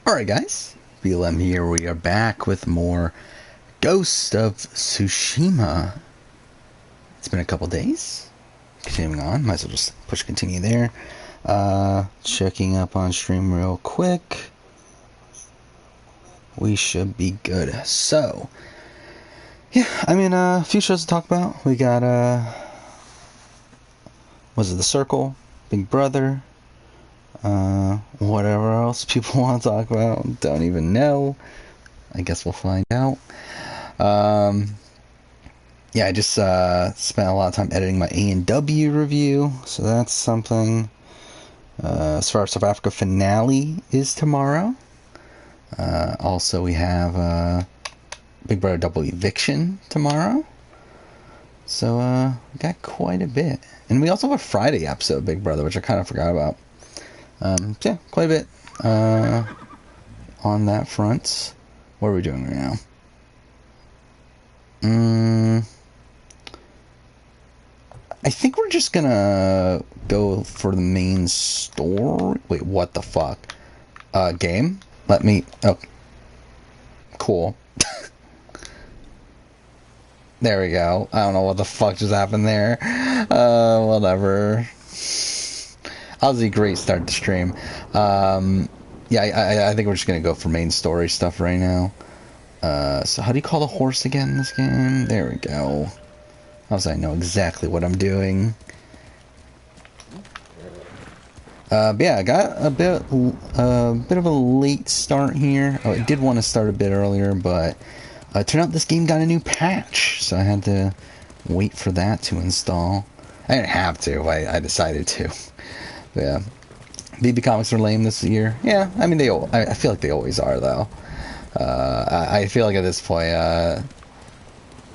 Alright guys, BLM here, we are back with more Ghost of Tsushima. It's been a couple days. Continuing on, might as well just push continue there. Checking up on stream real quick. We should be good. So, yeah, I mean, a few shows to talk about. We got, was it The Circle, Big Brother, whatever else people want to talk about, don't even know. I guess we'll find out. Yeah, I just spent a lot of time editing my A&W review, so that's something. As far as South Africa finale is tomorrow. Also, we have Big Brother Double Eviction tomorrow. So, we got quite a bit. And we also have a Friday episode of Big Brother, which I kind of forgot about. Yeah, quite a bit on that front. What are we doing right now? I think we're just gonna go for the main story. Wait, what the fuck? Game? Let me... Oh. Cool. There we go. I don't know what the fuck just happened there. Whatever. That was a great start to stream. Yeah, I think we're just gonna go for main story stuff right now. So how do you call the horse again in this game? There we go. I know exactly what I'm doing. But yeah, I got a bit of a late start here. Oh, I did want to start a bit earlier, but it turned out this game got a new patch, so I had to wait for that to install. I didn't have to. I decided to. But yeah, BB comics are lame this year. Yeah, I mean I feel like they always are though. I feel like at this point,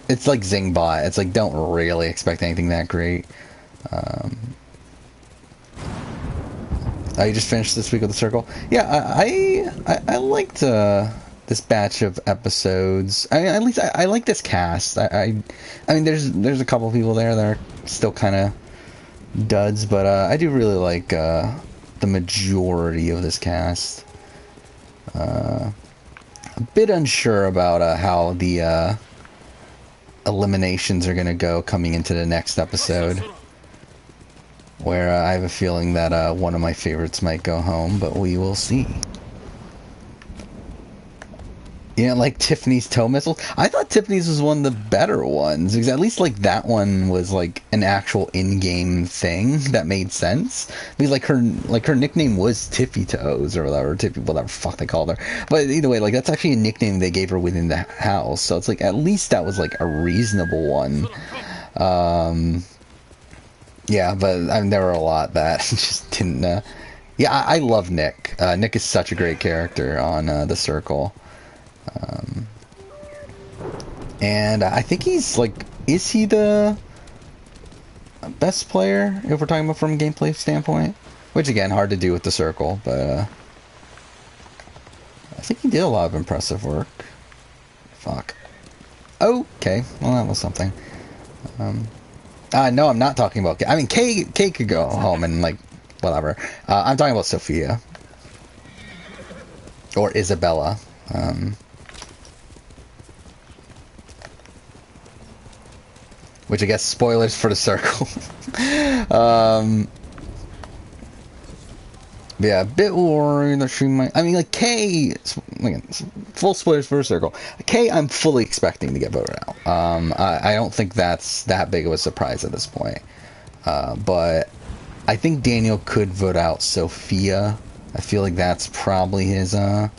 it's like Zingbot. It's like, don't really expect anything that great. I just finished this week with The Circle. Yeah, I liked this batch of episodes. I mean, at least I like this cast. I mean, there's a couple people there that are still kind of duds, but I do really like the majority of this cast. A bit unsure about how the eliminations are going to go coming into the next episode, where I have a feeling that one of my favorites might go home, but we will see. You know, like Tiffany's toe missiles? I thought Tiffany's was one of the better ones, because at least like that one was like an actual in-game thing that made sense. Because like her nickname was Tiffy Toes or whatever, whatever fuck they called her. But either way, like that's actually a nickname they gave her within the house, so it's like at least that was like a reasonable one. Yeah, but I mean, there were a lot that just didn't. Yeah, I love Nick. Nick is such a great character on The Circle. And I think he's like, is he the best player if we're talking about from a gameplay standpoint? Which again, hard to do with The Circle, but I think he did a lot of impressive work. Fuck. Okay, well that was something. No, I'm not talking about Kay. I mean, Kay could go home and like whatever. I'm talking about Sophia or Isabella. Which I guess spoilers for The Circle. Yeah, a bit worried that she might. I mean, like Kay, again, full spoilers for The Circle. Kay, I'm fully expecting to get voted out. I don't think that's that big of a surprise at this point. But I think Daniel could vote out Sophia. I feel like that's probably his. I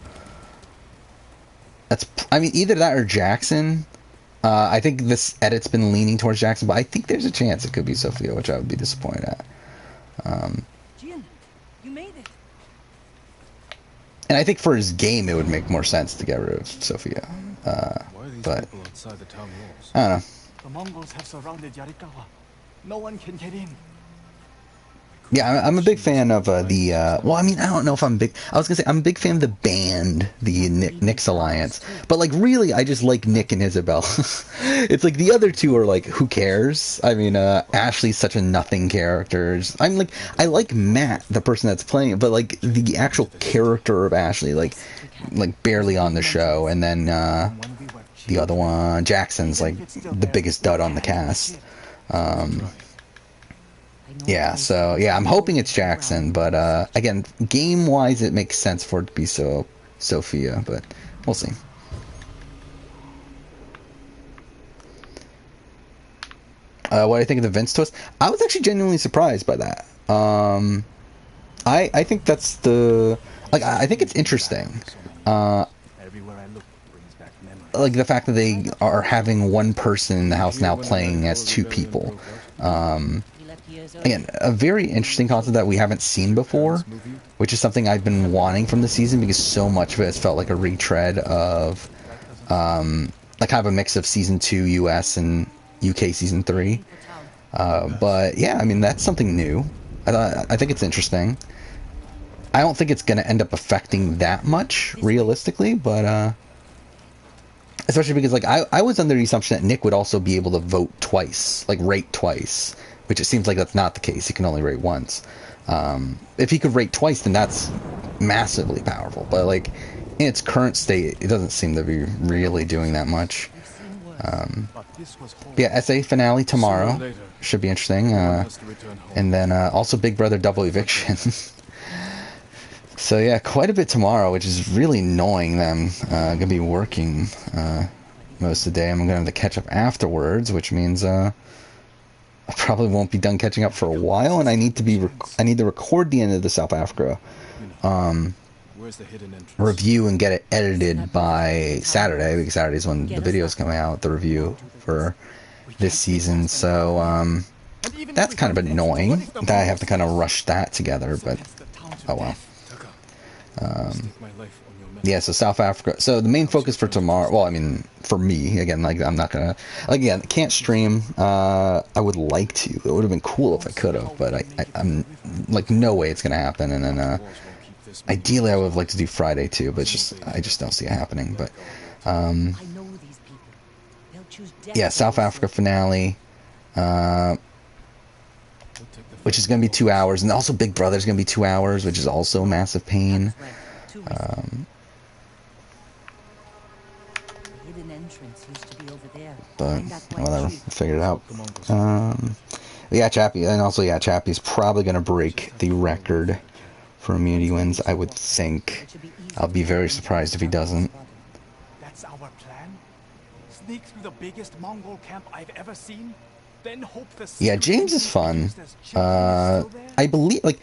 mean, either that or Jackson. I think this edit's been leaning towards Jackson, but I think there's a chance it could be Sophia, which I would be disappointed at. Jin, you made it. And I think for his game, it would make more sense to get rid of Sophia. But I don't know. The Mongols have surrounded Yarikawa. No one can get in. Yeah, I'm a big fan of well, I mean, I don't know if I'm big. I was gonna say I'm a big fan of the band, the Nick's Alliance, but like really, I just like Nick and Isabel. It's like the other two are like, who cares? I mean, Ashley's such a nothing character. I'm like, I like Matt, the person that's playing it, but like the actual character of Ashley, like barely on the show, and then the other one, Jackson's like the biggest dud on the cast. Yeah, so yeah, I'm hoping it's Jackson, but again, game wise, it makes sense for it to be Sophia, but we'll see. What I think of the Vince twist, I was actually genuinely surprised by that. I think that's I think it's interesting. Like the fact that they are having one person in the house now playing as two people. Again, a very interesting concept that we haven't seen before, which is something I've been wanting from the season because so much of it has felt like a retread of, like kind of a mix of season 2 US and UK season 3. But yeah, I mean that's something new. I think it's interesting. I don't think it's going to end up affecting that much realistically, but especially because like I was under the assumption that Nick would also be able to vote twice, like rate twice. Which it seems like that's not the case. He can only rate once. If he could rate twice, then that's massively powerful. But like in its current state, it doesn't seem to be really doing that much. Yeah, SA finale tomorrow should be interesting. And then also Big Brother double eviction. So yeah, quite a bit tomorrow, which is really annoying that I'm gonna be working most of the day. I'm gonna have to catch up afterwards, which means I probably won't be done catching up for a while, and I need to record the end of the South Africa review and get it edited by Saturday, because Saturday is when the video's coming out, the review for this season. So that's kind of annoying that I have to kind of rush that together, but oh well. Yeah, so South Africa. So the main focus for tomorrow, well, I mean, for me, again, like, I'm not gonna, again, can't stream. I would like to. It would have been cool if I could have, but I'm, like, no way it's gonna happen. And then, ideally, I would have liked to do Friday too, but I just don't see it happening. But, yeah, South Africa finale, which is gonna be 2 hours, and also Big Brother's gonna be 2 hours, which is also a massive pain. But whatever, we'll figure it out. Yeah, Chappie, and also yeah, Chappie's probably gonna break the record for immunity wins. I would think. I'll be very surprised if he doesn't. That's our plan. Sneak through the biggest Mongol camp I've ever seen. Then hope the yeah, James is fun. I believe, like,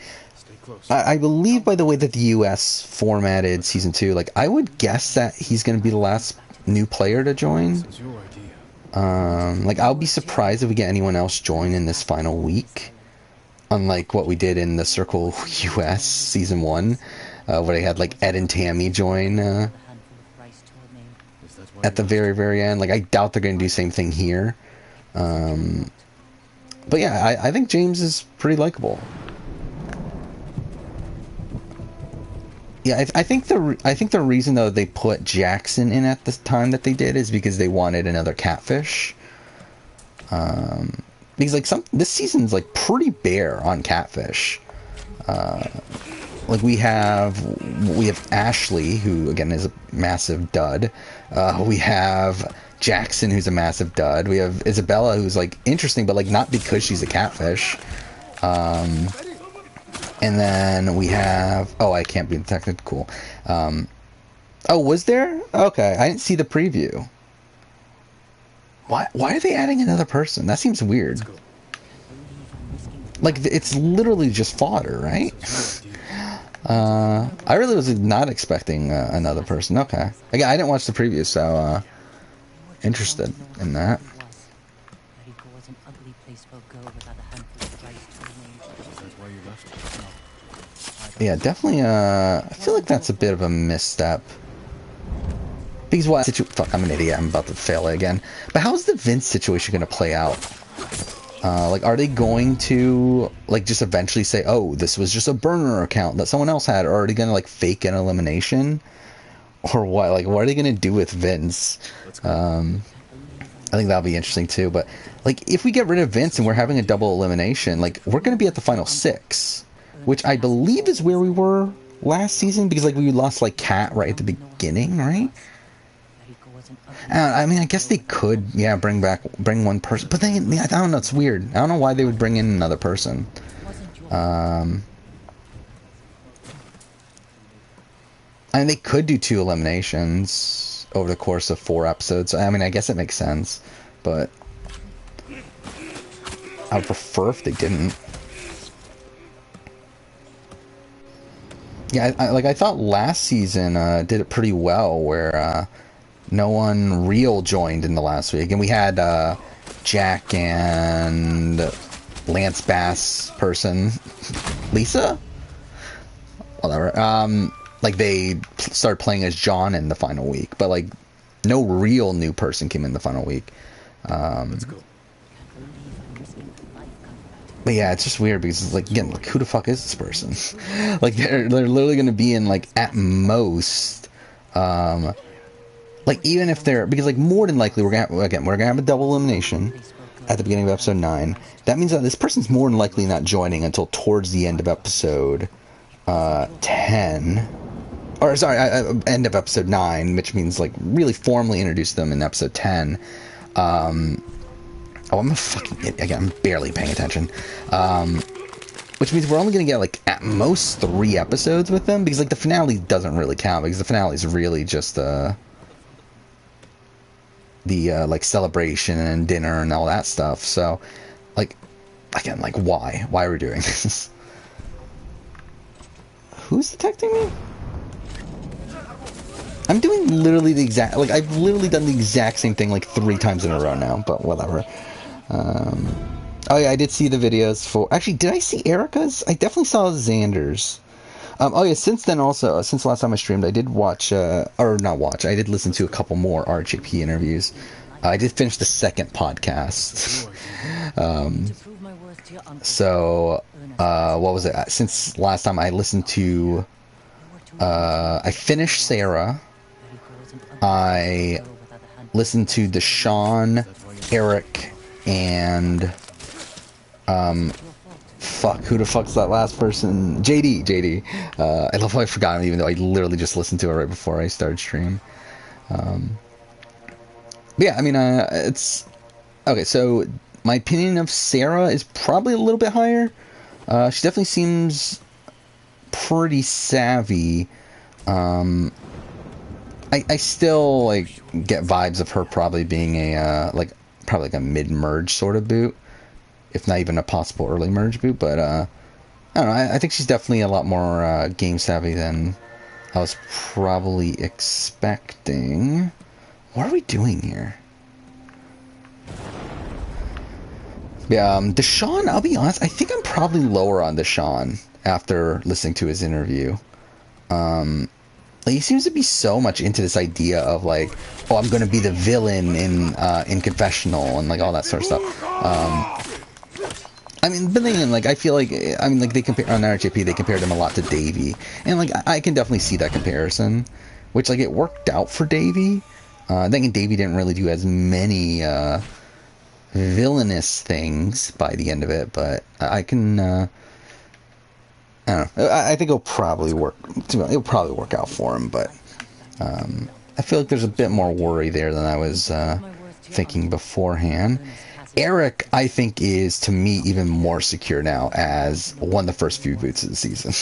I believe by the way that the US formatted season 2, like, I would guess that he's gonna be the last new player to join. Like, I'll be surprised if we get anyone else join in this final week, unlike what we did in the Circle US season 1, where they had like Ed and Tammy join at the very, very end. Like, I doubt they're going to do the same thing here. But yeah, I think James is pretty likable. Yeah, I think the reason though they put Jackson in at the time that they did is because they wanted another Catfish. Because like this season's like pretty bare on Catfish. Like we have Ashley, who again is a massive dud. We have Jackson, who's a massive dud. We have Isabella, who's like interesting, but like not because she's a Catfish. And then we have... Oh, I can't be detected. Cool. Oh, was there? Okay, I didn't see the preview. Why are they adding another person? That seems weird. Like, it's literally just fodder, right? I really was not expecting another person. Okay. Again, I didn't watch the preview, so interested in that. Yeah, definitely, I feel like that's a bit of a misstep. Because what... Fuck, I'm an idiot. I'm about to fail it again. But how's the Vince situation going to play out? Like, are they going to, like, just eventually say, oh, this was just a burner account that someone else had? Or are they going to, like, fake an elimination? Or what? Like, what are they going to do with Vince? I think that'll be interesting, too. But, like, if we get rid of Vince and we're having a double elimination, like, we're going to be at the final 6. Which I believe is where we were last season. Because, like, we lost, like, Kat right at the beginning, right? I mean, I guess they could, yeah, bring one person, but then I don't know. It's weird. I don't know why they would bring in another person. I mean, they could do 2 eliminations over the course of 4 episodes. I mean, I guess it makes sense, but I would prefer if they didn't. Yeah, I thought last season did it pretty well, where no one real joined in the last week. And we had Jack and Lance Bass person. Lisa? Whatever. Like, they started playing as John in the final week. But, like, no real new person came in the final week. Let's go. But yeah, it's just weird because, like, again, like, who the fuck is this person? Like, they're literally going to be in, like, at most... like, even if they're, because, like, more than likely we're gonna have a double elimination at the beginning of episode 9. That means that this person's more than likely not joining until towards the end of episode 10, or sorry, end of episode 9, which means, like, really formally introduce them in episode 10. Oh, I'm a fucking idiot. Again, I'm barely paying attention. Which means we're only going to get, like, at most 3 episodes with them, because, like, the finale doesn't really count, because the finale is really just the like, celebration and dinner and all that stuff. So, like, again, like, why are we doing this? Who's detecting me? I'm doing literally the exact, like, I've literally done the exact same thing, like, 3 times in a row now, but whatever. Oh yeah, I did see the videos for, actually, did I see Erica's? I definitely saw Xander's. Oh yeah, since then also, since the last time I streamed, I did watch, or not watch, I did listen to a couple more RJP interviews. I did finish the second podcast. So, what was it? Since last time I listened to, I finished Sarah. I listened to Deshaun, Eric, and, fuck, who the fuck's that last person? JD. I love how I forgot him, even though I literally just listened to it right before I started stream. But yeah, I mean, it's... Okay, so my opinion of Sarah is probably a little bit higher. She definitely seems pretty savvy. I still, like, get vibes of her probably being a, probably like a mid-merge sort of boot. If not even a possible early merge boot, but, I don't know, I think she's definitely a lot more, game savvy than I was probably expecting. What are we doing here? Yeah, Deshaun, I'll be honest, I think I'm probably lower on Deshaun after listening to his interview. Like, he seems to be so much into this idea of, like, oh, I'm gonna be the villain in Confessional and, like, all that sort of stuff. I mean, but then, like, I feel like, I mean, like, they compare, on RJP, they compared him a lot to Davey. And, like, I can definitely see that comparison, which, like, it worked out for Davey. I think Davey didn't really do as many, villainous things by the end of it, but I can, I don't know. I think it'll probably work out for him, but, I feel like there's a bit more worry there than I was, thinking beforehand. Eric, I think, is, to me, even more secure now as one of the first few boots of the season.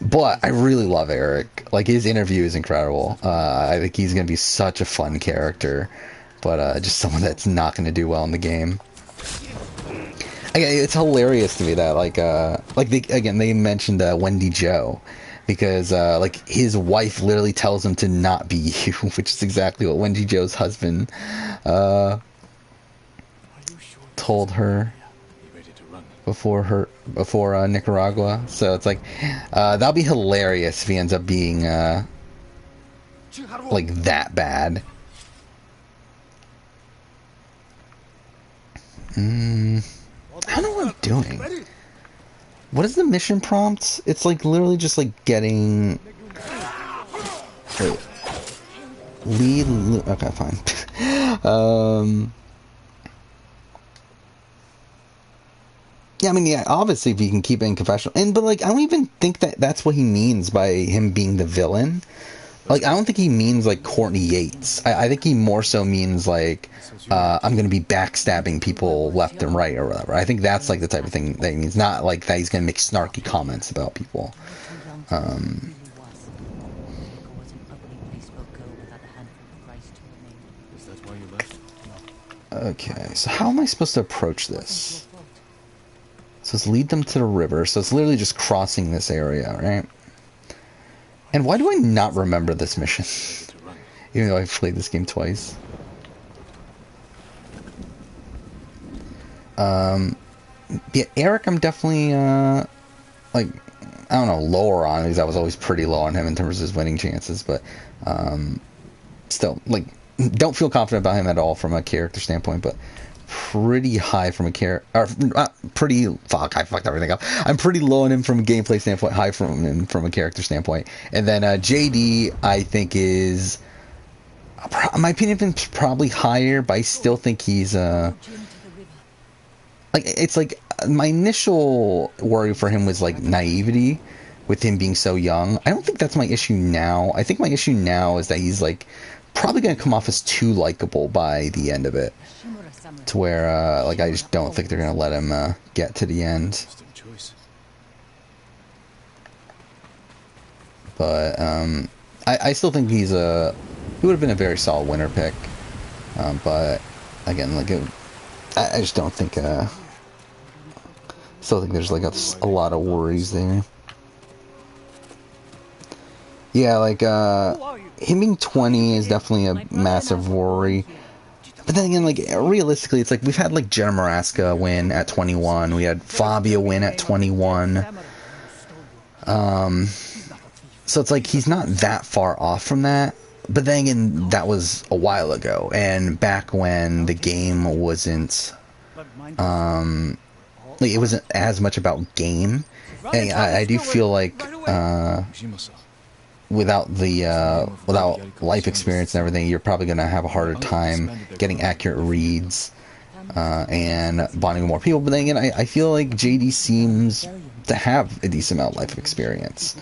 But I really love Eric. Like, his interview is incredible. I think he's going to be such a fun character, but just someone that's not going to do well in the game. It's hilarious to me that, they mentioned Wendy Jo. Because, like, his wife literally tells him to not be you, which is exactly what Wendy Jo's husband, told her before Nicaragua. So it's like, that'll be hilarious if he ends up being, like, that bad. I don't know what I'm doing. What is the mission prompt? It's like literally just like getting... Wait. Okay, fine. Yeah, I mean, yeah, obviously if you can keep it in confessional. But like, I don't even think that that's what he means by him being the villain. Like, I don't think he means, like, Courtney Yates. I think he more so means, like, I'm going to be backstabbing people left and right or whatever. I think that's, like, the type of thing that he means. Not, like, that he's going to make snarky comments about people. Okay, so how am I supposed to approach this? So let's lead them to the river. So it's literally just crossing this area, right? And why do I not remember this mission? Even though I've played this game twice. Yeah, Eric, I'm definitely, like, I don't know, lower on, because I was always pretty low on him in terms of his winning chances, but, still, like, don't feel confident about him at all from a character standpoint, but pretty high from a character, or I fucked everything up. I'm pretty low on him from a gameplay standpoint, high from him from a character standpoint. And then JD, I think is, my opinion is probably higher, but I still think he's like, it's like my initial worry for him was like naivety with him being so young. I don't think that's my issue now. I think my issue now is that he's like probably going to come off as too likable by the end of it. To where, like, I just don't think they're going to let him get to the end. But, I still think he would have been a very solid winner pick. But, again, like, I just don't think, still think there's, like, a lot of worries there. Yeah, like, him being 20 is definitely a massive worry. But then again, like, realistically, it's like, we've had, like, Jenna Maraska win at 21. We had Fabio win at 21. So it's like, he's not that far off from that. But then again, that was a while ago. And back when the game wasn't, like, it wasn't as much about game. And I do feel like, without life experience and everything, you're probably going to have a harder time getting accurate reads and bonding with more people. But then again, I feel like JD seems to have a decent amount of life experience.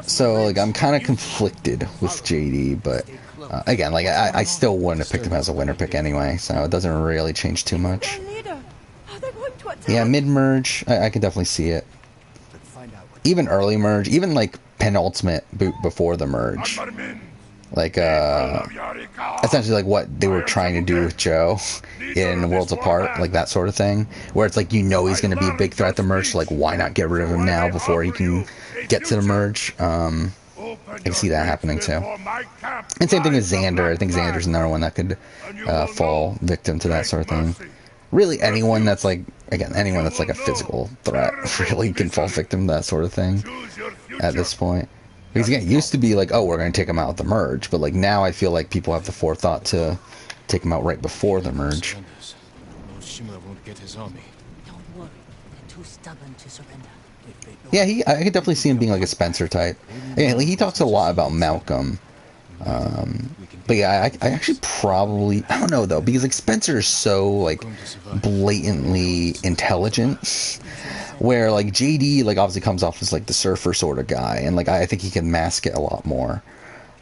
So, like, I'm kind of conflicted with JD, but again, like, I still wouldn't have picked him as a winner pick anyway, so it doesn't really change too much. Yeah, mid-merge, I can definitely see it. Even early merge, even like penultimate boot before the merge, like essentially like what they were trying to do with Joe in Worlds Apart, like that sort of thing, where it's like, you know, he's going to be a big threat at the merge, so like, why not get rid of him now before he can get to the merge? I can see that happening too. And same thing with Xander. I think Xander's another one that could fall victim to that sort of thing. Really, anyone that's like, again, anyone that's like a physical threat really can fall victim to that sort of thing at this point. Because again, it used to be like, oh, we're going to take him out at the merge, but like now I feel like people have the forethought to take him out right before the merge. Yeah, I could definitely see him being like a Spencer type. Again, like, he talks a lot about Malcolm. But yeah, I actually probably, I don't know though, because like Spencer is so like blatantly intelligent, where like JD like obviously comes off as like the surfer sort of guy, and like I think he can mask it a lot more.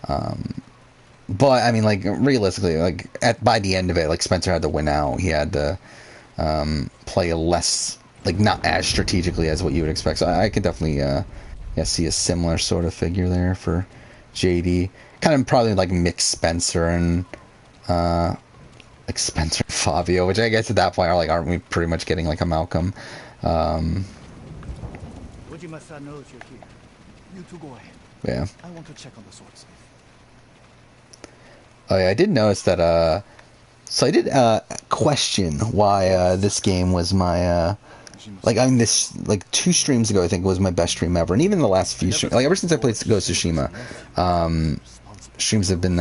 But I mean, like, realistically, like by the end of it, like, Spencer had to win out. He had to play a less, like, not as strategically as what you would expect. So I could definitely see a similar sort of figure there for JD. Kind of probably like mix Spencer and like Spencer and Fabio, which I guess at that point are like, aren't we pretty much getting like a Malcolm? Ojima-san knows you're here. You two go ahead. Yeah. I want to check on the sword safe. Oh yeah, I did notice that. So I did question why this game was my like, I mean, this, like, 2 streams ago I think was my best stream ever, and even the last few streams, like ever since I played Ghost of Tsushima, streams have been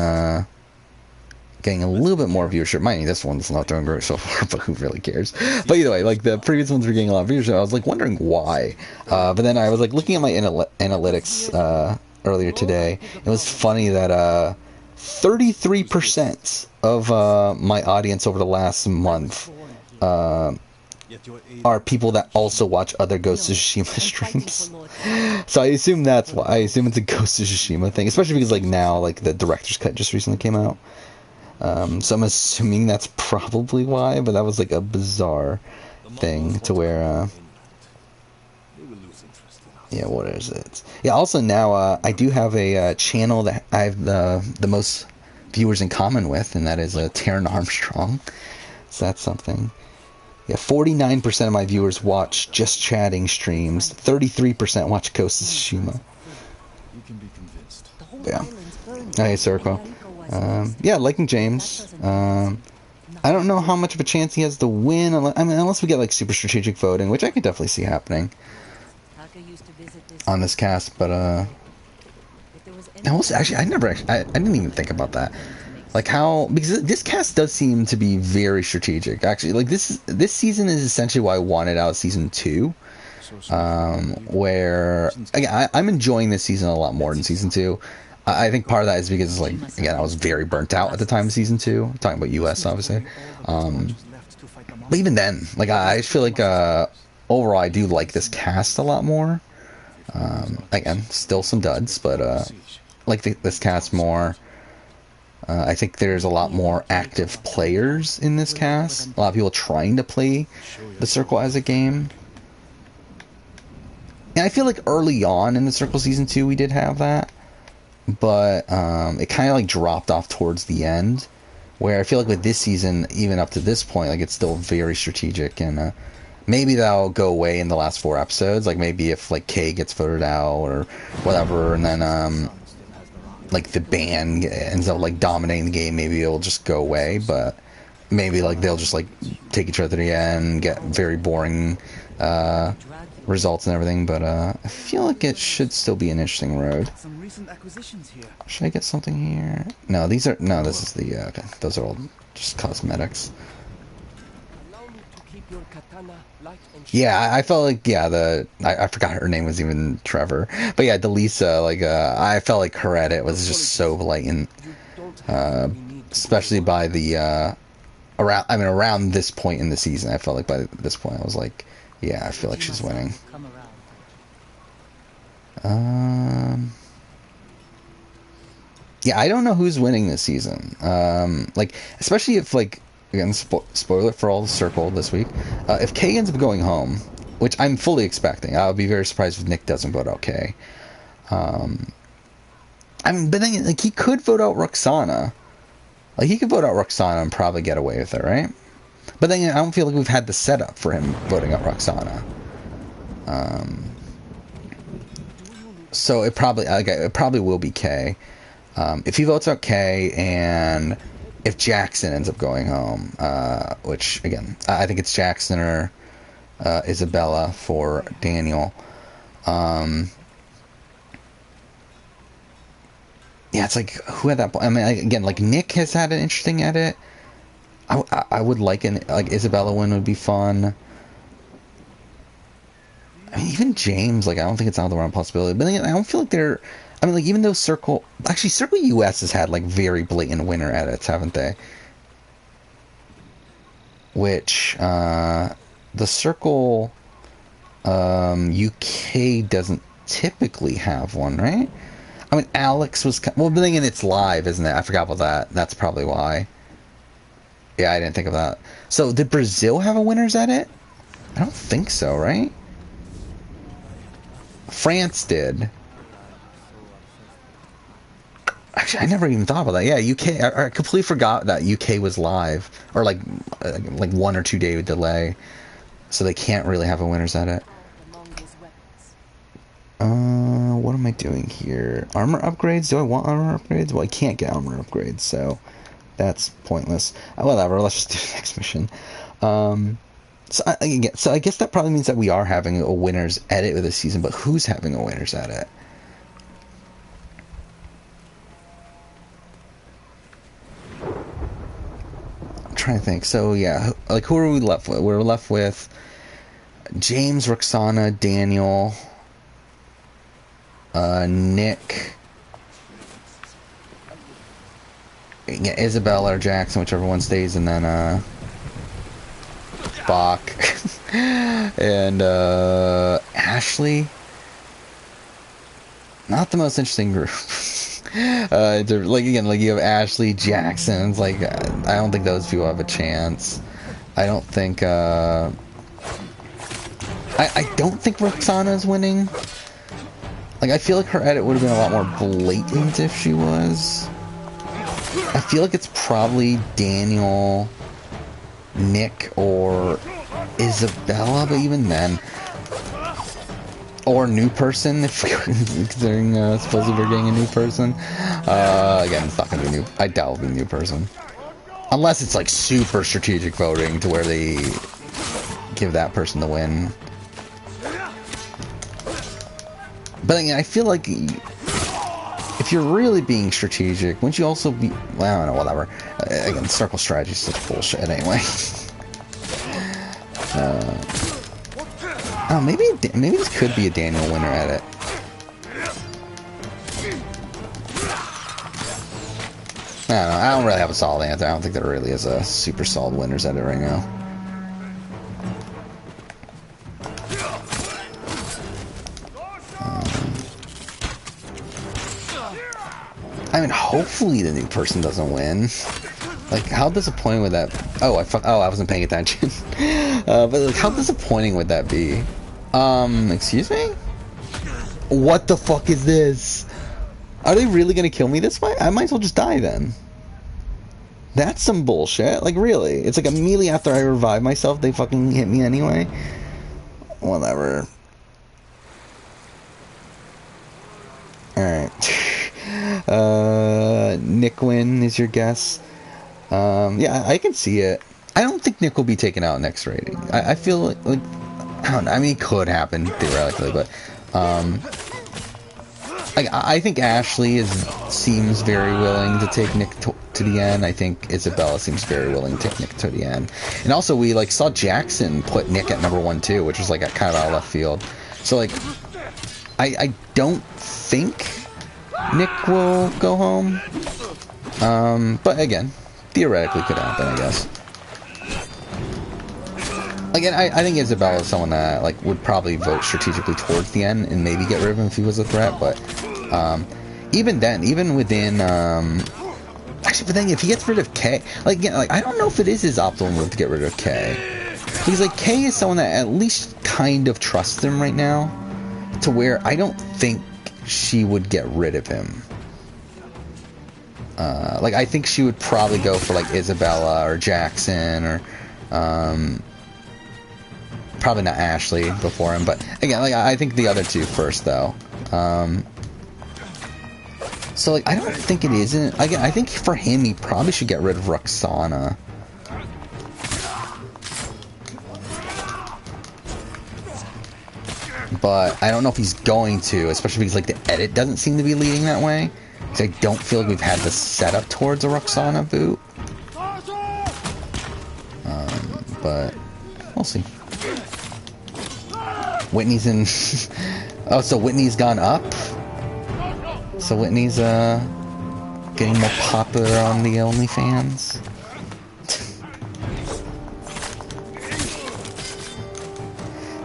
getting a little bit more viewership. Mind you, this one's not doing great so far, but who really cares? But either way, like the previous ones were getting a lot of viewership. I was like wondering why. But then I was like looking at my analytics earlier today. It was funny that 33% of my audience over the last month are people that also watch other Ghost of Tsushima streams. So I assume that's why. I assume it's a Ghost of Tsushima thing, especially because like now like the director's cut just recently came out. So I'm assuming that's probably why, but that was like a bizarre thing to where yeah, what is it? Yeah, also now I do have a channel that I have the most viewers in common with, and that is Taron Armstrong. So that's something. Yeah, 49% of my viewers watch just chatting streams. 33% watch Ghost of Tsushima. You can be convinced. Yeah. Hey, Circo. Yeah, liking James. I don't know how much of a chance he has to win. Unless we get like super strategic voting, which I could definitely see happening on this cast. But actually, I didn't even think about that. Like how, because this cast does seem to be very strategic. Actually, like this season is essentially why I wanted out of season 2. Where again, I'm enjoying this season a lot more than season 2. I think part of that is because like again I was very burnt out at the time of season 2. Talking about US obviously, but even then, like I just feel like overall I do like this cast a lot more. Again, still some duds, but like this cast more. I think there's a lot more active players in this cast. A lot of people trying to play the Circle as a game. And I feel like early on in the Circle Season 2 we did have that. But it kind of like dropped off towards the end. Where I feel like with this season, even up to this point, like it's still very strategic. And maybe that'll go away in the last 4 episodes. Like maybe if like Kay gets voted out or whatever. And then like the ban ends up like dominating the game, maybe it'll just go away, but maybe like they'll just like take each other to the end, get very boring results and everything, but I feel like it should still be an interesting road. Should I get something here? No, this is the okay, those are all just cosmetics. Yeah, I felt like I forgot her name was even Trevor, but yeah, Delisa, like I felt like her edit was just so blatant, especially by the around this point in the season. I felt like by this point I was like, yeah, I feel like she's winning. Yeah, I don't know who's winning this season. Like especially if like. Again, spoiler for all the Circle this week. If Kay ends up going home, which I'm fully expecting, I would be very surprised if Nick doesn't vote out Kay. I mean, but then like he could vote out Roxana. Like he could vote out Roxana and probably get away with it, right? But then I don't feel like we've had the setup for him voting out Roxana. So it probably will be Kay. If he votes out Kay and if Jackson ends up going home, which again I think it's Jackson or Isabella for Daniel. Yeah, it's like who had that? I mean, again, like Nick has had an interesting edit. I would like Isabella win would be fun. I mean, even James, like I don't think it's out of the realm of possibility. But then, I don't feel like they're. I mean, like, even though Circle US has had, like, very blatant winner edits, haven't they? Which, the Circle, UK doesn't typically have one, right? I mean, Alex was, well, but then again, it's live, isn't it? I forgot about that. That's probably why. Yeah, I didn't think of that. So, did Brazil have a winner's edit? I don't think so, right? France did. Actually, I never even thought about that. Yeah, UK. I completely forgot that UK was live, or like 1 or 2 day delay, so they can't really have a winner's edit. What am I doing here? Armor upgrades? Do I want armor upgrades? Well, I can't get armor upgrades, so that's pointless. Whatever. Let's just do the next mission. So I guess that probably means that we are having a winner's edit of the season, but who's having a winner's edit? trying to think. So yeah, like who are we left with? We're left with James, Roxana, Daniel, Nick, yeah, Isabella or Jackson, whichever one stays, and then Bach and Ashley. Not the most interesting group. Like again, like you have Ashley, Jackson. It's like I don't think those people have a chance. I don't think. I don't think Roxana's winning. Like I feel like her edit would have been a lot more blatant if she was. I feel like it's probably Daniel, Nick, or Isabella, but even then. Or new person, if we're considering supposedly we're getting a new person. Again, it's not going to be new. I doubt it'll be a new person. Unless it's like super strategic voting to where they give that person the win. But again, I feel like if you're really being strategic, wouldn't you also be... Well, I don't know, whatever. Again, circle strategy is such bullshit anyway. Oh, maybe this could be a Daniel winner edit. I don't know. I don't really have a solid answer. I don't think there really is a super solid winners edit right now. I mean, hopefully the new person doesn't win. Like, how disappointing would that... Oh, I wasn't paying attention. But like, how disappointing would that be? Excuse me? What the fuck is this? Are they really gonna kill me this way? I might as well just die then. That's some bullshit. Like, really? It's like immediately after I revive myself, they fucking hit me anyway? Whatever. Alright. Nick win is your guess. Yeah, I can see it. I don't think Nick will be taken out next rating. I feel like I don't know. I mean, it could happen theoretically, but I think Ashley seems very willing to take Nick to the end. I think Isabella seems very willing to take Nick to the end. And also, we like saw Jackson put Nick at number 1 too, which was like kind of out of left field. So like, I don't think Nick will go home. But again, theoretically could happen, I guess. Again, I think Isabella is someone that like would probably vote strategically towards the end and maybe get rid of him if he was a threat. But even then, even within actually, but then if he gets rid of K, like again, like I don't know if it is his optimal move to get rid of K, because like K is someone that at least kind of trusts him right now, to where I don't think she would get rid of him. Like I think she would probably go for like Isabella or Jackson or probably not Ashley before him, but again, like I think the other two first though. So like I don't think it isn't. Again, I think for him he probably should get rid of Roxana. But I don't know if he's going to, especially because like the edit doesn't seem to be leading that way. Because I don't feel like we've had the setup towards a Roxana boot. But we'll see. Whitney's in... Oh, so Whitney's gone up? So Whitney's getting more popular on the OnlyFans?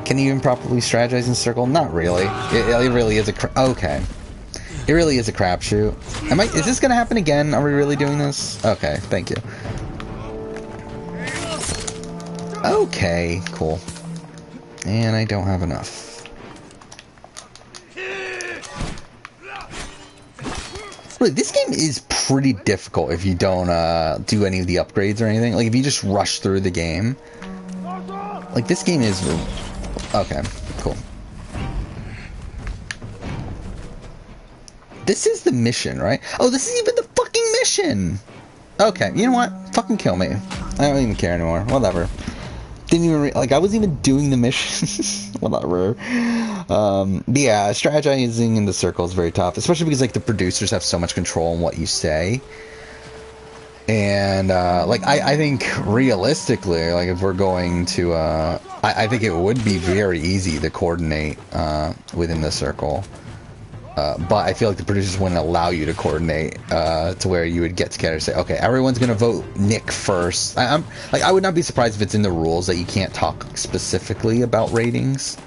Can you even properly strategize in circle? Not really. It really is a... Okay. It really is a crapshoot. Is this gonna happen again? Are we really doing this? Okay, thank you. Okay, cool. And I don't have enough. Really, this game is pretty difficult if you don't do any of the upgrades or anything. Like, if you just rush through the game. Like, this game is... Okay, cool. This is the mission, right? Oh, this is even the fucking mission! Okay, you know what? Fucking kill me. I don't even care anymore. Whatever. Didn't even like I wasn't even doing the mission. Whatever. But yeah, strategizing in the circle is very tough, especially because like the producers have so much control on what you say. And like I think realistically, like if we're going to I think it would be very easy to coordinate within the circle, but I feel like the producers wouldn't allow you to coordinate to where you would get together and say, okay, everyone's gonna vote Nick first. I'm like, I would not be surprised if it's in the rules that you can't talk specifically about ratings,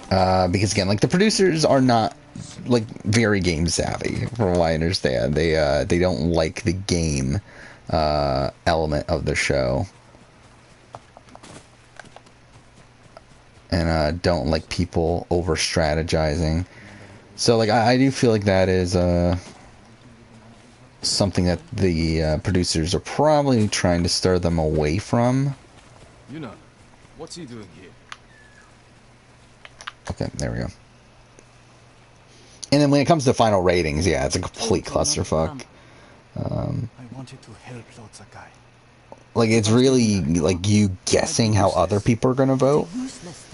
because again, like the producers are not like very game savvy, from what I understand. They don't like the game element of the show, and don't like people over strategizing. So like I do feel like that is something that the producers are probably trying to stir them away from. Yuna, what's he doing here? Okay, there we go. And then when it comes to final ratings, yeah, it's a complete clusterfuck. I wanted to help Lord Sakai. Like, it's really, like, you guessing how other people are gonna vote.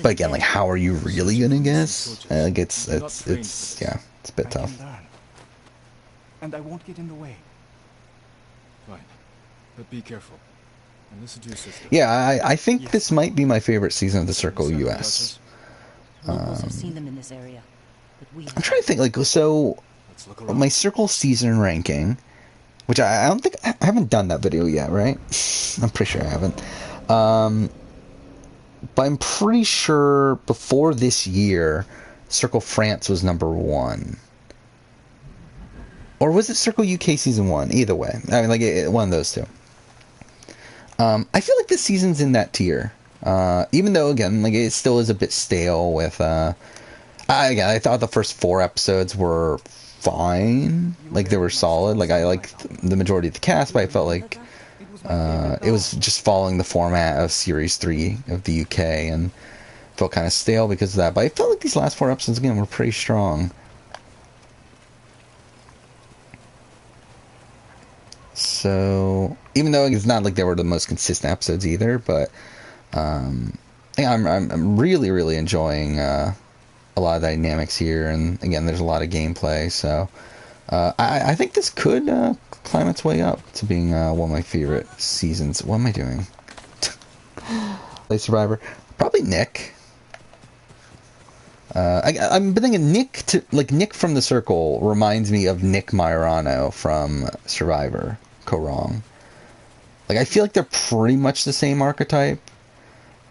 But again, like, how are you really gonna guess? Like, it's yeah, it's a bit I tough. can learn. And I won't get in the way. Fine. But be careful. And listen to your sister. Yeah, I think this might be my favorite season of the Circle US. Locals have seen them in this area, but we I'm trying to think, like, so Let's look around. my Circle season ranking, which I don't think, I haven't done that video yet, right? I'm pretty sure I haven't. But I'm pretty sure before this year, Circle France was #1. Or was it Circle UK Season 1? Either way. I mean, like, one of those two. I feel like this season's in that tier. Even though, again, like, it still is a bit stale with, again, I thought the first 4 episodes were fine. Like, they were solid. Like, I liked the majority of the cast, but I felt like it was just following the format of Series 3 of the UK, and felt kind of stale because of that. But I felt like these last 4 episodes, again, were pretty strong. So, even though it's not like they were the most consistent episodes either, but yeah, I'm really, really enjoying a lot of dynamics here, and again, there's a lot of gameplay, so I think this could climb its way up to being one of my favorite seasons. What am I doing? Play Survivor. Probably Nick. I've been thinking Nick from the Circle reminds me of Nick Majorano from Survivor. Wrong. Like, I feel like they're pretty much the same archetype.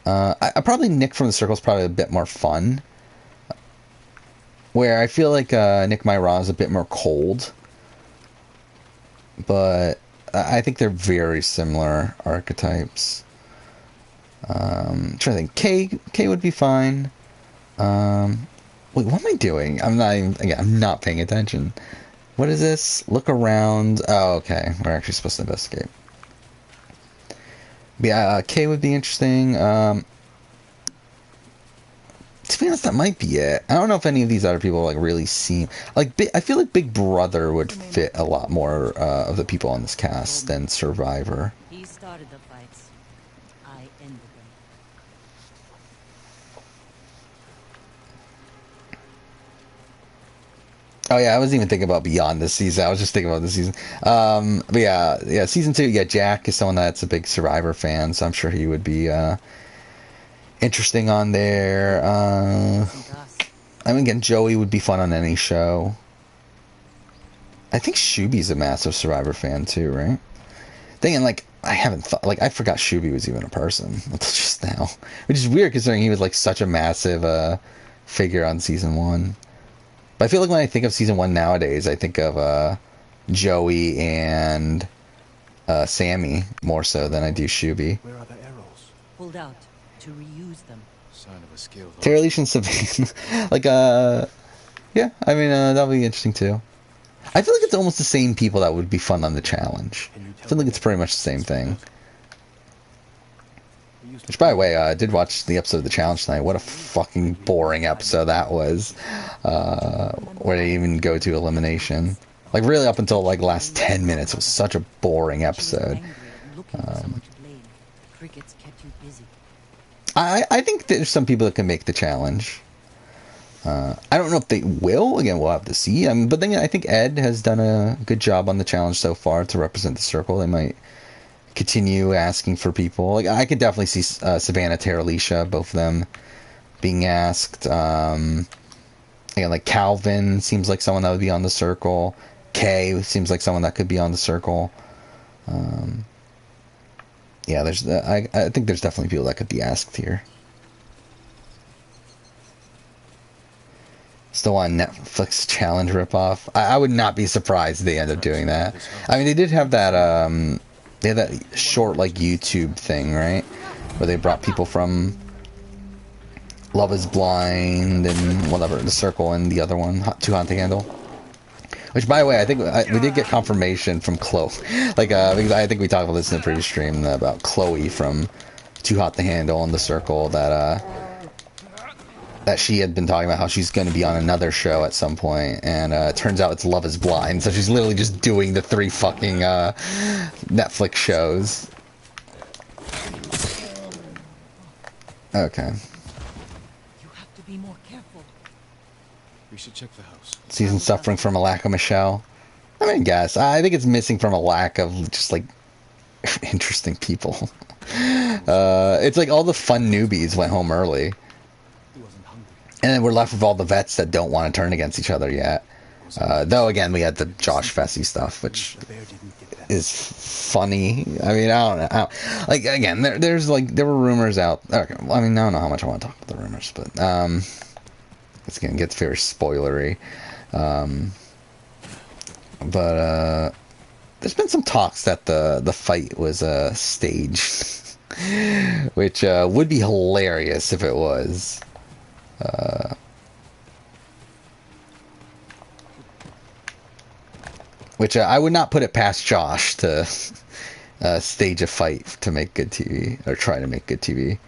I probably Nick from the Circle is probably a bit more fun. Where I feel like Nick Majorano is a bit more cold. But I think they're very similar archetypes. I'm trying to think. K would be fine. Wait, what am I doing? I'm not paying attention. What is this? Look around. Oh, okay. We're actually supposed to investigate. But yeah, K would be interesting. To be honest, that might be it. I don't know if any of these other people like really seem like. I feel like Big Brother would fit a lot more of the people on this cast than Survivor. He started the fights. I ended them. Oh yeah, I wasn't even thinking about beyond this season. I was just thinking about this season. But yeah, season 2. Yeah, Jack is someone that's a big Survivor fan, so I'm sure he would be interesting on there. I mean, again, Joey would be fun on any show. I think Shuby's a massive Survivor fan too, right? Thinking like I haven't thought, like, I forgot Shuby was even a person until just now, which is weird considering he was like such a massive figure on season 1. But I feel like when I think of season 1 nowadays, I think of Joey and Sammy more so than I do Shuby. Where are the arrows? Pulled out to reuse them. Sign of a skilled Terry Leach and Savannah. Like, yeah, I mean, that'll be interesting too. I feel like it's almost the same people that would be fun on the challenge. I feel like it's pretty much the same thing. Which, by the way, I did watch the episode of the challenge tonight. What a fucking boring episode that was. Where they even go to elimination. Like, really up until, like, last 10 minutes, it was such a boring episode. Crickets kept you busy. I think there's some people that can make the challenge. I don't know if they will. Again, we'll have to see. But then I think Ed has done a good job on the challenge so far to represent the circle. They might continue asking for people. Like, I could definitely see Savannah, Tara, Alicia, both of them being asked. Again, like Calvin seems like someone that would be on the circle. Kay seems like someone that could be on the circle. Yeah, I think there's definitely people that could be asked here. Still on Netflix challenge ripoff. I would not be surprised if they end up doing that. I mean, they did have that they had that short like YouTube thing, right? Where they brought people from Love Is Blind and whatever, The Circle, and the other one, Too Hot to Handle. Which, by the way, I think we did get confirmation from Chloe. Like, because I think we talked about this in the previous stream about Chloe from Too Hot to Handle and The Circle, that she had been talking about how she's going to be on another show at some point, and it turns out it's Love Is Blind, so she's literally just doing the 3 fucking Netflix shows. Okay. You have to be more careful. We should check the house. Season suffering from a lack of Michelle. I mean, I guess. I think it's missing from a lack of just, like, interesting people. It's like all the fun newbies went home early. And then we're left with all the vets that don't want to turn against each other yet. Though, again, we had the Josh Fessy stuff, which is funny. I mean, I don't know. Like, again, there were rumors out. Okay, well, I mean, I don't know how much I want to talk about the rumors, but it's going to get very spoilery. But there's been some talks that the fight was staged, which would be hilarious if it was. Which I would not put it past Josh to stage a fight to make good TV, or try to make good TV.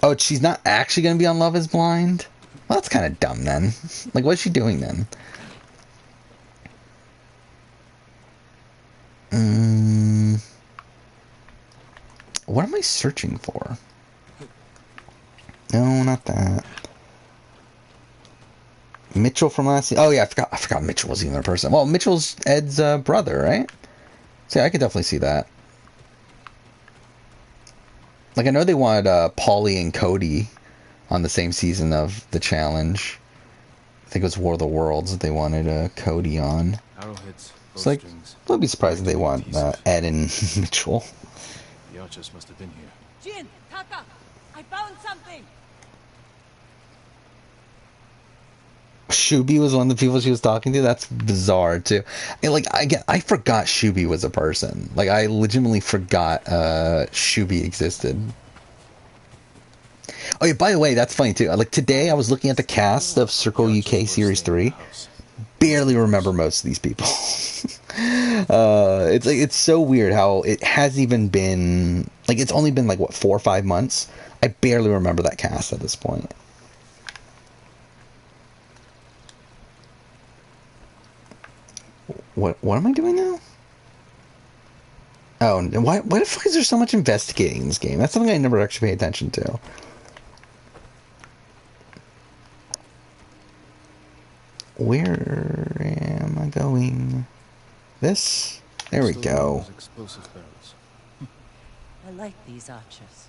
Oh, she's not actually going to be on Love Is Blind? Well, that's kind of dumb then. Like, what's she doing then? What am I searching for? No, not that. Mitchell from last season. Oh yeah, I forgot Mitchell was even a person. Well, Mitchell's Ed's brother, right? So yeah, I could definitely see that. Like, I know they wanted Paulie and Cody on the same season of the challenge. I think it was War of the Worlds that they wanted Cody on. Arrowheads, It's like, I would be surprised if they want Ed and Mitchell. The archers must have been here. Jin, Taka, I found something. Shubi was one of the people she was talking to. That's bizarre too. And like, I forgot Shubi was a person. Like, I legitimately forgot Shubi existed. Oh yeah, by the way, that's funny too. Like, today I was looking at the cast of Circle UK Series 3. Barely remember most of these people. It's so weird how it hasn't even been, like, it's only been like, what, 4 or 5 months? I barely remember that cast at this point. What am I doing now? Oh, and why the fuck is there so much investigating in this game? That's something I never actually pay attention to. Where am I going? This? There we go. Explosive barrels. I like these archers.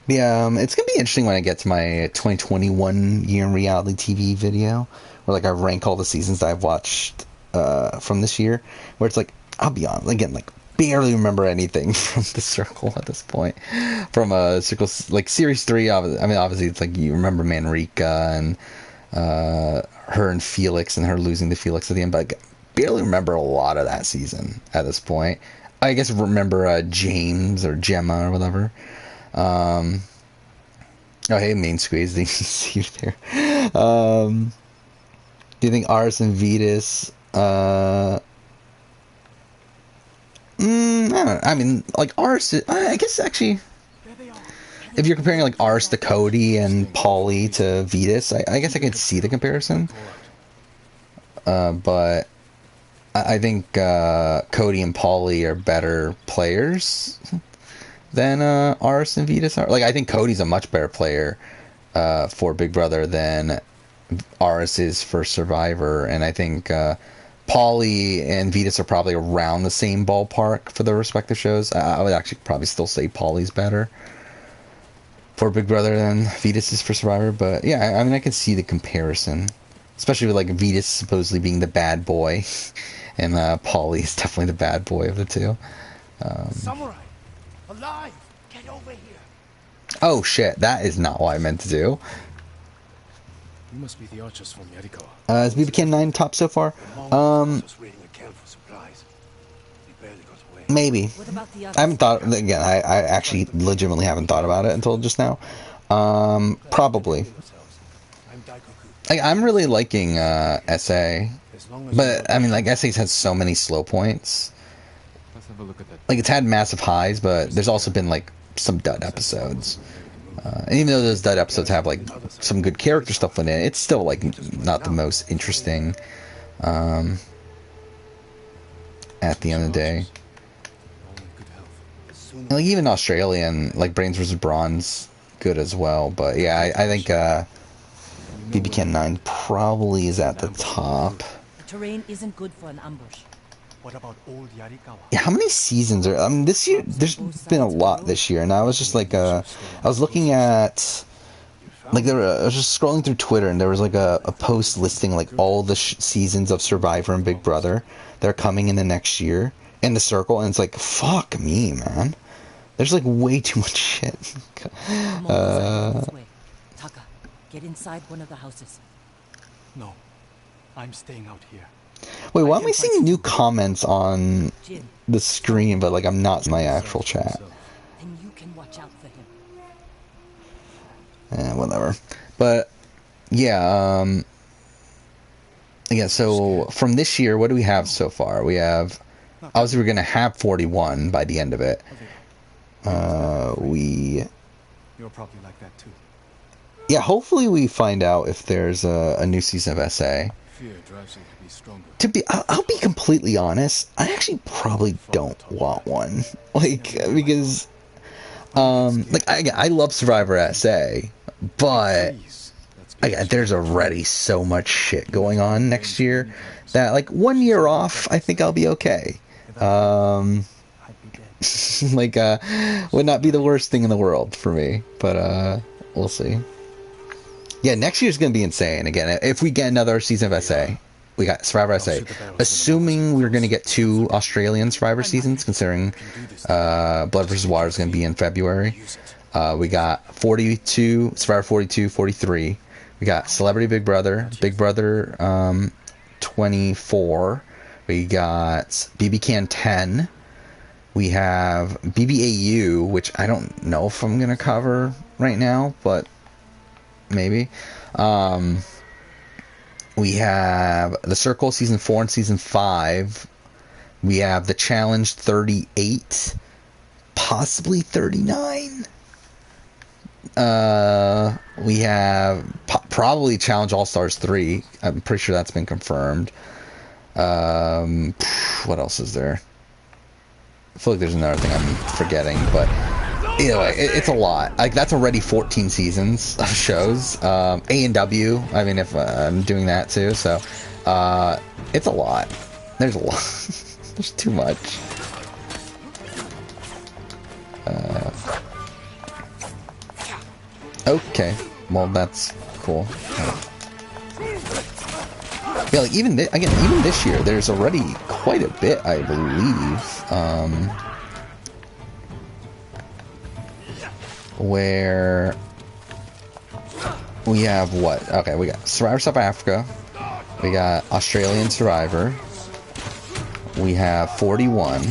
Yeah, it's gonna be interesting when I get to my 2021 year in reality TV video, where like I rank all the seasons that I've watched from this year. Where it's like, I'll be honest, again, like, barely remember anything from the Circle at this point. From Circle, like, Series 3, I mean, obviously it's like you remember Manrika and her and Felix and her losing to Felix at the end, but I barely remember a lot of that season at this point. I guess remember James or Gemma or whatever. Oh, hey, Main Squeeze, didn't see you there. Do you think Ars and Vetus? I don't know. I mean, like, Ars, I guess actually, if you're comparing like Ars to Cody and Paulie to Vetus, I guess I could see the comparison. But I think Cody and Paulie are better players than Aris and Vitas are. Like, I think Cody's a much better player for Big Brother than Aris is for Survivor, and I think Paulie and Vitas are probably around the same ballpark for their respective shows. I would actually probably still say Paulie's better for Big Brother than Vitas is for Survivor, but yeah, I mean, I can see the comparison, especially with like Vitas supposedly being the bad boy, and Paulie is definitely the bad boy of the two. Samurai! Alive! Get over here! Oh shit, that is not what I meant to do. You must be the archers from Yarikawa. Is BBK 9 top so far? Just raiding a camp for supplies. They barely got away. Maybe. What about the others? I haven't thought, again, I actually legitimately haven't thought about it until just now. Probably. I'm Daikoku. Like, I'm really liking SA, As long as but I mean, like, SA's had so many slow points. Let's have a look at that. Like, it's had massive highs, but there's also been like some dud episodes. And even though those dud episodes have like some good character stuff in it, it's still like not the most interesting. At the end of the day, and, like, even Australian, like Brains vs. Bronze, good as well. But yeah, I think BBK 9 probably is at the top. The terrain isn't good for an ambush. What about old Yarikawa? Yeah, how many seasons are? I mean, this year there's been a lot this year, and I was just like, I was looking at, like, I was just scrolling through Twitter, and there was like a post listing like all the seasons of Survivor and Big Brother that are coming in the next year in the circle, and it's like, fuck me, man. There's like way too much shit. This way. Taka, get inside one of the houses. No. I'm staying out here. Wait, why am I seeing new comments on Jin, the screen, but like I'm not in my actual chat? then you can watch out for him. Whatever. But yeah, so from this year, what do we have so far? We have, obviously we're going to have 41 by the end of it. You're probably like that too. Yeah, hopefully we find out if there's a new season of SA. Fear drives you to be stronger. I'll be completely honest, I actually probably don't want one. Like, because, like, I love Survivor SA, but there's already so much shit going on next year that, like, 1 year off, I think I'll be okay. I'd be dead. Like, would not be the worst thing in the world for me, but, we'll see. Yeah, next year's gonna be insane. Again, if we get another season of SA, we got Survivor SA. Assuming we're gonna get 2 Australian Survivor seasons, considering Blood vs. Water is gonna be in February. We got 42, Survivor 42, 43. We got Celebrity Big Brother, Big Brother 24. We got BB Can 10. We have BBAU, which I don't know if I'm gonna cover right now, but maybe. We have The Circle Season 4 and Season 5. We have The Challenge 38. Possibly 39. We have probably Challenge All-Stars 3. I'm pretty sure that's been confirmed. What else is there? I feel like there's another thing I'm forgetting, but either way, it's a lot. Like, that's already 14 seasons of shows. A&W, I mean, if I'm doing that too, so it's a lot. There's a lot. There's too much. Okay, well, that's cool. Yeah, like, even this year, there's already quite a bit, I believe. Where we have what? Okay, we got Survivor South Africa. We got Australian Survivor. We have 41.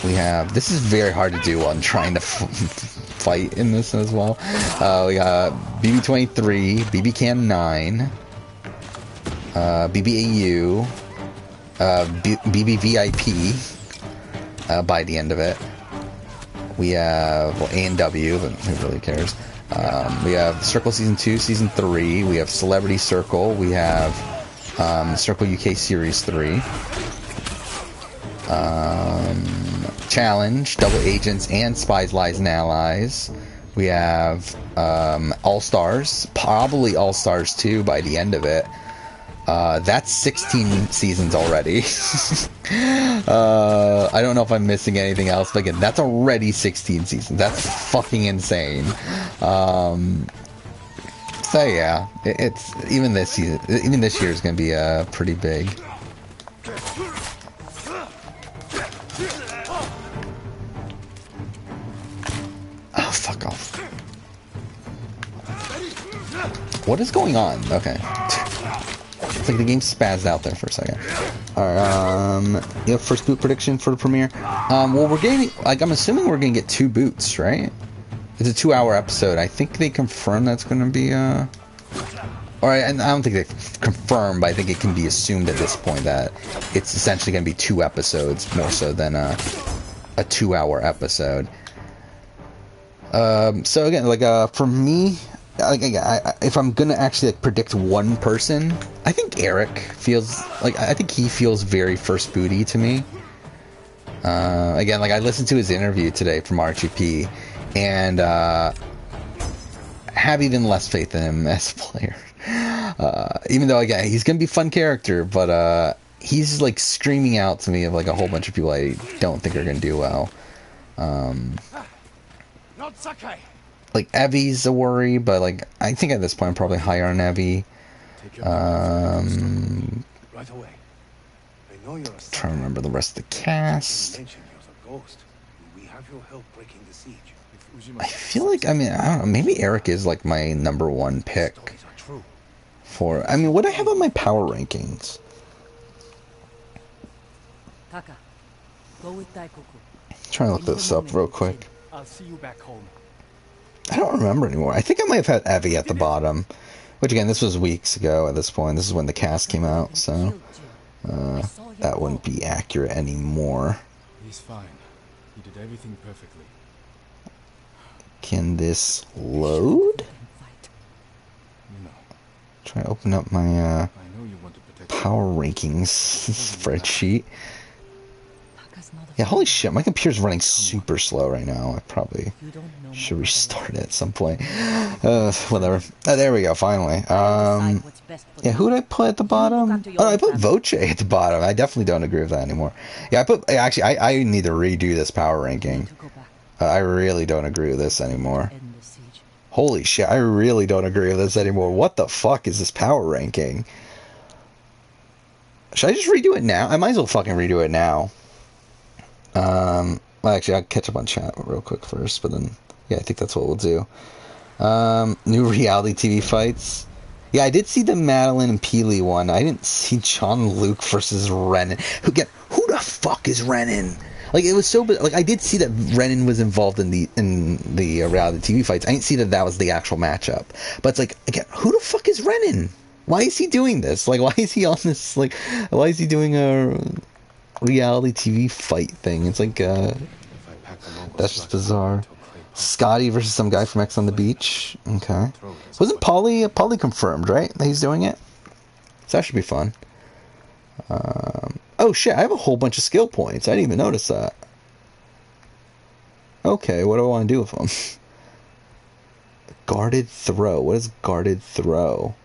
We have, this is very hard to do on trying to fight in this as well. We got BB23, BB Can 9, BBAU, BBVIP by the end of it. We have, well, A&W, but who really cares? We have Circle Season 2, Season 3. We have Celebrity Circle. We have Circle UK Series 3. Challenge, Double Agents and Spies, Lies, and Allies. We have All-Stars, probably All-Stars 2 by the end of it. That's 16 seasons already. I don't know if I'm missing anything else, but again, that's already 16 seasons. That's fucking insane. So yeah, it's even this season, even this year is going to be pretty big. Oh, fuck off. What is going on? Okay. It's like the game spazzed out there for a second. Alright, you have first boot prediction for the premiere? Well, we're getting, like, I'm assuming we're gonna get 2 boots, right? It's a 2-hour episode. I think they confirmed that's gonna be, or I don't think they confirmed, but I think it can be assumed at this point that it's essentially gonna be 2 episodes, more so than a 2-hour episode. So again, like, for me, like, if I'm gonna actually like predict one person, I think Eric feels like, I think he feels very first booty to me. Again, like, I listened to his interview today from RGP, and have even less faith in him as a player. Even though, again, he's gonna be a fun character, but he's like screaming out to me of like a whole bunch of people I don't think are gonna do well. Not Sakai. Like, Evie's a worry, but like, I think at this point I'm probably higher on Evie. Right away. I know you're a Trying to remember the rest of the cast. You mentioned you're a ghost. We have your help breaking the siege. I feel like, I mean, I don't know, maybe Eric is like my number 1 pick Stories are true. for, I mean, what do I have on my power rankings? Taka, go with Daikoku. Trying to look this up real quick. I'll see you back home. I don't remember anymore. I think I might have had Evie at the bottom, which again, this was weeks ago at this point. This is when the cast came out, so that wouldn't be accurate anymore. He's fine. He did everything perfectly. Can this load? No. Try to open up my I know you want to protect power rankings spreadsheet. Taka's not a Yeah, holy shit, my computer's running super slow right now. I probably You don't know should more restart it at some point. Whatever. There we go, finally. Decide what's best for Yeah, you. who did I put at the bottom? after your Oh, I own put family. Voce at the bottom. I definitely don't agree with that anymore. Yeah, I need to redo this power ranking. To go back, I really don't agree with this anymore. end the siege. Holy shit, I really don't agree with this anymore. What the fuck is this power ranking? Should I just redo it now? I might as well fucking redo it now. Well, actually, I'll catch up on chat real quick first, but then, yeah, I think that's what we'll do. New reality TV fights. Yeah, I did see the Madeline and Peely one. I didn't see John Luke versus Renan. Who the fuck is Renan? Like, it was so, like, I did see that Renan was involved in the reality TV fights. I didn't see that was the actual matchup. But it's like, again, who the fuck is Renan? Why is he doing this? Like, why is he on this? Like, why is he doing a reality TV fight thing? It's like, that's just bizarre. Scotty versus some guy from X on the Beach. Okay. Wasn't Paulie confirmed, right? That he's doing it? So that should be fun. Oh shit, I have a whole bunch of skill points. I didn't even notice that. Okay, what do I want to do with them? Guarded throw. What is guarded throw?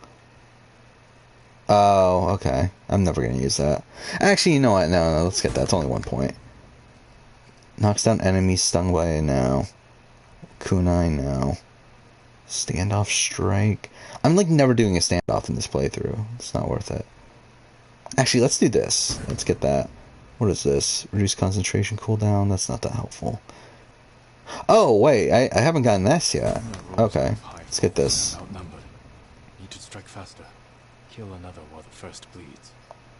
Oh, okay. I'm never going to use that. Actually, you know what? No, let's get that. It's only 1 point. Knocks down enemies stung by it now. Kunai now. Standoff strike. I'm like never doing a standoff in this playthrough. It's not worth it. Actually, let's do this. Let's get that. What is this? Reduce concentration cooldown. That's not that helpful. Oh, wait. I haven't gotten this yet. Okay. Let's get this. Outnumbered. Need to strike faster. Kill another while the first bleeds.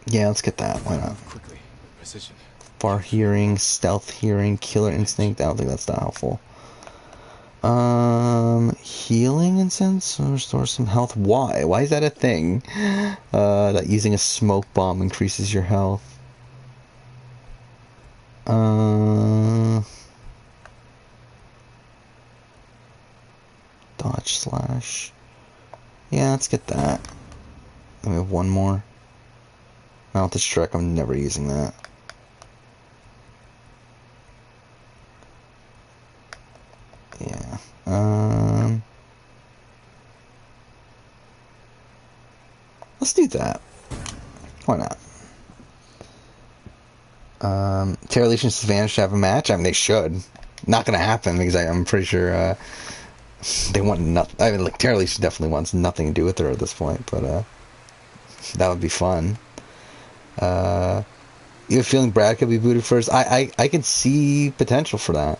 Yeah, let's get that. Why not? Move quickly. Precision. Far hearing, stealth hearing, killer instinct. I don't think that's that helpful. Healing incense? Restore some health. Why? Why is that a thing? That using a smoke bomb increases your health. Dodge slash. Yeah, let's get that. Then we have one more. Not this trick. I'm never using that. Yeah. Let's do that. Why not? Terra Legion's advantage to have a match. I mean, they should. Not gonna happen because I'm pretty sure they want nothing. I mean, like Terra Legion definitely wants nothing to do with her at this point, but that would be fun. You have a feeling Brad could be booted first? I can see potential for that.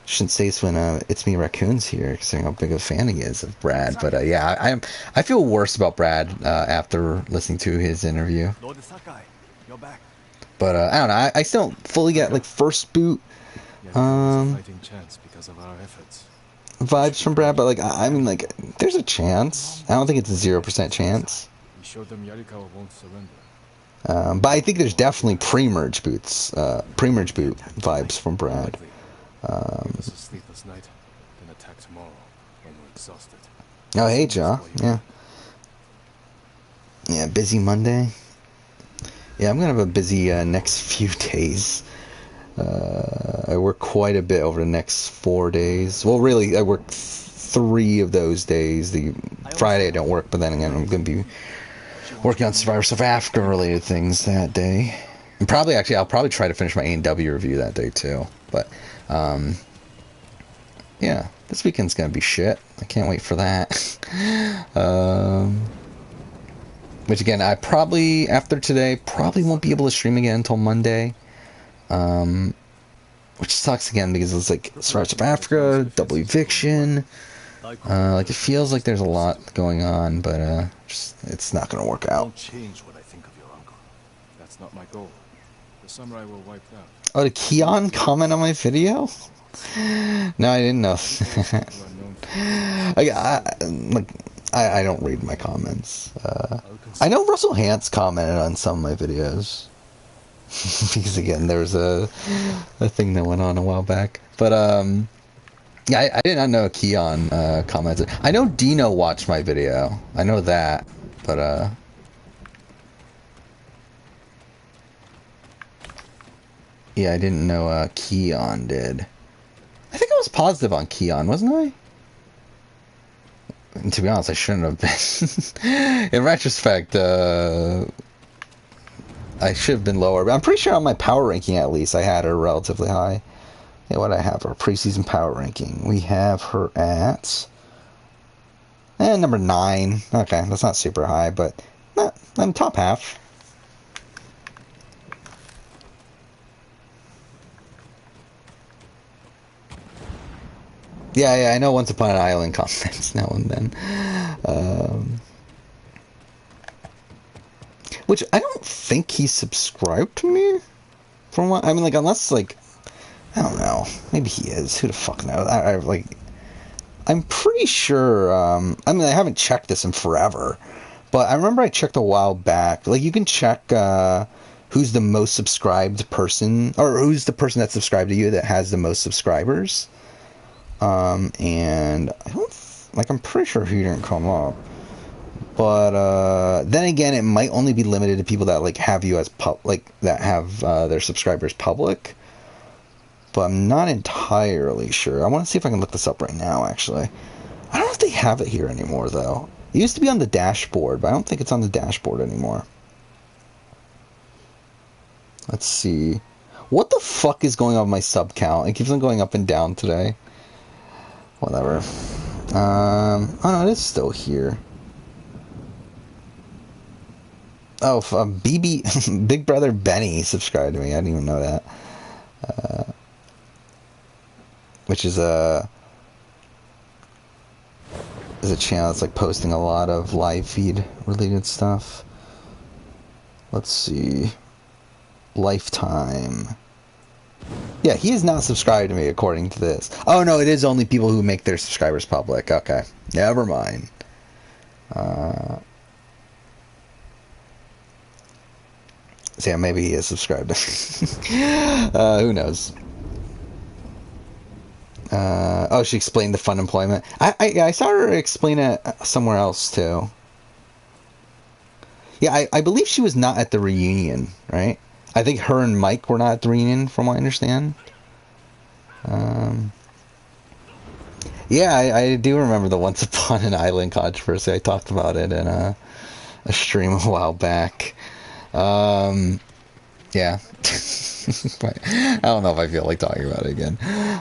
Shouldn't say this when It's Me Raccoon's here, considering how big of a fan he is of Brad. But yeah, I feel worse about Brad after listening to his interview. Lord Sakai, you're back. But I don't know. I still don't fully get like first boot Fighting chance because of our efforts. vibes from Brad. But like I mean, like there's a chance. I don't think it's a 0% chance. We showed them Yarikawa won't surrender. But I think there's definitely pre-merge boots, pre-merge boot vibes from Brad. Give us a sleepless night, then attack tomorrow when we're exhausted. Oh, hey, Ja. Yeah. Yeah, busy Monday. Yeah, I'm going to have a busy next few days. I work quite a bit over the next 4 days. Well, really, I work 3 of those days. The Friday I don't work, but then again, I'm going to be working on Survivor South Africa related things that day. And I'll probably try to finish my A&W review that day too. But, yeah, this weekend's going to be shit. I can't wait for that. Which again, I probably, after today, probably won't be able to stream again until Monday. Which sucks again because it's like Survivor South Africa, double eviction. Like it feels like there's a lot going on, but just it's not gonna work out. Don't change what I think of your uncle. That's not my goal. The samurai were wiped out. Oh, did Keon comment on my video? No, I didn't know. I don't read my comments. I know Russell Hance commented on some of my videos. Because again, there was a thing that went on a while back. But yeah, I did not know Keon commented. I know Dino watched my video. I know that, but yeah, I didn't know Keon did. I think I was positive on Keon, wasn't I? And to be honest, I shouldn't have been. In retrospect, I should have been lower, but I'm pretty sure on my power ranking at least I had her relatively high. Yeah, what I have her preseason power ranking. We have her at number 9. Okay, that's not super high, but I'm top half. Yeah, I know Once Upon an Island comments now and then. Which I don't think he subscribed to me. From what I mean, like unless like I don't know, maybe he is. Who the fuck knows? I'm pretty sure. I mean, I haven't checked this in forever, but I remember I checked a while back. Like you can check who's the most subscribed person, or who's the person that's subscribed to you that has the most subscribers. And I don't I'm pretty sure he didn't come up. But then again, it might only be limited to people that like have you as that have their subscribers public. But I'm not entirely sure. I want to see if I can look this up right now. Actually, I don't know if they have it here anymore though. It used to be on the dashboard, but I don't think it's on the dashboard anymore. Let's see. What the fuck is going on with my sub count? It keeps on going up and down today. Whatever. Oh no, it is still here. Oh, BB Big Brother Benny subscribed to me. I didn't even know that. Which is a channel that's like posting a lot of live feed related stuff. Let's see. Lifetime. Yeah, he is not subscribed to me according to this. Oh no, it is only people who make their subscribers public. Okay, never mind. So yeah, maybe he is subscribed. Who knows? Oh, she explained the fun employment. I saw her explain it somewhere else too. Yeah, I believe she was not at the reunion, right? I think her and Mike were not at the reunion, from what I understand. Yeah, I do remember the Once Upon an Island controversy. I talked about it in a stream a while back. Yeah. But I don't know if I feel like talking about it again.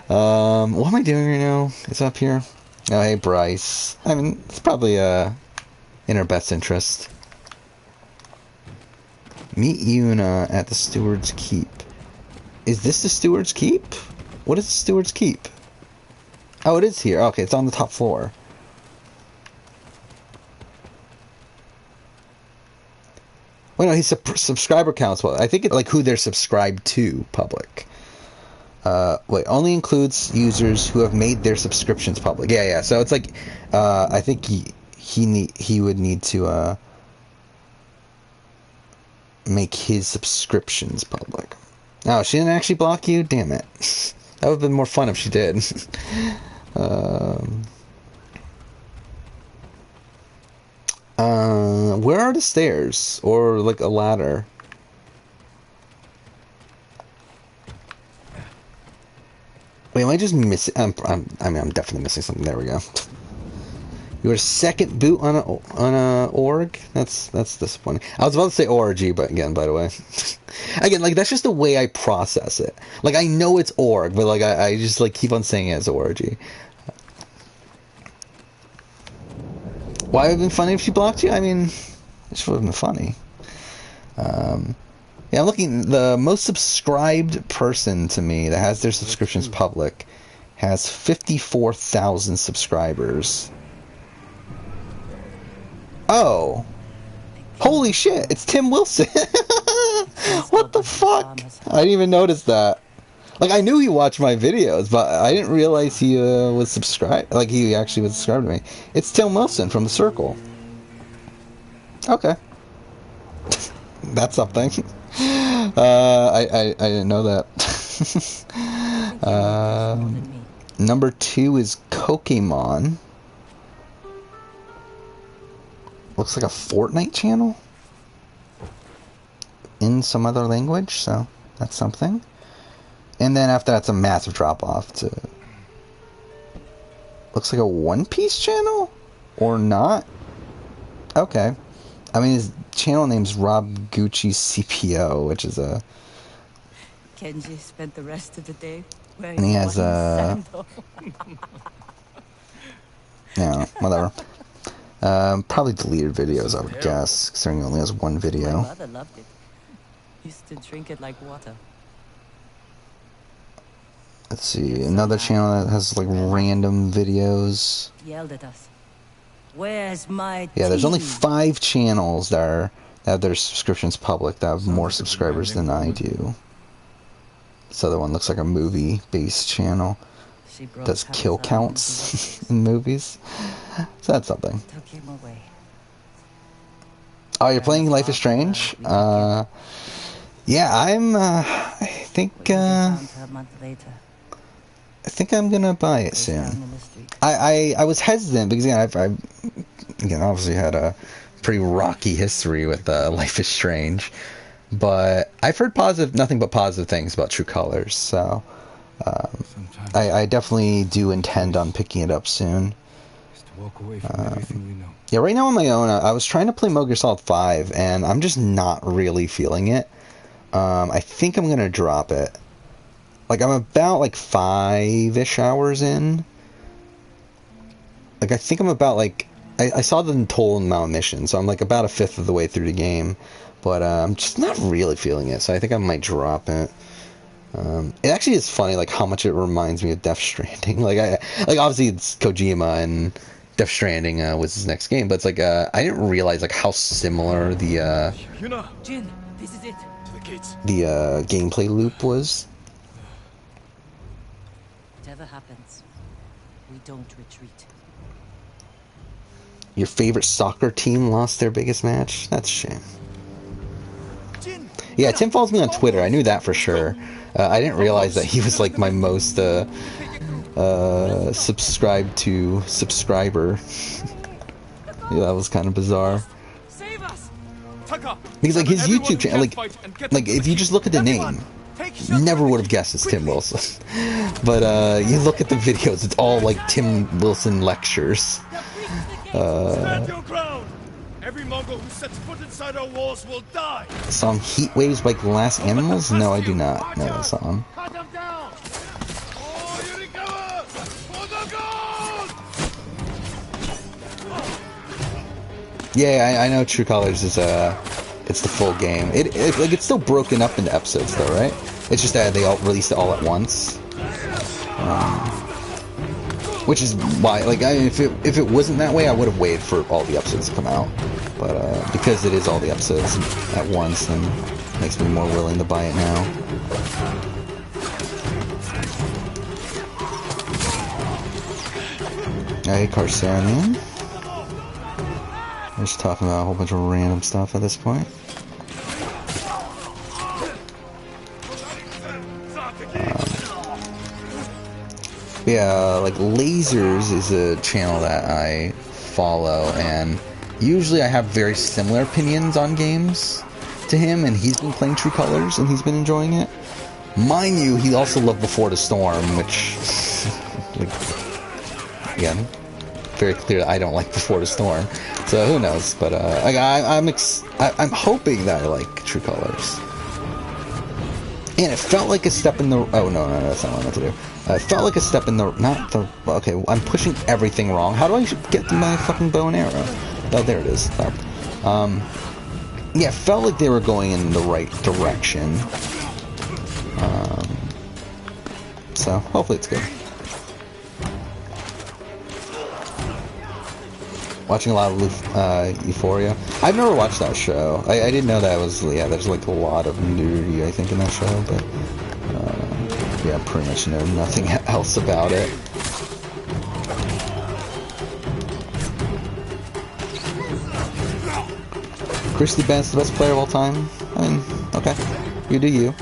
What am I doing right now? It's up here. Oh, hey, Bryce. I mean, it's probably in her best interest. Meet Yuna at the Steward's Keep. Is this the Steward's Keep? What is the Steward's Keep? Oh, it is here. Okay, it's on the top floor. Wait, no, his subscriber counts. Well, I think it's like who they're subscribed to, public. Wait, only includes users who have made their subscriptions public. Yeah. So it's like, I think he would need to make his subscriptions public. Oh, she didn't actually block you? Damn it. That would have been more fun if she did. Where are the stairs? Or like a ladder? Wait, am I just missing? I mean, I'm definitely missing something. There we go. Your second boot on a org? That's disappointing. I was about to say org, but again, by the way, again, like that's just the way I process it. Like I know it's org, but like I just like keep on saying it as org. Why would it have been funny if she blocked you? I mean, it would have been funny. Yeah, I'm looking. The most subscribed person to me that has their subscriptions public has 54,000 subscribers. Oh. Holy shit, it's Tim Wilson. What the fuck? I didn't even notice that. Like, I knew he watched my videos, but I didn't realize he was subscribed. Like, he actually was subscribed to me. It's Tim Wilson from The Circle. Okay. That's something. I didn't know that. Number 2 is Pokemon. Looks like a Fortnite channel. In some other language, so that's something. And then after that's a massive drop off to... Looks like a One Piece channel? Or not? Okay. I mean, his channel name's Rob Gucci CPO, which is a... Kenji spent the rest of the day wearing And he has a yeah, whatever. Probably deleted videos, I would guess, considering he only has one My video. mother loved it. Used to drink it like water. Let's see, another channel that has like random videos. Yelled at us. Where's my Yeah, there's only tea? 5 channels that have their subscriptions public that have more subscribers than I do. This other one looks like a movie-based channel. She broke Does Han's kill arm counts into in movies. So that's something. Took him away. Oh, you're playing Life is Strange? Yeah, I think We went down to a month later. I think I'm gonna buy it Goes soon. down in the street. I was hesitant because again I've again obviously had a pretty rocky history with Life is Strange, but I've heard nothing but positive things about True Colors, so I definitely do intend on picking it up soon. Just to walk away from everything we know. Yeah, right now on my own, I was trying to play Metal Gear Solid 5, and I'm just not really feeling it. I think I'm gonna drop it. Like, I'm about, like, 5-ish hours in. Like, I think I'm about, like... I saw the total amount of missions, so I'm, like, about 1/5 of the way through the game. But, I'm just not really feeling it, so I think I might drop it. It actually is funny, like, how much it reminds me of Death Stranding. Like, obviously it's Kojima, and Death Stranding was his next game, but it's, like, I didn't realize, like, how similar the Jin, this is it. To the gates. gameplay loop was. Whatever happens, we don't retreat. Your favorite soccer team lost their biggest match? That's a shame. Jin, Yeah, Tim follows me on Twitter. I knew that for sure. I didn't realize that he was like my most subscribed to subscriber. Yeah, that was kind of bizarre. save us! Because like his YouTube channel, like if you just look at the name, you never would have guessed it's Tim Wilson. But you look at the videos, it's all like Tim Wilson lectures. Stand your ground! Every Mongol who sets foot inside our walls will die! The song Heat Waves by Glass Animals? No, I do not know that song. Cut them down! Oh, you recover! For the gold! Yeah, I know True Colors is it's the full game. It's still broken up into episodes though, right? It's just that they all released it all at once. Which is why, like, if it wasn't that way, I would have waited for all the episodes to come out. But because it is all the episodes at once, then it makes me more willing to buy it now. Hey, Carcerian. We're just talking about a whole bunch of random stuff at this point. Yeah, like Lasers is a channel that I follow, and usually I have very similar opinions on games to him, and he's been playing True Colors, and he's been enjoying it. Mind you, he also loved Before the Storm, which, like, again, very clear that I don't like Before the Storm, so who knows, but I'm hoping that I like True Colors. And it felt like a step in the... Oh, no, that's not what I meant to do. It felt like a step in the... Not the... Okay, I'm pushing everything wrong. How do I get my fucking bow and arrow? Oh, there it is. Yeah, it felt like they were going in the right direction. So, hopefully it's good. Watching a lot of Euphoria. I've never watched that show. I didn't know that was... Yeah, there's like a lot of nudity, I think, in that show, but... yeah, pretty much know nothing else about it. Christy Ben's the best player of all time? I mean, okay. You do you.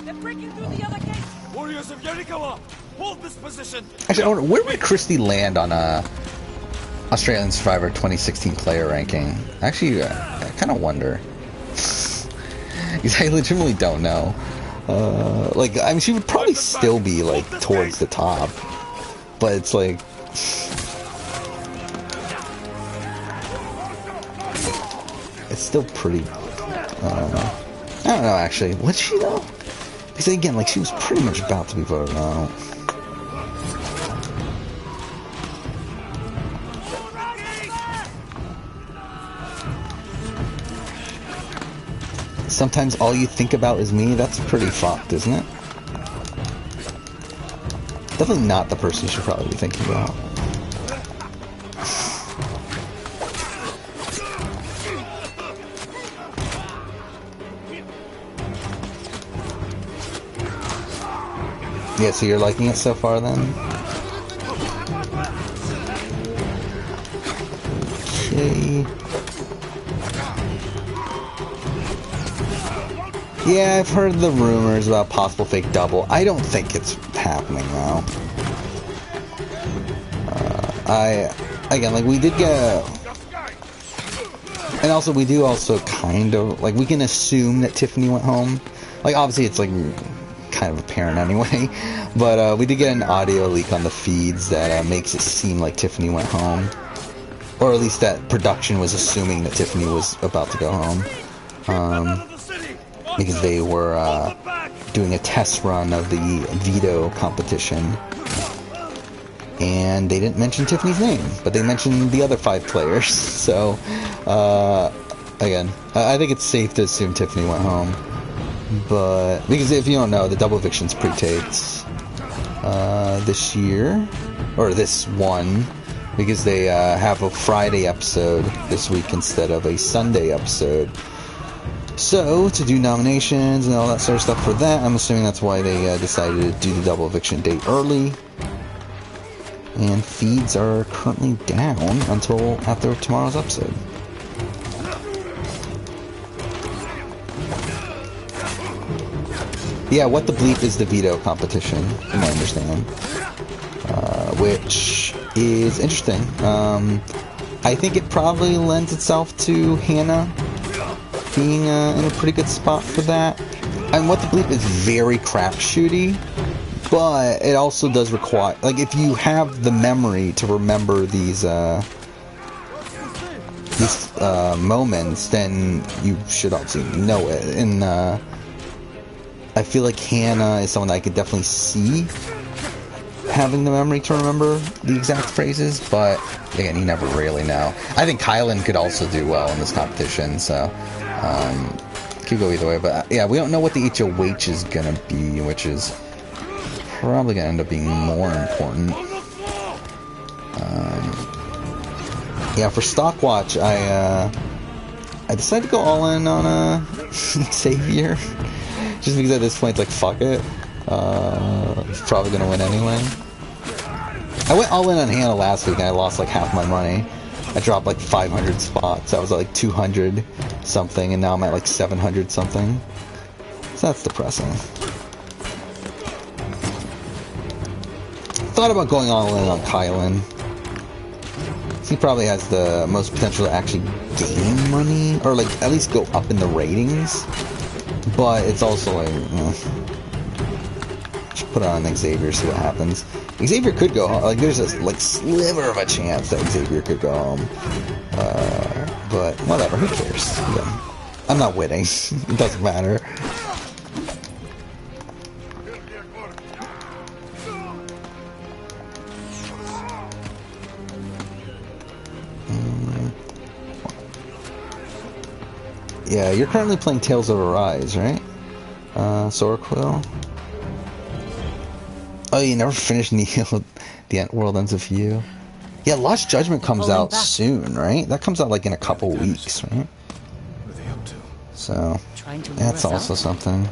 They're breaking through the other gate. Warriors of Yarikawa, hold this position! Actually, I wonder, where would Christy land on Australian Survivor 2016 player ranking? Actually, I kind of wonder. Because I legitimately don't know. Like, I mean, she would probably still be, like, towards the top. But it's like... It's still pretty... I don't know, actually. Would she, though? Because, again, like, she was pretty much about to be voted out. Sometimes all you think about is me. That's pretty fucked, isn't it? Definitely not the person you should probably be thinking about. Yeah, so you're liking it so far then? Okay. Yeah, I've heard the rumors about possible fake double. I don't think it's happening though. Again, like we did get and also we do also kind of, like we can assume that Tiffany went home. Like obviously it's like kind of apparent anyway, but we did get an audio leak on the feeds that makes it seem like Tiffany went home. Or at least that production was assuming that Tiffany was about to go home. Because they were doing a test run of the veto competition. And they didn't mention Tiffany's name, but they mentioned the other 5 players. So, again, I think it's safe to assume Tiffany went home. But, because if you don't know, the double eviction's pre-taped this year, or this one, because they have a Friday episode this week instead of a Sunday episode. So, to do nominations and all that sort of stuff for that, I'm assuming that's why they decided to do the double eviction date early. And feeds are currently down until after tomorrow's episode. Yeah, what the bleep is the veto competition, from what I understand. Which is interesting. I think it probably lends itself to Hannah being in a pretty good spot for that. And what the bleep is very crapshooty, but it also does require, like, if you have the memory to remember these moments, then you should obviously know it. And I feel like Hannah is someone that I could definitely see having the memory to remember the exact phrases, but again, you never really know. I think Kylan could also do well in this competition, so could go either way. But yeah, we don't know what the HOH is gonna be, which is probably gonna end up being more important. Yeah, for Stockwatch, I decided to go all in on Xavier, just because at this point, like, fuck it. He's probably gonna win anyway. I went all in on Hannah last week and I lost like half my money. I dropped like 500 spots. I was at like 200 something, and now I'm at like 700 something. So that's depressing. Thought about going all in on Kylan. He probably has the most potential to actually gain money, or like at least go up in the ratings. But it's also like, just put it on Xavier, see what happens. Xavier could go home. Like, there's a like sliver of a chance that Xavier could go home. But whatever, who cares? Yeah. I'm not winning. It doesn't matter. Yeah, you're currently playing Tales of Arise, right? Soraquill. Oh, you never finished Neo. The World Ends With You. Yeah, Lost Judgment comes out soon, right? That comes out like in a couple weeks, right? What are they up to? So, that's also something. No.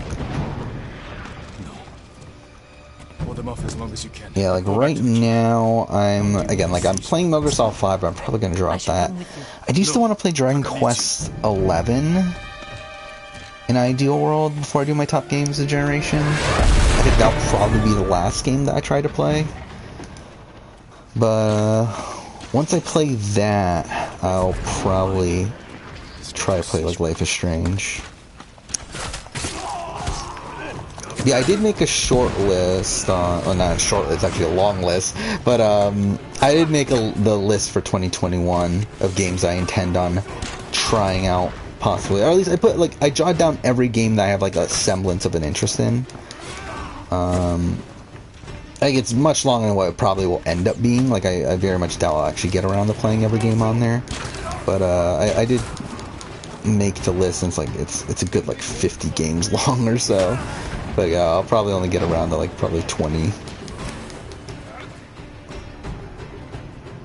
Hold them off as long as you can. Yeah, like right now, I'm playing Metal Gear Solid 5, but I'm probably going to drop that. I do still want to play Dragon Quest 11 in Ideal World before I do my top games of the generation. I think that'll probably be the last game that I try to play. But once I play that, I'll probably try to play like Life is Strange. Yeah, I did make a short list on, well, not a short list, it's actually a long list, but I did make the list for 2021 of games I intend on trying out, possibly. Or at least I jotted down every game that I have like a semblance of an interest in. I think it's much longer than what it probably will end up being. Like, I very much doubt I'll actually get around to playing every game on there. But I did make the list, and it's a good like 50 games long or so. But yeah, I'll probably only get around to like probably 20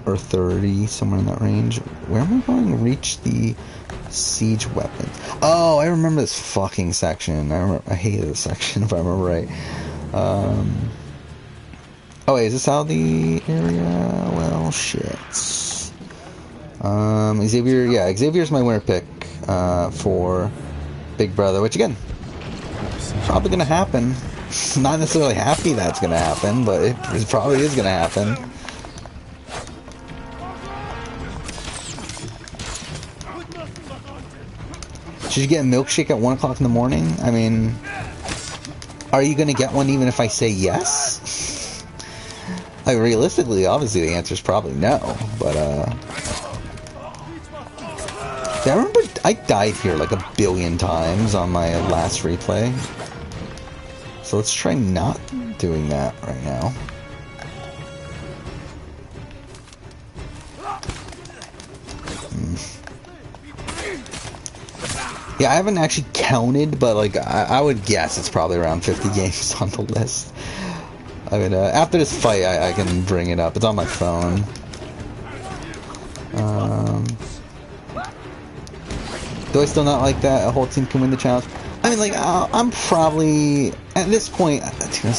or 30, somewhere in that range. Where am I going to reach the siege weapons? Oh, I remember this fucking section. I hated this section, if I remember right. Oh wait, is this out of the area? Well, shit. Xavier, yeah, Xavier's my winner pick for Big Brother, which again, probably gonna happen. Not necessarily happy that's gonna happen, but it probably is gonna happen. Should you get a milkshake at 1 o'clock in the morning? I mean, are you gonna get one even if I say yes? Like, realistically, obviously the answer is probably no, but yeah, I remember I died here like a billion times on my last replay, so let's try not doing that right now. Yeah, I haven't actually counted, but like I would guess it's probably around 50 games on the list. I mean, after this fight, I can bring it up. It's on my phone. Do I still not like that a whole team can win the challenge? I mean, like, I'm probably, at this point,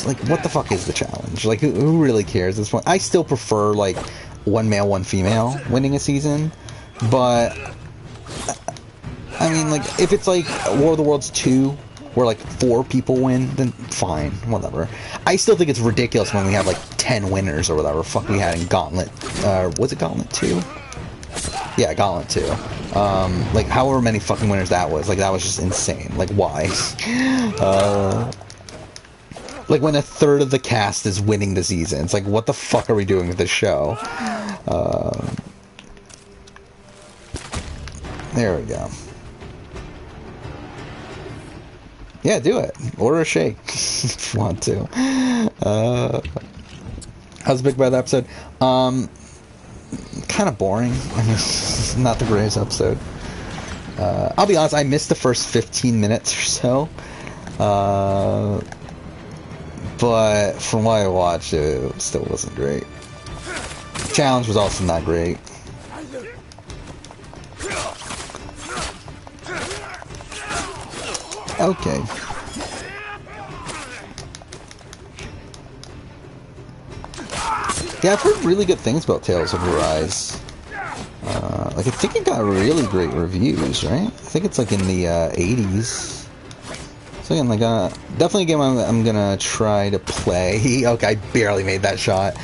like, what the fuck is the challenge? Like, who really cares at this point? I still prefer, like, one male, one female winning a season. But, I mean, like, if it's like War of the Worlds 2, where like 4 people win, then fine, whatever. I still think it's ridiculous when we have like 10 winners or whatever. Fuck, we had in Gauntlet. Was it Gauntlet 2? Yeah, Gauntlet 2. Like however many fucking winners that was. Like that was just insane. Like why? Like when a third of the cast is winning the season. It's like, what the fuck are we doing with this show? There we go. Yeah, do it. Order a shake if you want to. How's Big Brother episode? Kind of boring. I mean, not the greatest episode. I'll be honest, I missed the first 15 minutes or so. But from what I watched, it still wasn't great. Challenge was also not great. Okay. Yeah, I've heard really good things about Tales of Arise. Like, I think it got really great reviews, right? I think it's like in the 80s. So again, like, definitely a game I'm gonna try to play. Okay, I barely made that shot.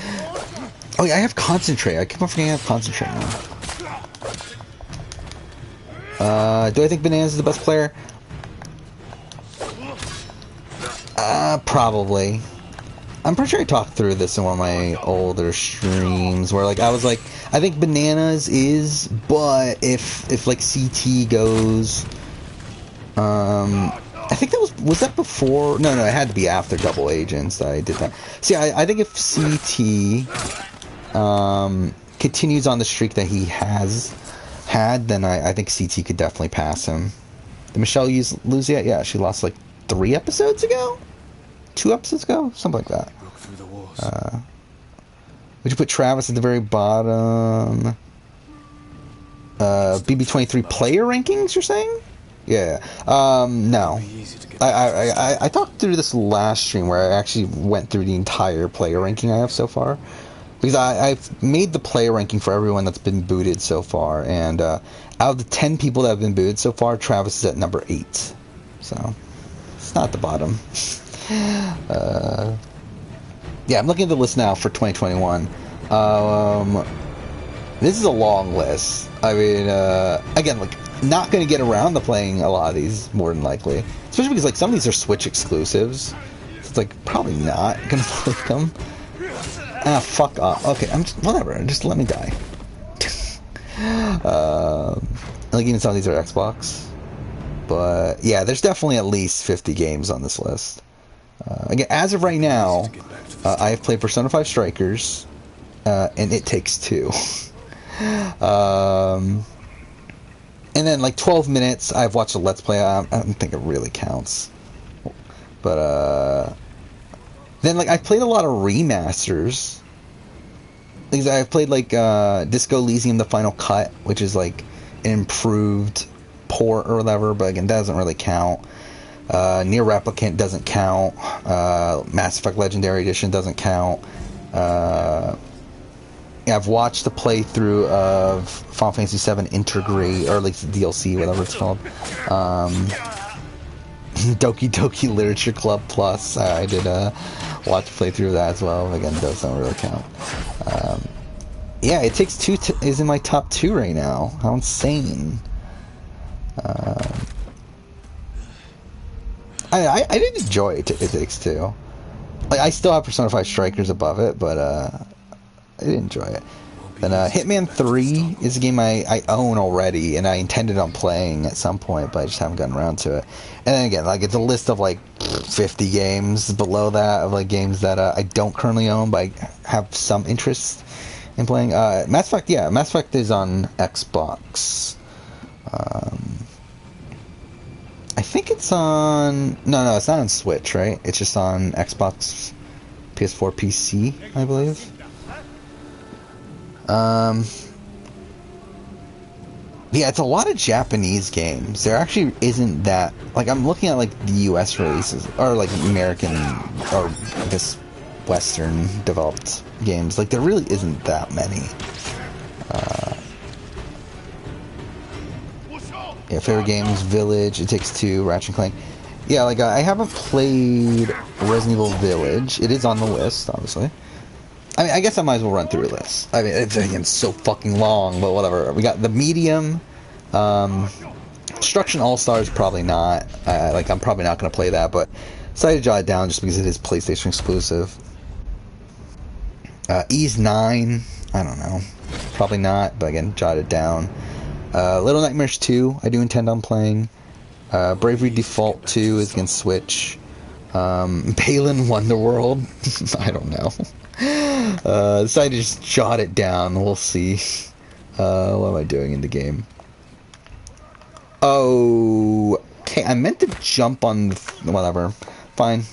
Oh yeah, I have Concentrate. I keep on forgetting I have Concentrate now. Do I think Bananas is the best player? Probably. I'm pretty sure I talked through this in one of my older streams where like I was like, I think Bananas is, but if like CT goes, I think that was that before? No, it had to be after Double Agents that I did that. See, I think if CT continues on the streak that he has had, then I think CT could definitely pass him. Did Michelle lose yet? Yeah, she lost like 3 episodes ago? 2 episodes ago? Something like that. Broke through the walls. Would you put Travis at the very bottom? BB23 player rankings, you're saying? Yeah. No. I talked through this last stream where I actually went through the entire player ranking I have so far. Because I've made the player ranking for everyone that's been booted so far. And out of the 10 people that have been booted so far, Travis is at number 8. So, it's not the bottom. Yeah, I'm looking at the list now for 2021. This is a long list. I mean, again, like, not going to get around to playing a lot of these, more than likely. Especially because, like, some of these are Switch exclusives. So it's, like, probably not going to play them. Ah, fuck off. Okay, whatever, just let me die. Like, even some of these are Xbox. But, yeah, there's definitely at least 50 games on this list. Again, as of right now, I have played Persona 5 Strikers, and It Takes Two. And then, like, 12 minutes, I've watched a Let's Play. I don't think it really counts. But, then, like, I've played a lot of remasters. Because I've played, like, Disco Elysium: The Final Cut, which is, like, an improved port or whatever, but, again, that doesn't really count. Near Replicant doesn't count. Mass Effect Legendary Edition doesn't count. Yeah, I've watched the playthrough of Final Fantasy VII Integrate, or at least the DLC, whatever it's called. Doki Doki Literature Club Plus. I did watch a playthrough of that as well. Again, those don't really count. Yeah, It Takes Two is in my top 2 right now. How insane. I did enjoy It Takes Two. Like, I still have Persona 5 Strikers above it, but I did enjoy it. Then Hitman 3 is a game I own already, and I intended on playing at some point, but I just haven't gotten around to it. And then again, like, it's a list of like 50 games below that of like games that I don't currently own, but I have some interest in playing. Mass Effect, yeah, Mass Effect is on Xbox. I think it's on... No, it's not on Switch, right? It's just on Xbox, PS4, PC, I believe. Yeah, it's a lot of Japanese games. There actually isn't that... Like, I'm looking at, like, the US releases, or, like, American, or, I guess, Western developed games. Like, there really isn't that many. Yeah, favorite games, Village, It Takes Two, Ratchet & Clank. Yeah, like, I haven't played Resident Evil Village. It is on the list, obviously. I mean, I guess I might as well run through this. I mean, it's, again, so fucking long, but whatever. We got the Medium, Destruction All-Stars, probably not. Like, I'm probably not going to play that, but decided to jot it down just because it is PlayStation exclusive. Ease 9, I don't know. Probably not, but again, jot it down. Little Nightmares 2, I do intend on playing. Bravery Default 2 is against Switch. Palin Wonderworld, I don't know. Decided to just jot it down, we'll see. What am I doing in the game? Oh, okay, I meant to jump on, whatever, fine.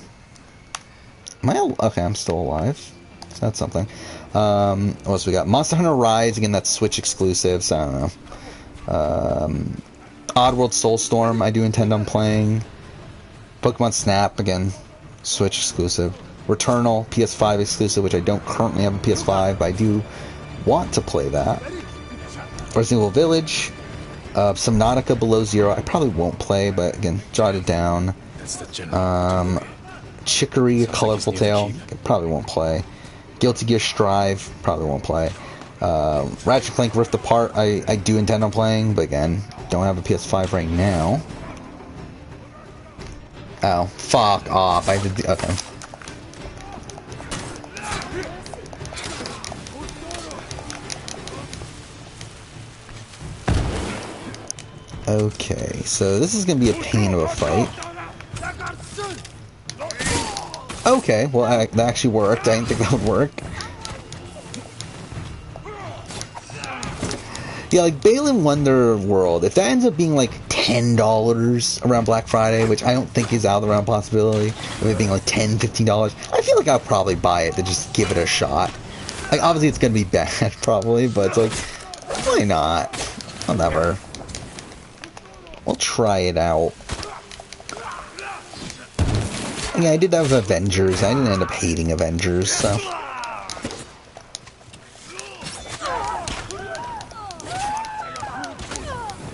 Am I, okay, I'm still alive. So that's something. What else we got? Monster Hunter Rise, again, that's Switch exclusive, so I don't know. Oddworld Soulstorm, I do intend on playing. Pokemon Snap, again, Switch exclusive. Returnal, PS5 exclusive, which I don't currently have a PS5, but I do want to play that. Resident Evil Village. Subnautica Below Zero, I probably won't play, but again, jot it down. Chicory, A Colorful Tale, probably won't play. Guilty Gear Strive, probably won't play. Ratchet & Clank Rift Apart, I do intend on playing, but again, don't have a PS5 right now. Oh, fuck off. I did. Okay. Okay, so this is gonna be a pain of a fight. Okay, well, that actually worked. I didn't think that would work. Yeah, like Balan Wonderworld, if that ends up being like $10 around Black Friday, which I don't think is out of the realm of possibility, of it being like $10, $15, I feel like I'll probably buy it to just give it a shot. Like, obviously it's gonna be bad, probably, but it's like, why not? Whatever. We'll try it out. Yeah, I did that with Avengers. I didn't end up hating Avengers, so...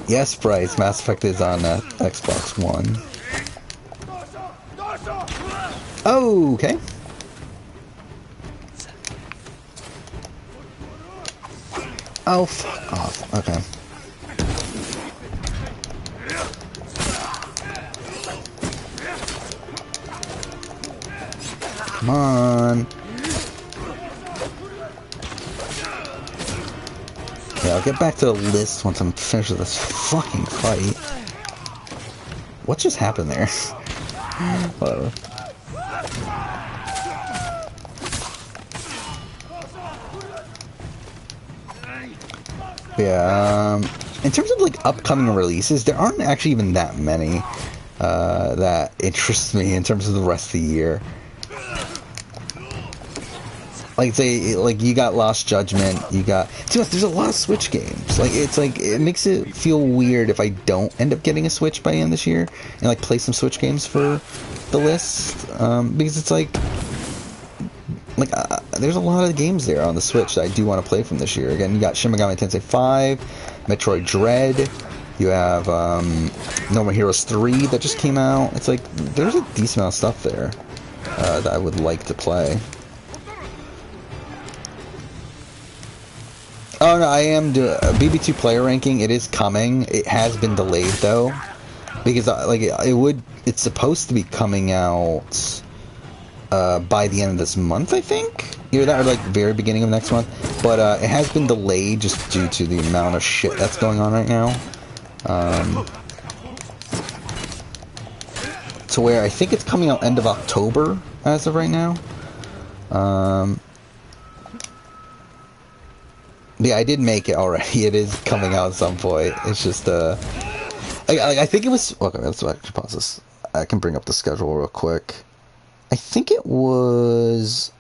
Yes, Bryce, Mass Effect is on Xbox One. Oh, okay. Oh, fuck off. Okay. Come on. Okay, I'll get back to the list once I'm finished with this fucking fight. What just happened there? Whatever. Yeah, in terms of like upcoming releases, there aren't actually even that many that interest me in terms of the rest of the year. Like, say, like, you got Lost Judgment, you got... There's a lot of Switch games. Like, it's like, it makes it feel weird if I don't end up getting a Switch by the end of this year, and, like, play some Switch games for the list, because it's like... there's a lot of games there on the Switch that I do want to play from this year. Again, you got Shin Megami Tensei 5, Metroid Dread, you have, No More Heroes 3 that just came out. It's like, there's a decent amount of stuff there, that I would like to play. Oh no, I am doing BB2 player ranking. It is coming. It has been delayed though, because like it's supposed to be coming out by the end of this month, I think. Either that or like very beginning of next month. But it has been delayed just due to the amount of shit that's going on right now. To where I think it's coming out end of October as of right now. Yeah, I did make it already. It is coming out at some point. It's just, I think it was... Okay, let's actually pause this. I can bring up the schedule real quick. I think it was...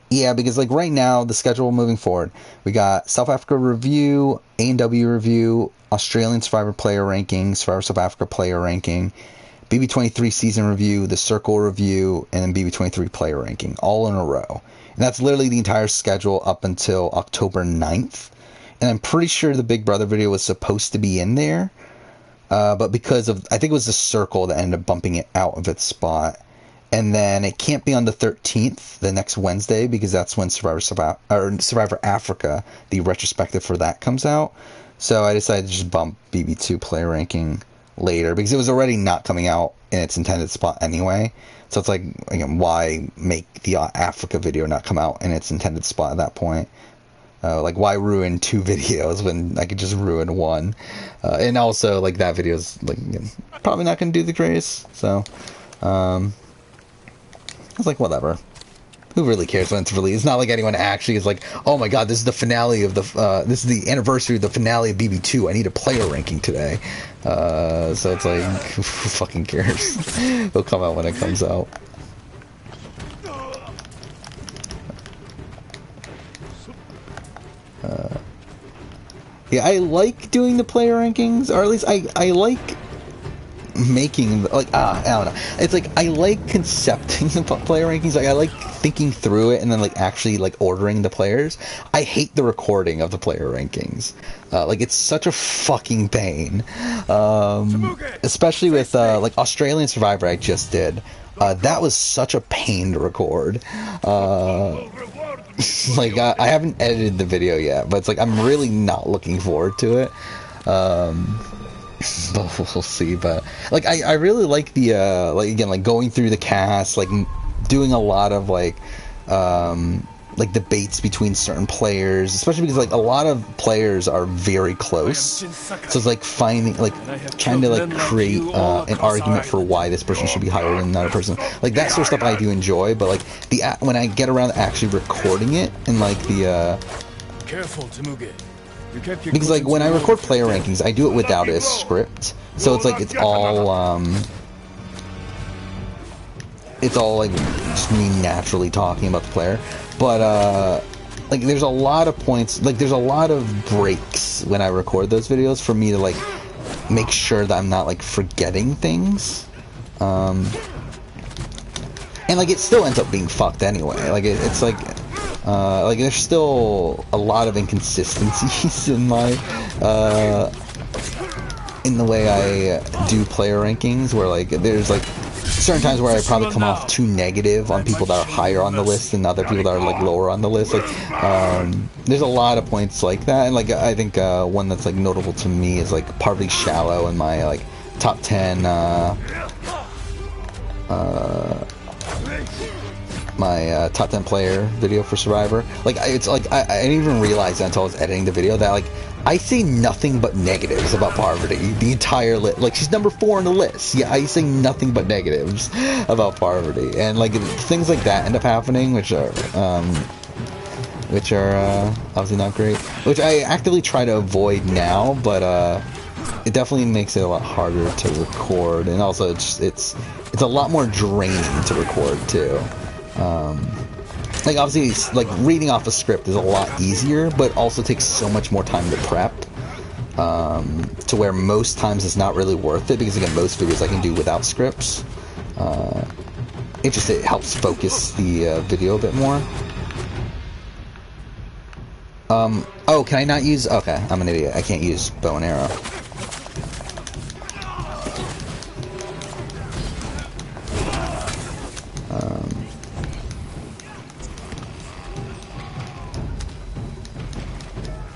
Yeah, because, like, right now, the schedule moving forward, we got South Africa review, A&W review, Australian Survivor player ranking, Survivor South Africa player ranking, BB23 season review, the Circle review, and then BB23 player ranking, all in a row. And that's literally the entire schedule up until October 9th. And I'm pretty sure the Big Brother video was supposed to be in there. but because of, I think it was the circle that ended up bumping it out of its spot. And then it can't be on the 13th, the next Wednesday, because that's when Survivor Africa, the retrospective for that, comes out. So I decided to just bump BB2 player ranking later, because it was already not coming out in its intended spot anyway. So it's like, again, why make the Africa video not come out in its intended spot at that point? Like, why ruin 2 videos when I could just ruin 1? And also, like, that video is, like, probably not going to do the greatest. So, I was like, whatever. Who really cares when it's released? It's not like anyone actually is like, oh my god, this is the finale of the, this is the anniversary of the finale of BB2. I need a player ranking today. So it's like, who fucking cares? It'll come out when it comes out. Yeah, I like doing the player rankings, or at least I like making, like, I don't know. It's like, I like concepting the player rankings. Like, I like thinking through it and then, like, actually, like, ordering the players. I hate the recording of the player rankings. Like, it's such a fucking pain. Especially with, like, Australian Survivor I just did. That was such a pain to record. Like, I haven't edited the video yet, but it's like, I'm really not looking forward to it. But we'll see. But, like, I really like the, like, again, like, going through the cast, like, doing a lot of, like debates between certain players, especially because, like, a lot of players are very close. So it's like finding, like, trying to, like, create an argument for why this person should be higher than another person. Like, that sort of stuff I do enjoy, but, like, when I get around to actually recording it and, like, the Careful, Temuge. because, like, when I record player rankings, I do it without a script. So it's like, it's all like just me naturally talking about the player. But like, there's a lot of points, like, there's a lot of breaks when I record those videos for me to, like, make sure that I'm not, like, forgetting things. And, like, it still ends up being fucked anyway. Like, it's like there's still a lot of inconsistencies in my in the way I do player rankings, where, like, there's, like, certain times where I probably come off too negative on people that are higher on the list than other people that are, like, lower on the list. Like, there's a lot of points like that, and, like, I think one that's, like, notable to me is, like, Poverty Shallow in my, like, top 10 my top 10 player video for Survivor. Like, it's like, I didn't even realize that until I was editing the video that, like, I say nothing but negatives about Parvati the entire list. Like, she's number 4 on the list. Yeah, I say nothing but negatives about Parvati, and, like, things like that end up happening, which are obviously not great, which I actively try to avoid now, but it definitely makes it a lot harder to record, and also it's a lot more draining to record too. Like, obviously, like, reading off a script is a lot easier, but also takes so much more time to prep, to where most times it's not really worth it, because, again, most videos I can do without scripts. It helps focus the video a bit more. Oh, can I not use... Okay, I'm an idiot. I can't use bow and arrow.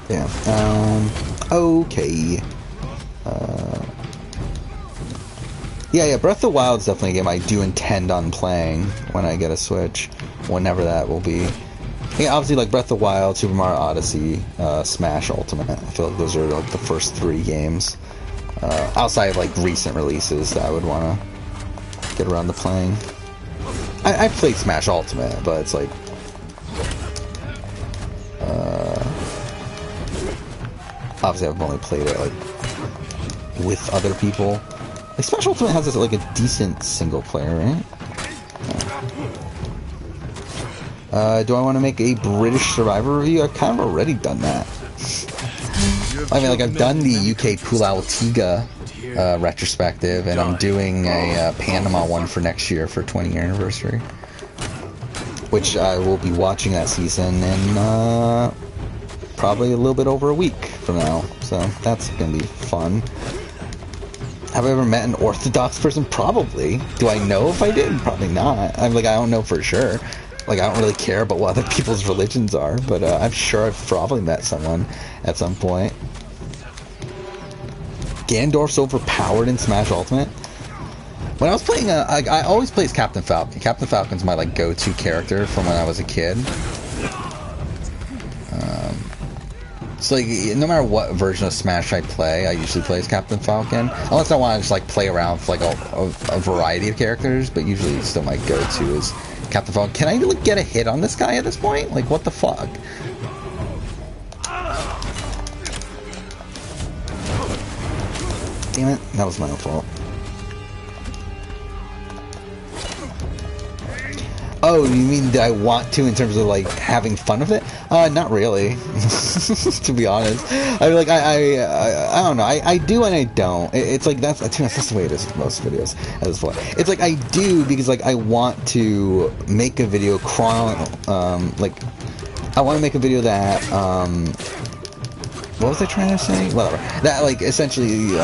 Yeah, okay. Yeah, Breath of the Wild is definitely a game I do intend on playing when I get a Switch, whenever that will be. Yeah, obviously, like, Breath of the Wild, Super Mario Odyssey, Smash Ultimate. I feel like those are, like, the first 3 games, outside of, like, recent releases that I would want to get around to playing. I played Smash Ultimate, but it's like... obviously, I've only played it, like, with other people. Like, Smash Ultimate has, like, a decent single player, right? Yeah. Do I want to make a British Survivor review? I've kind of already done that. I mean, like, I've done the UK Pulau Tiga retrospective, and I'm doing a Panama one for next year for 20-year anniversary, which I will be watching that season in probably a little bit over a week from now, so that's gonna be fun. Have I ever met an Orthodox person? Probably. Do I know if I did? Probably not. I'm like, I don't know for sure. Like, I don't really care about what other people's religions are, but I'm sure I've probably met someone at some point. Gandorf's overpowered in Smash Ultimate. When I was playing, I always play as Captain Falcon. Captain Falcon's my like go-to character from when I was a kid. So like, no matter what version of Smash I play, I usually play as Captain Falcon. Unless I want to just like play around with like a variety of characters, but usually still my go-to is Captain Falcon. Can I like, get a hit on this guy at this point? Like, what the fuck? Damn it, that was my own fault. Oh, you mean that I want to in terms of like having fun with it? Not really, to be honest. I mean, like I don't know. I do and I don't. It's like that's the way it is with most videos at this point. It's like I do because like I want to make a video like I want to make a video that what was I trying to say? Whatever. That like essentially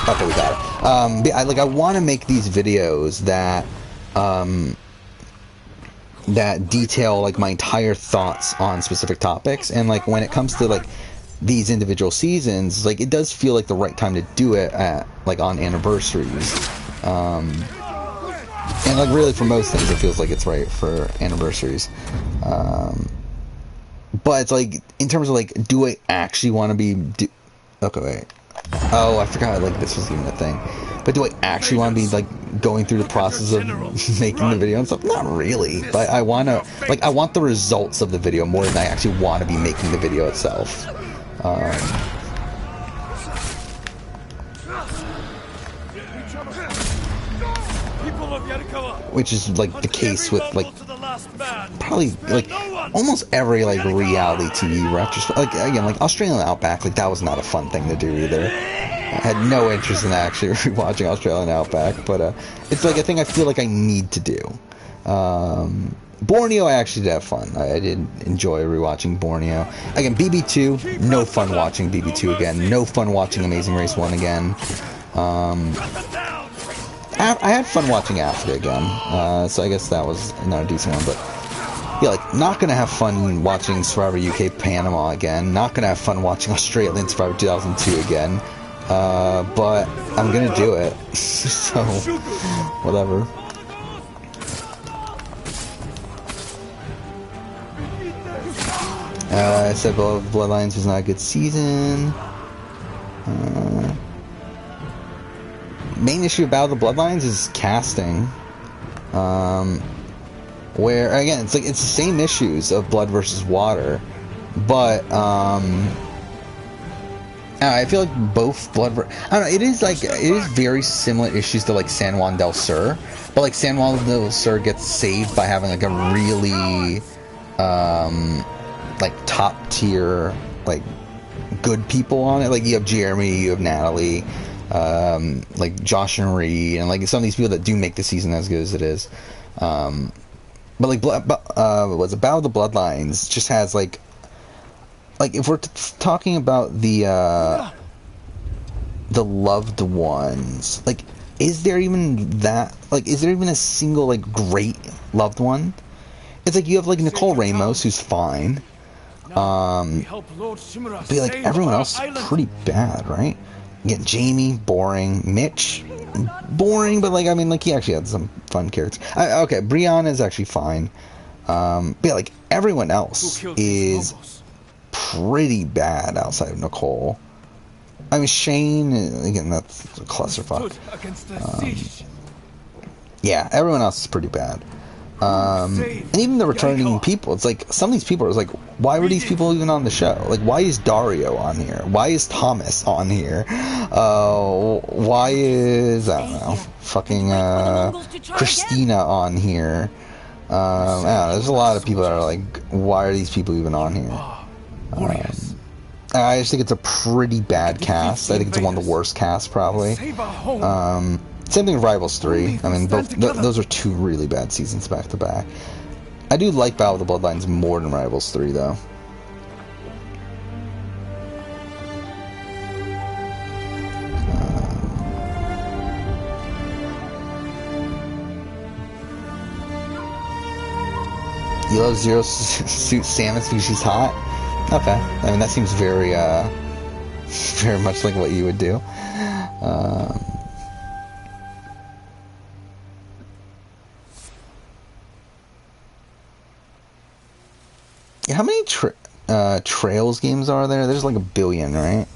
okay, we got it. I want to make these videos that that detail like my entire thoughts on specific topics, and like when it comes to like these individual seasons, like it does feel like the right time to do it at like on anniversaries, and like really for most things it feels like it's right for anniversaries, but it's like in terms of like, do I actually want to be okay, wait. Oh, I forgot like this was even a thing. But do I actually want to be like going through the process of making the video and stuff? Not really. But I want to like I want the results of the video more than I actually want to be making the video itself. Which is like the case with like probably like almost every like reality TV retrospect. Like again, like Australian Outback, like that was not a fun thing to do either. I had no interest in actually rewatching Australian Outback, but it's like a thing I feel like I need to do. Borneo, I actually did have fun. I did enjoy rewatching Borneo. Again, BB2, no fun watching BB2 again. No fun watching Amazing Race 1 again. I had fun watching Africa again, so I guess that was not a decent one, but yeah, like, not gonna have fun watching Survivor UK Panama again, not gonna have fun watching Australian Survivor 2002 again, but I'm gonna do it, so, whatever. I said Bloodlines was not a good season. Main issue about the Bloodlines is casting, where again it's like it's the same issues of Blood versus Water, but I feel like both I don't know, it is very similar issues to like San Juan del Sur, but like San Juan del Sur gets saved by having like a really like top tier like good people on it. Like you have Jeremy, you have Natalie, like Josh and Reed, and like some of these people that do make the season as good as it is. But like was it Battle of the Bloodlines just has like if we're talking about the loved ones, like is there even a single like great loved one? It's like you have like Nicole Ramos, who's fine, but like everyone else is pretty bad, right? Again, Jamie, boring. Mitch, boring, but like I mean, like he actually had some fun characters. Okay, Brianna is actually fine. But yeah, like everyone else is pretty bad outside of Nicole. I mean, Shane, again, that's a clusterfuck. Yeah, everyone else is pretty bad. And even the returning people, it's like some of these people are like, why were these people even on the show? Like, why is Dario on here? Why is Thomas on here? Why is, I don't know, fucking Christina on here? I don't know, there's a lot of people that are like, why are these people even on here? I just think it's a pretty bad cast. I think it's one of the worst casts, probably. Same thing with Rivals 3. I mean, both those are two really bad seasons back to back. I do like Battle of the Bloodlines more than Rivals 3, though. You love Zero Suit Samus because she's hot? Okay. I mean, that seems very, very much like what you would do. Yeah, how many Trails games are there? There's like a billion, right?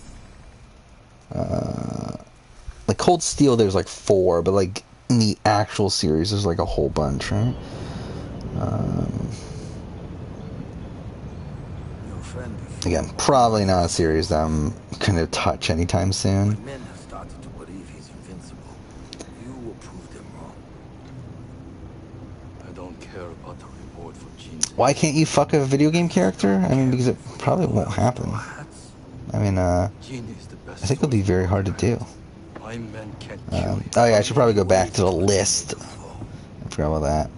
Like Cold Steel, there's like 4, but like in the actual series, there's like a whole bunch, right? Again, probably not a series that I'm gonna touch anytime soon. Men have started to believe he's invincible. You will prove them wrong. I don't care about the reward for genius. Why can't you fuck a video game character? I mean, because it probably won't happen. I mean, I think it'll be very hard to do. My men can't Oh yeah, I should probably go back to the list. I forgot about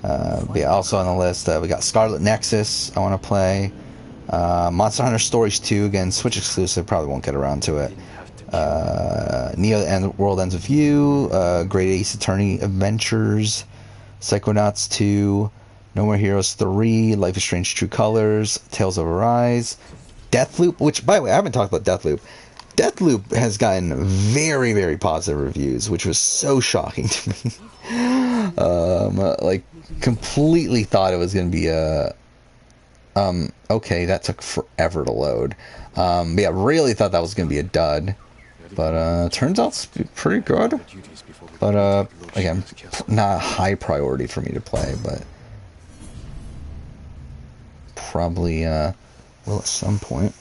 that. But yeah, also on the list, we got Scarlet Nexus, I want to play. Monster Hunter Stories 2, again, Switch exclusive, probably won't get around to it. Neo the World Ends With You, Great Ace Attorney Adventures, Psychonauts 2, No More Heroes 3, Life is Strange True Colors, Tales of Arise, Deathloop, which, by the way, I haven't talked about Deathloop. Deathloop has gotten very, very positive reviews, which was so shocking to me. Like, completely thought it was going to be a... okay, that took forever to load. Yeah, really thought that was going to be a dud. But, turns out it's pretty good. But, again, not a high priority for me to play, but... probably, will at some point.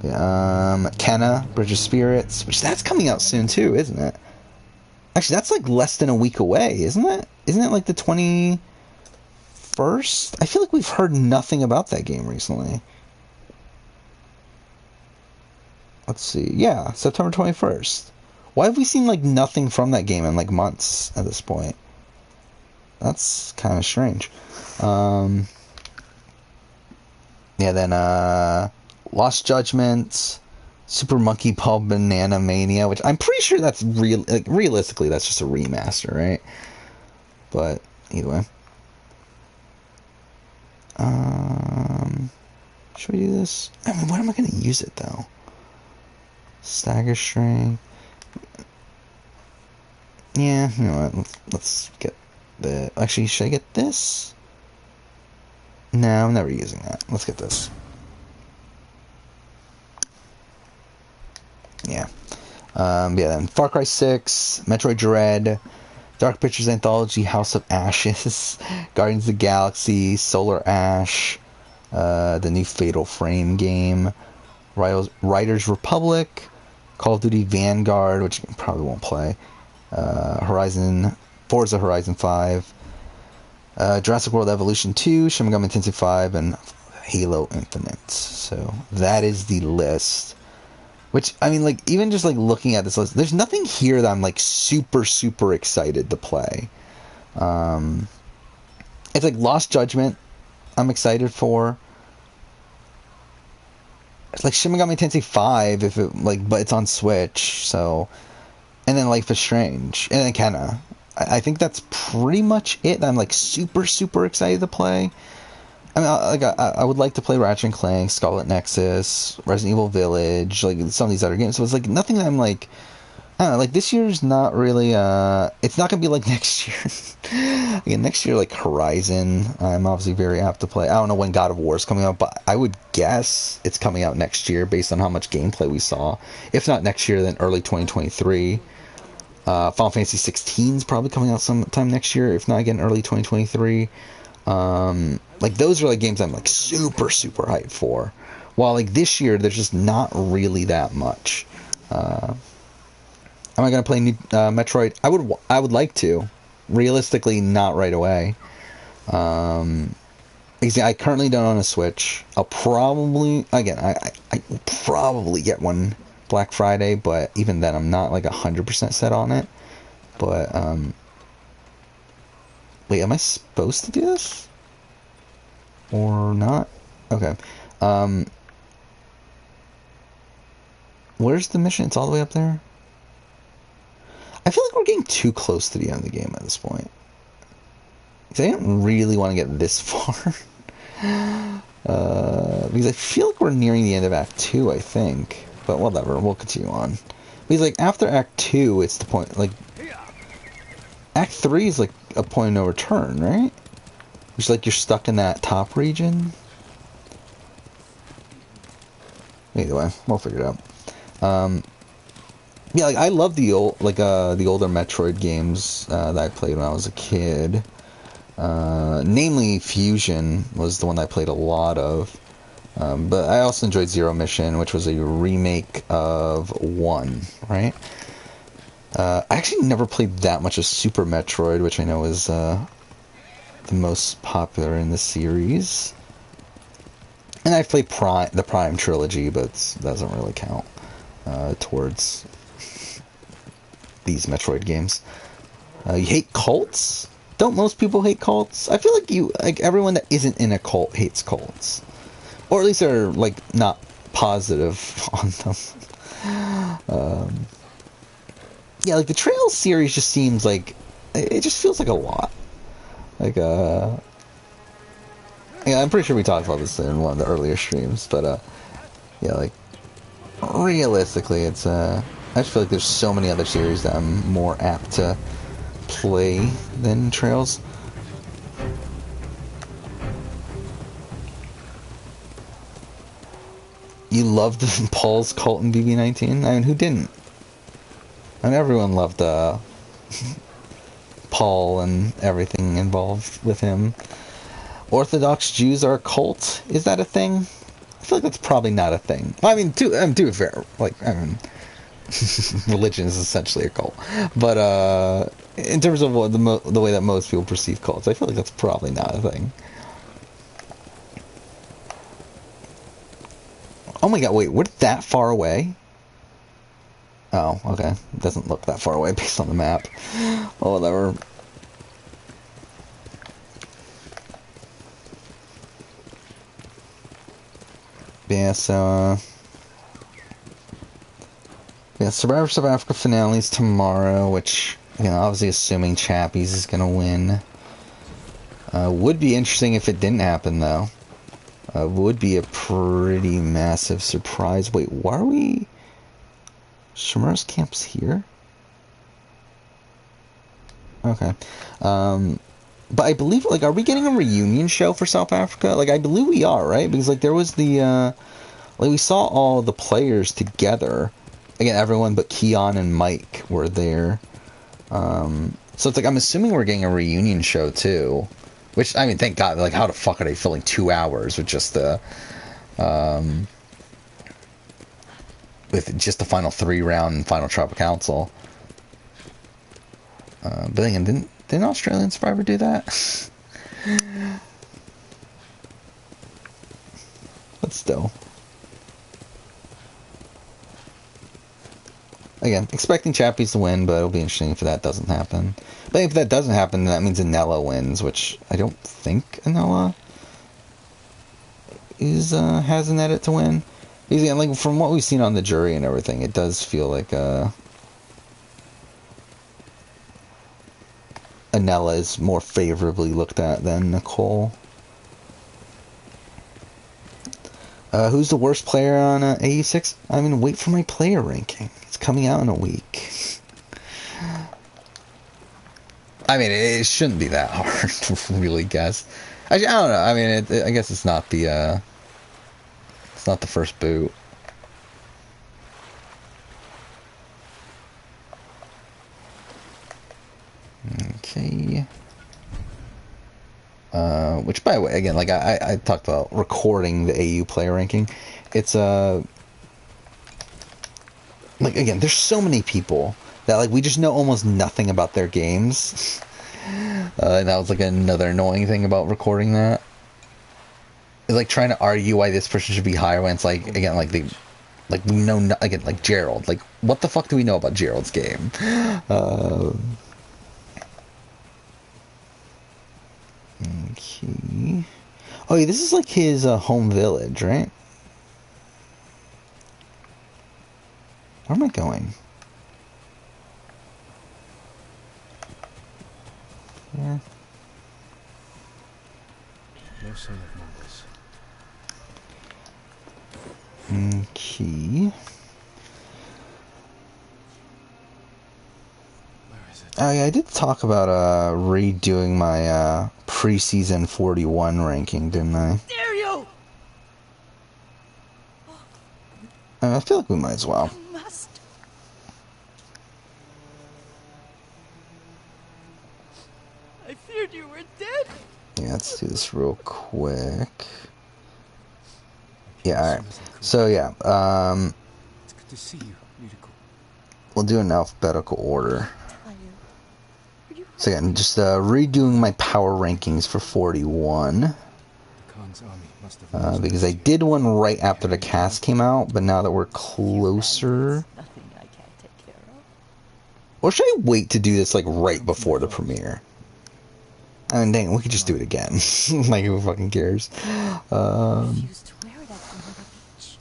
Kenna, Bridge of Spirits, which that's coming out soon too, isn't it? Actually, that's like less than a week away, isn't it? Isn't it like the 21st? I feel like we've heard nothing about that game recently. Let's see. Yeah, September 21st. Why have we seen like nothing from that game in like months at this point? That's kind of strange. Yeah, then Lost Judgment, Super Monkey Ball Banana Mania, which I'm pretty sure that's real. Like realistically, that's just a remaster, right? But either way, should we do this? I mean, when am I going to use it though? Stagger String. Yeah, you know what? Let's get the. Actually, should I get this? No, I'm never using that. Let's get this. Yeah. Yeah, then Far Cry 6, Metroid Dread, Dark Pictures Anthology, House of Ashes, Guardians of the Galaxy, Solar Ash, the new Fatal Frame game, Riders Republic, Call of Duty Vanguard, which I probably won't play, Forza Horizon 5, Jurassic World Evolution 2, Shin Megami Tensei 5, and Halo Infinite. So that is the list. Which, I mean, like, even just, like, looking at this list, there's nothing here that I'm, like, super, super excited to play. It's, like, Lost Judgment I'm excited for. It's, like, Shin Megami Tensei 5, if it, like, but it's on Switch, so... And then Life is Strange. And then Kenna. I think that's pretty much it that I'm, like, super, super excited to play. I mean, I would like to play Ratchet & Clank, Scarlet Nexus, Resident Evil Village, like some of these other games. So it's like nothing that I'm like, I don't know, like this year's not really, it's not going to be like next year. Again, next year, like Horizon, I'm obviously very apt to play. I don't know when God of War is coming out, but I would guess it's coming out next year based on how much gameplay we saw. If not next year, then early 2023. Final Fantasy 16 is probably coming out sometime next year, if not again early 2023. Like those are like games I'm like super super hyped for, while like this year there's just not really that much. Am I gonna play new Metroid? I would like to. Realistically, not right away. Because I currently don't own a Switch. I'll probably I will probably get one Black Friday, but even then I'm not like 100% set on it. But wait, am I supposed to do this? Or not? Okay. Where's the mission? It's all the way up there? I feel like we're getting too close to the end of the game at this point. 'Cause I didn't really want to get this far. Because I feel like we're nearing the end of Act 2, I think. But whatever, we'll continue on. Because, like, after Act 2, it's the point, like... Act 3 is, like, a point of no return, right? It's like you're stuck in that top region. Either way, we'll figure it out. Yeah, like, I love the older Metroid games that I played when I was a kid. Namely, Fusion was the one I played a lot of. But I also enjoyed Zero Mission, which was a remake of 1, right? I actually never played that much of Super Metroid, which I know is the most popular in the series. And I've played the Prime trilogy, but it doesn't really count towards these Metroid games. You hate cults? Don't most people hate cults? I feel like everyone that isn't in a cult hates cults. Or at least they're, like, not positive on them. Yeah, like, the Trails series just seems like... It just feels like a lot. Like, yeah, I'm pretty sure we talked about this in one of the earlier streams, but, yeah, like, realistically, it's, I just feel like there's so many other series that I'm more apt to play than Trails. You loved Paul's cult in BB-19? I mean, who didn't? I mean, everyone loved Paul and everything involved with him. Orthodox Jews are a cult? Is that a thing? I feel like that's probably not a thing. Well, I mean, to be fair, like, I mean, religion is essentially a cult. But in terms of the way that most people perceive cults, I feel like that's probably not a thing. Oh my god, wait, we're that far away? Oh, okay. It doesn't look that far away based on the map. Oh, whatever. Yeah, so, yeah, Survivor South Africa finale's tomorrow, which, you know, obviously assuming Chappies is gonna win. Would be interesting if it didn't happen, though. Would be a pretty massive surprise. Wait, why are we... Shimura's camp's here? Okay. But I believe, like, are we getting a reunion show for South Africa? Like, I believe we are, right? Because, like, there was the, like, we saw all the players together. Again, everyone but Keon and Mike were there. So it's like, I'm assuming we're getting a reunion show, too. Which, I mean, thank God, like, how the fuck are they filling 2 hours with just the, final 3-round Final Tribal Council? But again, didn't Australian Survivor do that? But still. Again, expecting Chappies to win, but it'll be interesting if that doesn't happen. But if that doesn't happen, then that means Anella wins, which I don't think Anella has an edit to win. Because, again, like, from what we've seen on the jury and everything, it does feel like Anella is more favorably looked at than Nicole. Who's the worst player on AU6? I mean, wait for my player ranking. It's coming out in a week. I mean, it shouldn't be that hard to really guess. I don't know. I mean, I guess it's not the first boot. Okay. Which, by the way, again, like I talked about recording the AU player ranking. It's like, again, there's so many people that, like, we just know almost nothing about their games. And that was, like, another annoying thing about recording that. It's like trying to argue why this person should be higher when it's like, again, like, we know, again, like Gerald. Like, what the fuck do we know about Gerald's game? Okay. Oh, yeah, this is like his home village, right? Where am I going? Yeah. No sign of Mongols. Okay. Where is it? Oh yeah, I did talk about redoing my preseason 41 ranking, didn't I? Dare you! I feel like we might as well. You must. I feared you were dead. Yeah, let's do this real quick. Yeah, alright. So yeah, It's good to see you, Yuriko. we'll do an alphabetical order. Tired. Are you So again, just redoing my power rankings for 41. The Khan's army must have lost Because I did one right after the cast came out, but now that we're closer... nothing I can't take care of? Or should I wait to do this like right before the premiere? I mean, dang, we could just do it again. Like, who fucking cares? Refused to wear it at the beach.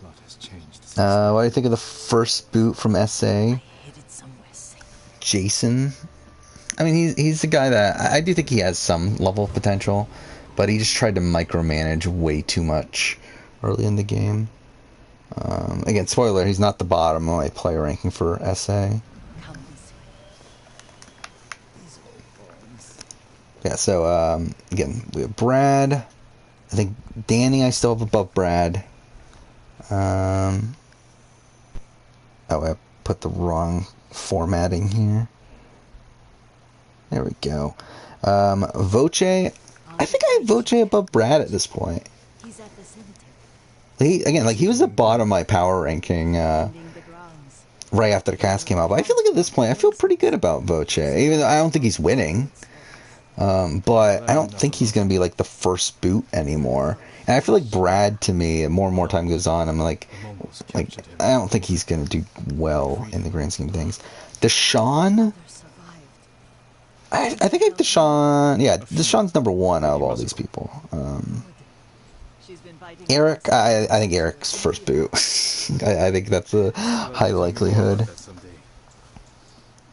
A lot has changed. What do you think of the first boot from SA? I hid it somewhere safe. Jason? I mean, he's the guy that... I do think he has some level of potential, but he just tried to micromanage way too much early in the game. Again, spoiler, he's not the bottom of my player ranking for SA. Come this way. These old bones. Yeah, so, again, we have Brad. I think Danny I still have above Brad. Oh, I put the wrong formatting here. There we go. Voce, I think I have Voce above Brad at this point. He's at the cemetery. He was the bottom of my power ranking Tending the grounds. right after the cast came out. But I feel like at this point, I feel pretty good about Voce. Even though I don't think he's winning. But I don't think he's going to be like the first boot anymore. And I feel like Brad, to me, more and more time goes on, I'm like I don't think he's going to do well in the grand scheme of things. Deshaun, Others survived. I think I have Deshaun. Yeah, Deshaun's number one out of all these people. She's been fighting. Eric, I think Eric's first boot. I think that's a high likelihood.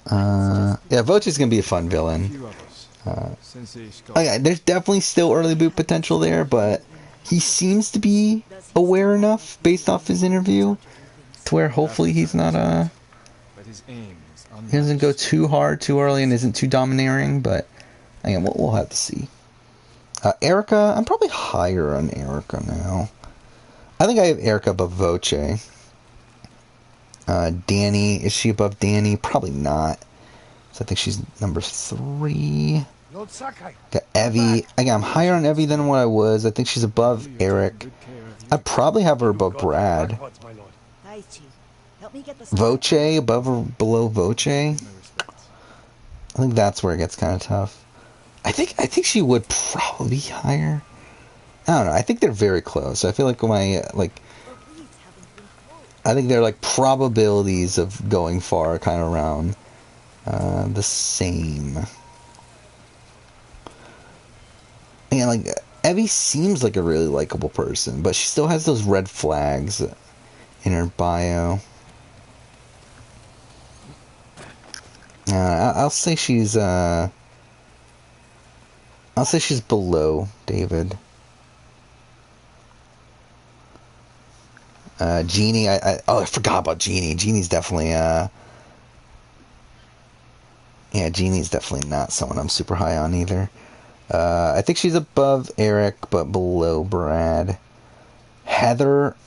Yeah, Voce's going to be a fun villain. Okay, there's definitely still early boot potential there, but he seems to be aware enough based off his interview to where hopefully he's not he doesn't go too hard too early and isn't too domineering, but again, we'll have to see. Erica, I'm probably higher on Erica now. I think I have Erica above Voce. Danny, is she above Danny? Probably not. So I think she's number 3. Lord Sakai. Got Evie. Again, I'm higher on Evie than what I was. I think she's above Eric. I'd probably have her above Brad. Backwards, my lord. Daichi, help me get the Voce, above or below Voce? I think that's where it gets kind of tough. I think she would probably be higher. I don't know. I think they're very close. I feel like I think they're like probabilities of going far kind of around the same. And like Evie seems like a really likable person, but she still has those red flags in her bio. I'll say she's below David. Jeannie, I forgot about Jeannie. Jeannie's definitely Jeannie's definitely not someone I'm super high on either. I think she's above Eric, but below Brad. Heather,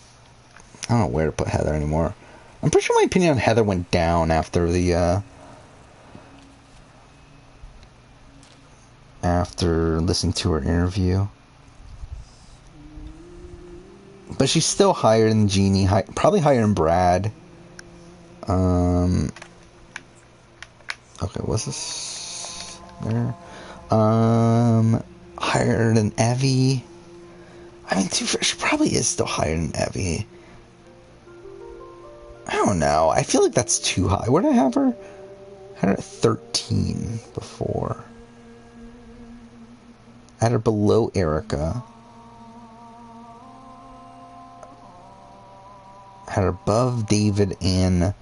I don't know where to put Heather anymore. I'm pretty sure my opinion on Heather went down after the after listening to her interview. But she's still higher than Jeannie, probably higher than Brad. Okay, what's this? There. Higher than Evie. I mean, she probably is still higher than Evie. I don't know. I feel like that's too high. Where did I have her? I had her at 13 before. I had her below Erica. I had her above David and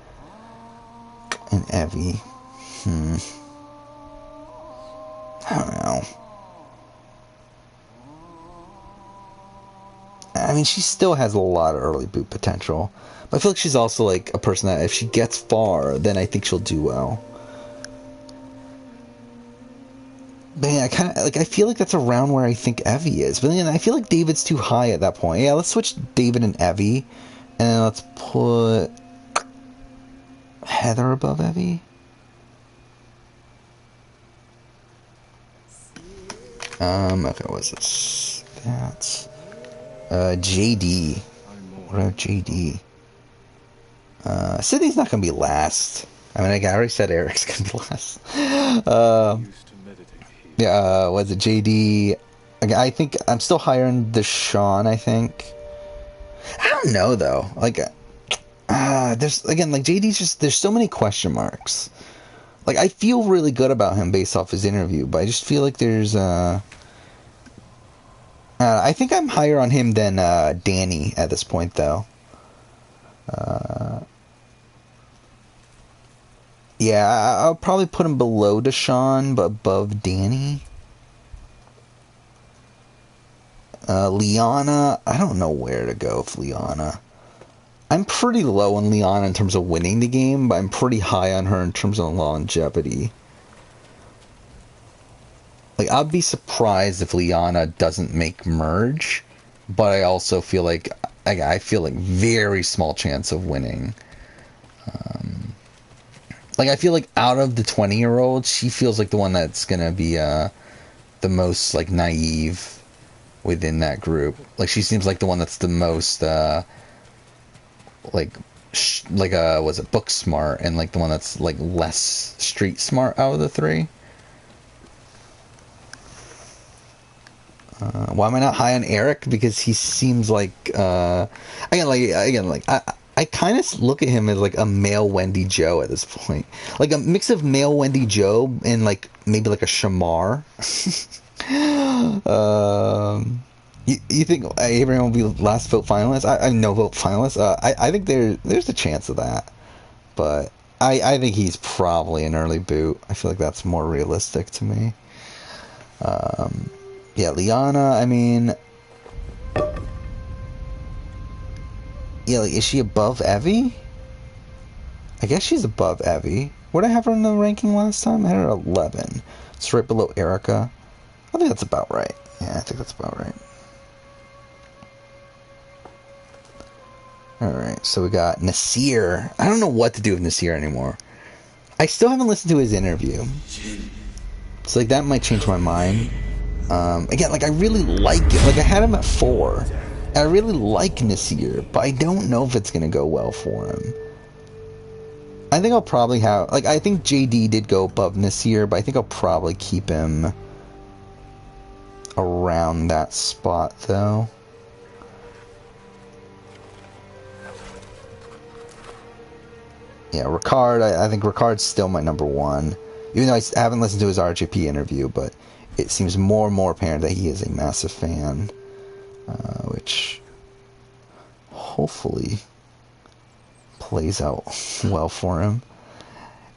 Evie. I don't know. mean, she still has a lot of early boot potential. But I feel like she's also like a person that if she gets far, then I think she'll do well. But yeah, I feel like that's around where I think Evie is. But then I feel like David's too high at that point. Yeah, let's switch David and Evie, and then let's put Heather above Evie. Okay, what's this? That's JD. What about JD? Sydney's not gonna be last. I mean, I already said Eric's gonna be last. Yeah, was it JD? I think I'm still higher in Deshaun, I think. I don't know, though. Like, there's, again, like, JD's just, there's so many question marks. Like, I feel really good about him based off his interview, but I just feel like there's, I think I'm higher on him than, Danny at this point, though. Yeah, I'll probably put him below Deshaun, but above Danny. Liana, I don't know where to go with Liana. I'm pretty low on Liana in terms of winning the game, but I'm pretty high on her in terms of longevity. Like, I'd be surprised if Liana doesn't make merge, but I also feel like, I feel like very small chance of winning. Like, I feel like out of the 20-year-olds, she feels like the one that's gonna be, the most, like, naive within that group. Like, she seems like the one that's the most, was it book smart, and, like, the one that's, like, less street smart out of the three. Why am I not high on Eric? Because he seems like, I kind of look at him as like a male Wendy Joe at this point. Like a mix of male Wendy Joe and like maybe like a Shamar. You think Abraham will be last vote finalist? I no vote finalist. I think there's a chance of that. But I think he's probably an early boot. I feel like that's more realistic to me. Yeah, Liana, I mean... Yeah, like, is she above Evie? I guess she's above Evie. What did I have her in the ranking last time? I had her at 11. It's right below Erica. I think that's about right. Yeah, I think that's about right. Alright, so we got Nasir. I don't know what to do with Nasir anymore. I still haven't listened to his interview. So, like, that might change my mind. Again, like, I really like it. Like, I had him at 4. I really like Nasir, but I don't know if it's going to go well for him. I think I'll probably have... Like, I think JD did go above Nasir, but I think I'll probably keep him around that spot, though. Yeah, Ricard, I think Ricard's still my number 1. Even though I haven't listened to his RJP interview, but it seems more and more apparent that he is a massive fan. Which hopefully plays out well for him.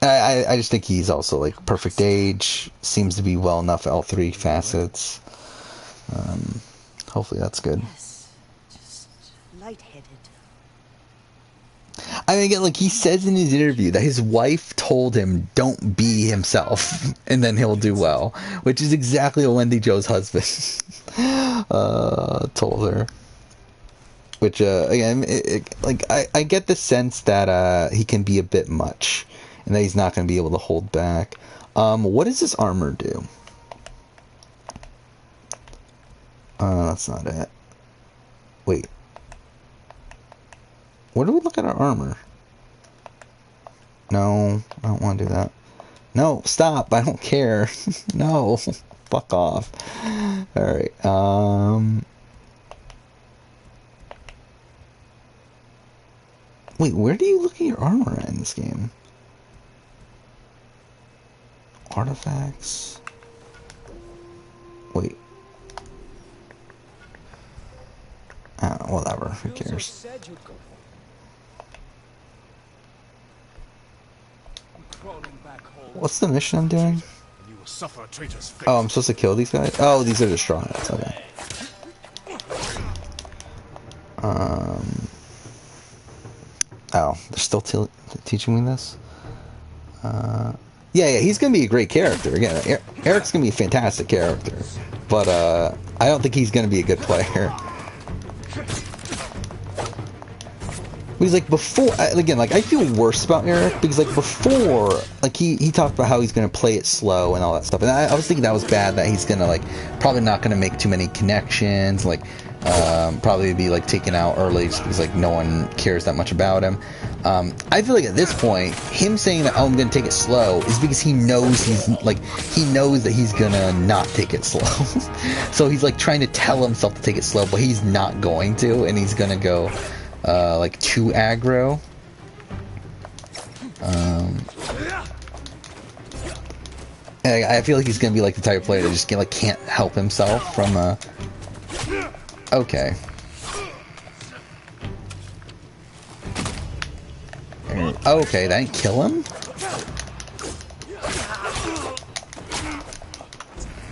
I just think he's also like perfect age, seems to be well enough at all 3 facets. Hopefully that's good. Yes, just lightheaded. I mean, again, like he says in his interview that his wife told him, "Don't be himself, and then he'll do well," which is exactly what Wendy Joe's husband told her. Which, again, I get the sense that he can be a bit much, and that he's not going to be able to hold back. What does this armor do? That's not it. Wait. Where do we look at our armor? No, I don't want to do that. No, stop. I don't care. No, fuck off. Alright, wait, where do you look at your armor at in this game? Artifacts? Wait. Whatever, who cares? What's the mission I'm doing? Oh, I'm supposed to kill these guys? Oh, these are the strong ones, okay. Um, oh, they're still teaching me this? Yeah, he's gonna be a great character. Again, Eric's gonna be a fantastic character. But, I don't think he's gonna be a good player. Because, like, before, again, like, I feel worse about Eric, because, like, before, like, he talked about how he's going to play it slow and all that stuff, and I was thinking that was bad, that he's going to, like, probably not going to make too many connections, like, probably be, like, taken out early, just because, like, no one cares that much about him. I feel like at this point, him saying that, oh, I'm going to take it slow, is because he knows he knows that he's going to not take it slow. So he's, like, trying to tell himself to take it slow, but he's not going to, and he's going to go... like too aggro. And I feel like he's gonna be like the type of player that just can't help himself from okay. Okay, that didn't kill him?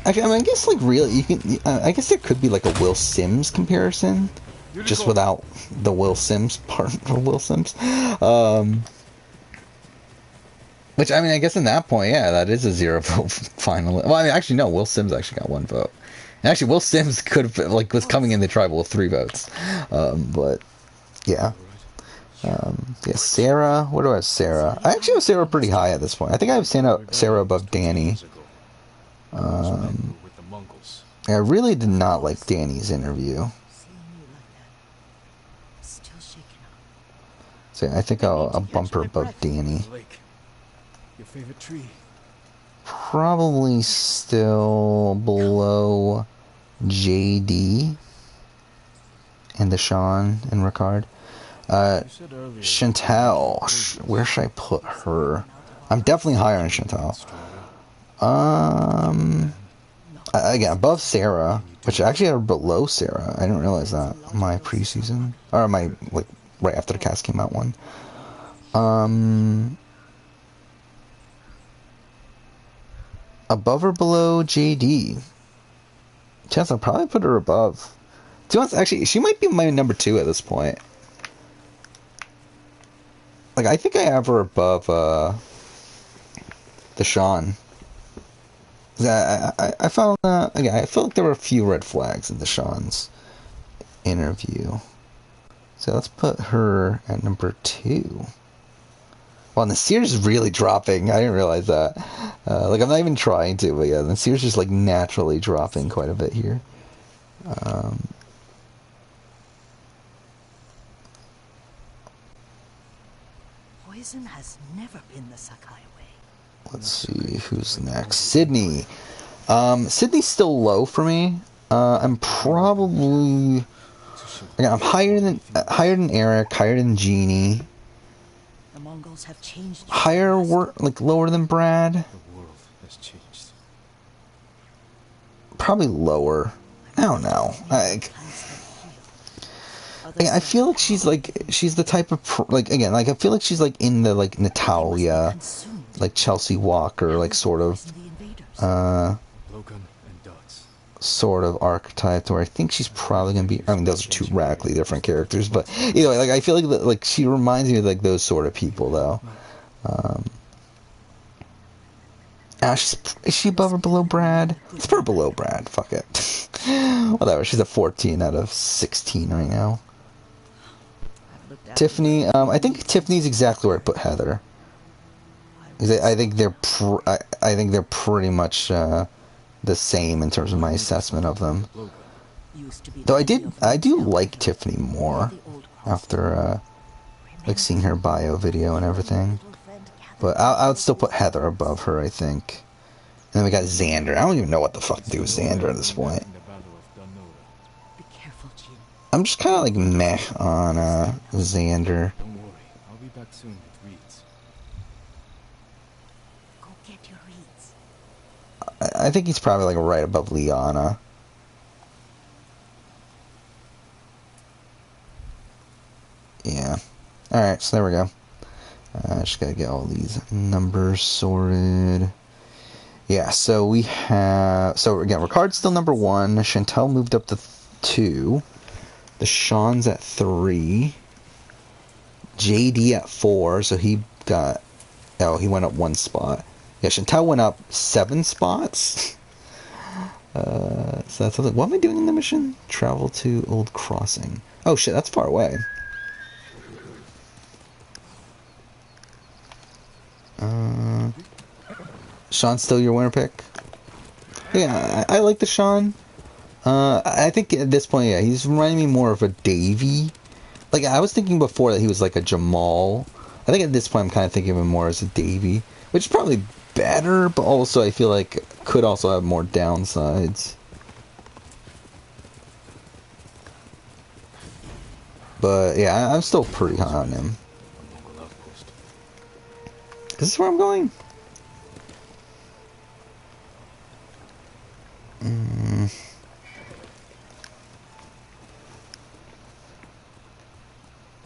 Actually, I mean, I guess like really you can I guess there could be like a Will Sims comparison. Just without the Will Sims part for Will Sims. Which, I mean, I guess in that point, yeah, that is a 0 vote finally. Well, I mean, actually, no, Will Sims actually got 1 vote. And actually, Will Sims could have, like, was coming in the tribal with 3 votes. But, yeah. Yeah, Sarah. What do I have Sarah? I actually have Sarah pretty high at this point. I think I have Sarah above Danny. I really did not like Danny's interview. So I think I'll bump her above Danny. Your favorite tree? Probably still below JD and Deshaun and Ricard. Chantel, where should I put her? I'm definitely higher on Chantel. Again, above Sarah, which I actually had her below Sarah. I didn't realize that. My preseason, or my, like, right after the cast came out one. Above or below JD? Chance I'll probably put her above. To be honest, actually, she might be my number 2 at this point. Like, I think I have her above, Deshaun. I found, again, I feel like there were a few red flags in Deshaun's interview. So let's put her at number 2. Well, Nasir's really dropping. I didn't realize that. Like, I'm not even trying to, but yeah, Nasir's just, like, naturally dropping quite a bit here. Poison has never been the Sakai way. Let's see, who's next? Sydney. Sydney's still low for me. I'm probably... Again, I'm higher than Eric, higher than Jeannie. The Mongols have changed. Like lower than Brad. The world has changed. Probably lower. I don't know. I feel like she's the type of again, like I feel like she's like in the like Natalia, like Chelsea Walker, like sort of sort of archetype, where I think she's probably gonna be. I mean, those are 2 radically different characters, but either way, like I feel like she reminds me of like those sort of people, though. Is she above or below Brad? Let's put her below Brad. Fuck it. Whatever. She's a 14 out of 16 right now. Tiffany. I think Tiffany's exactly where I put Heather. I think they're pretty much the same in terms of my assessment of them. Though I do like Tiffany more after like seeing her bio video and everything. But I would still put Heather above her, I think. And then we got Xander. I don't even know what the fuck to do with Xander at this point. I'm just kind of like meh on Xander. Don't worry, I'll be back soon with reeds. Go get your reeds. I think he's probably like right above Liana. Yeah. Alright, so there we go. Just gotta get all these numbers sorted. Yeah, so we have... So again, Ricard's still number 1. Chantel moved up to 2. The Sean's at 3. JD at 4, so he got... Oh, he went up 1 spot. Yeah, Chantal went up 7 spots. So that's something. What am I doing in the mission? Travel to Old Crossing. Oh shit, that's far away. Sean's still your winner pick? Yeah, I like the Sean. I think at this point, yeah, he's reminding me more of a Davey. Like, I was thinking before that he was like a Jamal. I think at this point I'm kind of thinking of him more as a Davey, which is probably better, but also I feel like could also have more downsides. But yeah, I'm still pretty high on him. Is this where I'm going?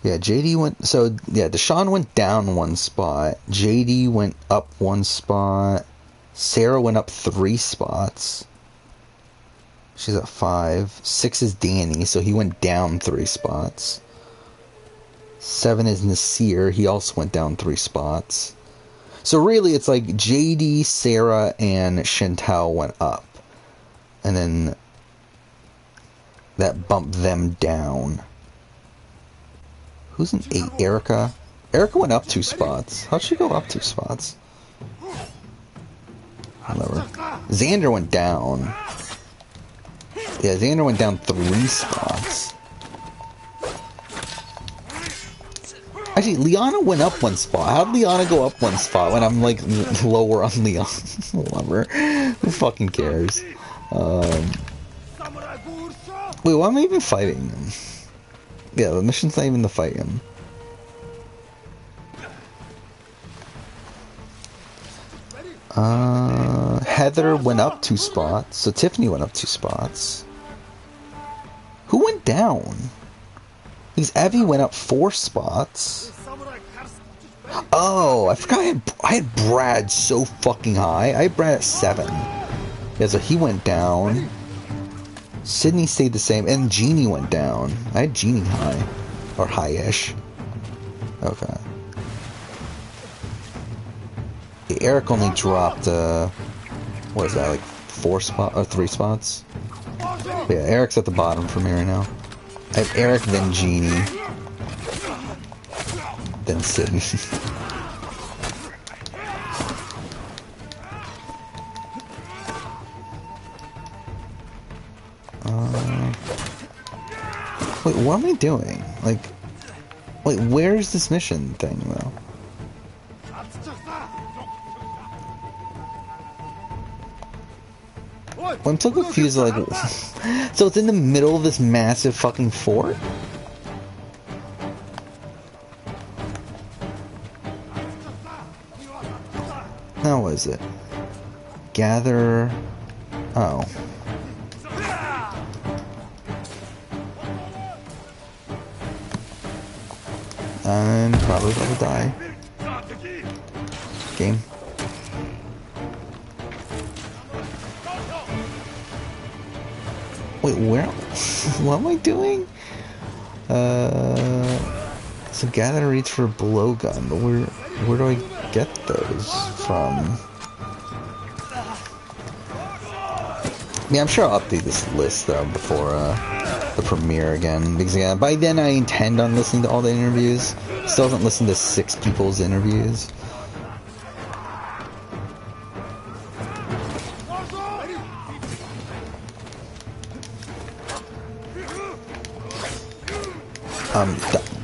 Yeah, JD went... So, yeah, Deshaun went down 1 spot. JD went up 1 spot. Sarah went up 3 spots. She's at 5. 6 is Danny, so he went down 3 spots. 7 is Nasir. He also went down 3 spots. So really, it's like JD, Sarah, and Chantal went up. And then that bumped them down. Who's an 8? Erica? Erica went up 2 spots. How'd she go up 2 spots? Whatever. Xander went down. Yeah, Xander went down 3 spots. Actually, Liana went up 1 spot. How did Liana go up 1 spot when I'm like lower on Liana? Whatever. Who fucking cares? Wait, why am I even fighting him? Yeah, the mission's not even to fight him. Heather went up 2 spots, so Tiffany went up 2 spots. Who went down? Because Evie went up 4 spots. Oh, I forgot I had Brad so fucking high. I had Brad at 7. Yeah, so he went down. Sydney stayed the same, and Jeannie went down. I had Jeannie high. Or high-ish. Okay. Yeah, Eric only dropped, what is that, like 4 spots, or 3 spots? But yeah, Eric's at the bottom for me right now. I have Eric, then Jeannie. Then Sydney. Wait, what am I doing? Like, wait, where's this mission thing, though? Well, I'm so confused, like... So it's in the middle of this massive fucking fort? Now what is it? Gather... Oh. I'm probably about to die. Game. Wait, where? What am I doing? So gather reach for a blowgun, but where do I get those from? Yeah, I'm sure I'll update this list though before the premiere again, because yeah, by then I intend on listening to all the interviews. Still haven't listened to 6 people's interviews.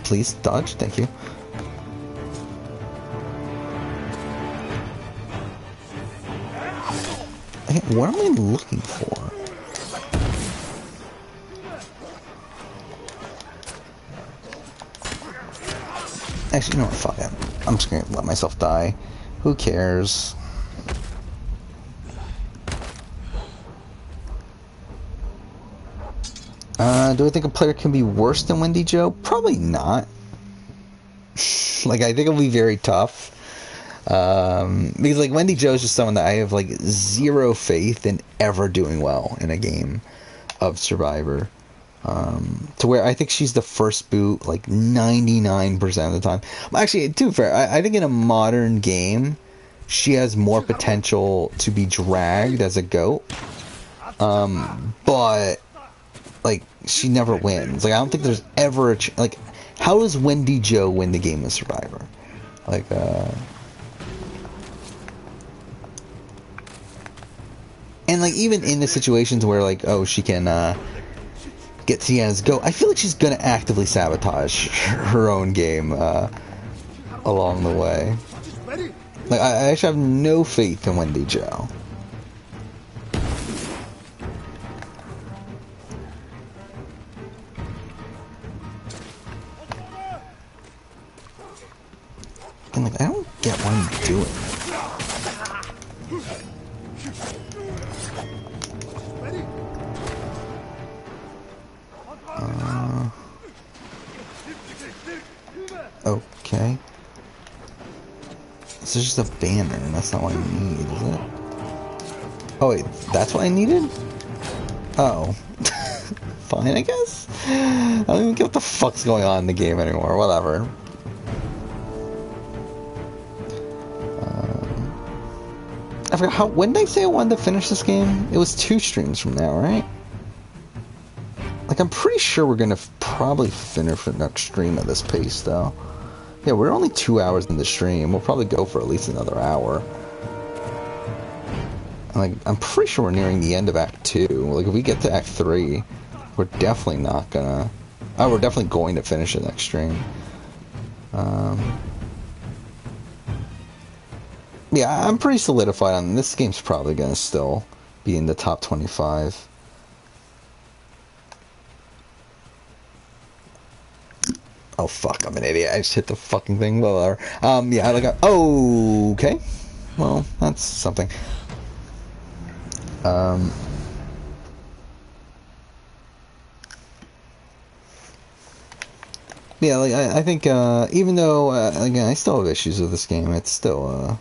Please dodge, thank you. Okay, what am I looking for? Actually, you know what, fuck it. I'm just gonna let myself die. Who cares? Do I think a player can be worse than Wendy Jo? Probably not. Like, I think it'll be very tough. Because, like, Wendy Jo is just someone that I have, like, 0 faith in ever doing well in a game of Survivor. To where I think she's the first boot like 99% of the time. Actually, to be fair, I think in a modern game, she has more potential to be dragged as a goat. But like she never wins. Like I don't think there's ever like how does Wendy Jo win the game of Survivor? Like and like even in the situations where like oh she can get Tiana's go, I feel like she's gonna actively sabotage her own game along the way. Like I actually have no faith in Wendy Jo. And like I don't get why I'm doing it. Okay. This is just a banner, and that's not what I need, is it? Oh wait, that's what I needed? Oh. Fine, I guess? I don't even get what the fuck's going on in the game anymore, whatever. I forgot how, when did I say I wanted to finish this game? It was 2 streams from now, right? Like, I'm pretty sure we're gonna probably finish the next stream at this pace, though. Yeah, we're only 2 hours in the stream. We'll probably go for at least another hour. Like, I'm pretty sure we're nearing the end of Act 2. Like, if we get to Act 3, we're definitely not gonna... Oh, we're definitely going to finish the next stream. Yeah, I'm pretty solidified on this game's probably gonna still be in the top 25. Oh fuck, I'm an idiot. I just hit the fucking thing. Yeah, like, oh, okay. Well, that's something. Yeah, like, I think, even though, again, I still have issues with this game, it's still,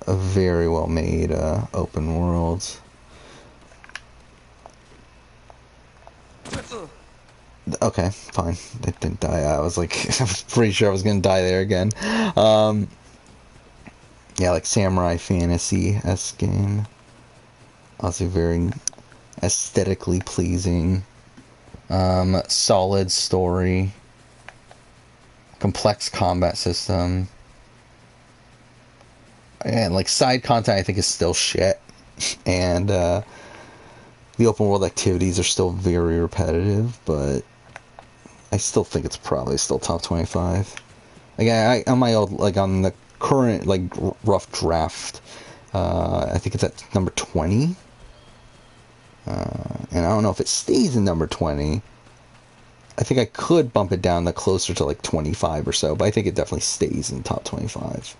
a very well made, open world. Okay, fine. It didn't die. I was like, I was pretty sure I was gonna die there again. Yeah, like Samurai Fantasy-esque game. Also very aesthetically pleasing. Solid story. Complex combat system. And like side content I think is still shit. And the open world activities are still very repetitive, but I still think it's probably still top 25. Like I on my old, like on the current like rough draft, I think it's at number 20. And I don't know if it stays in number 20. I think I could bump it down to closer to like 25 or so, but I think it definitely stays in top 25.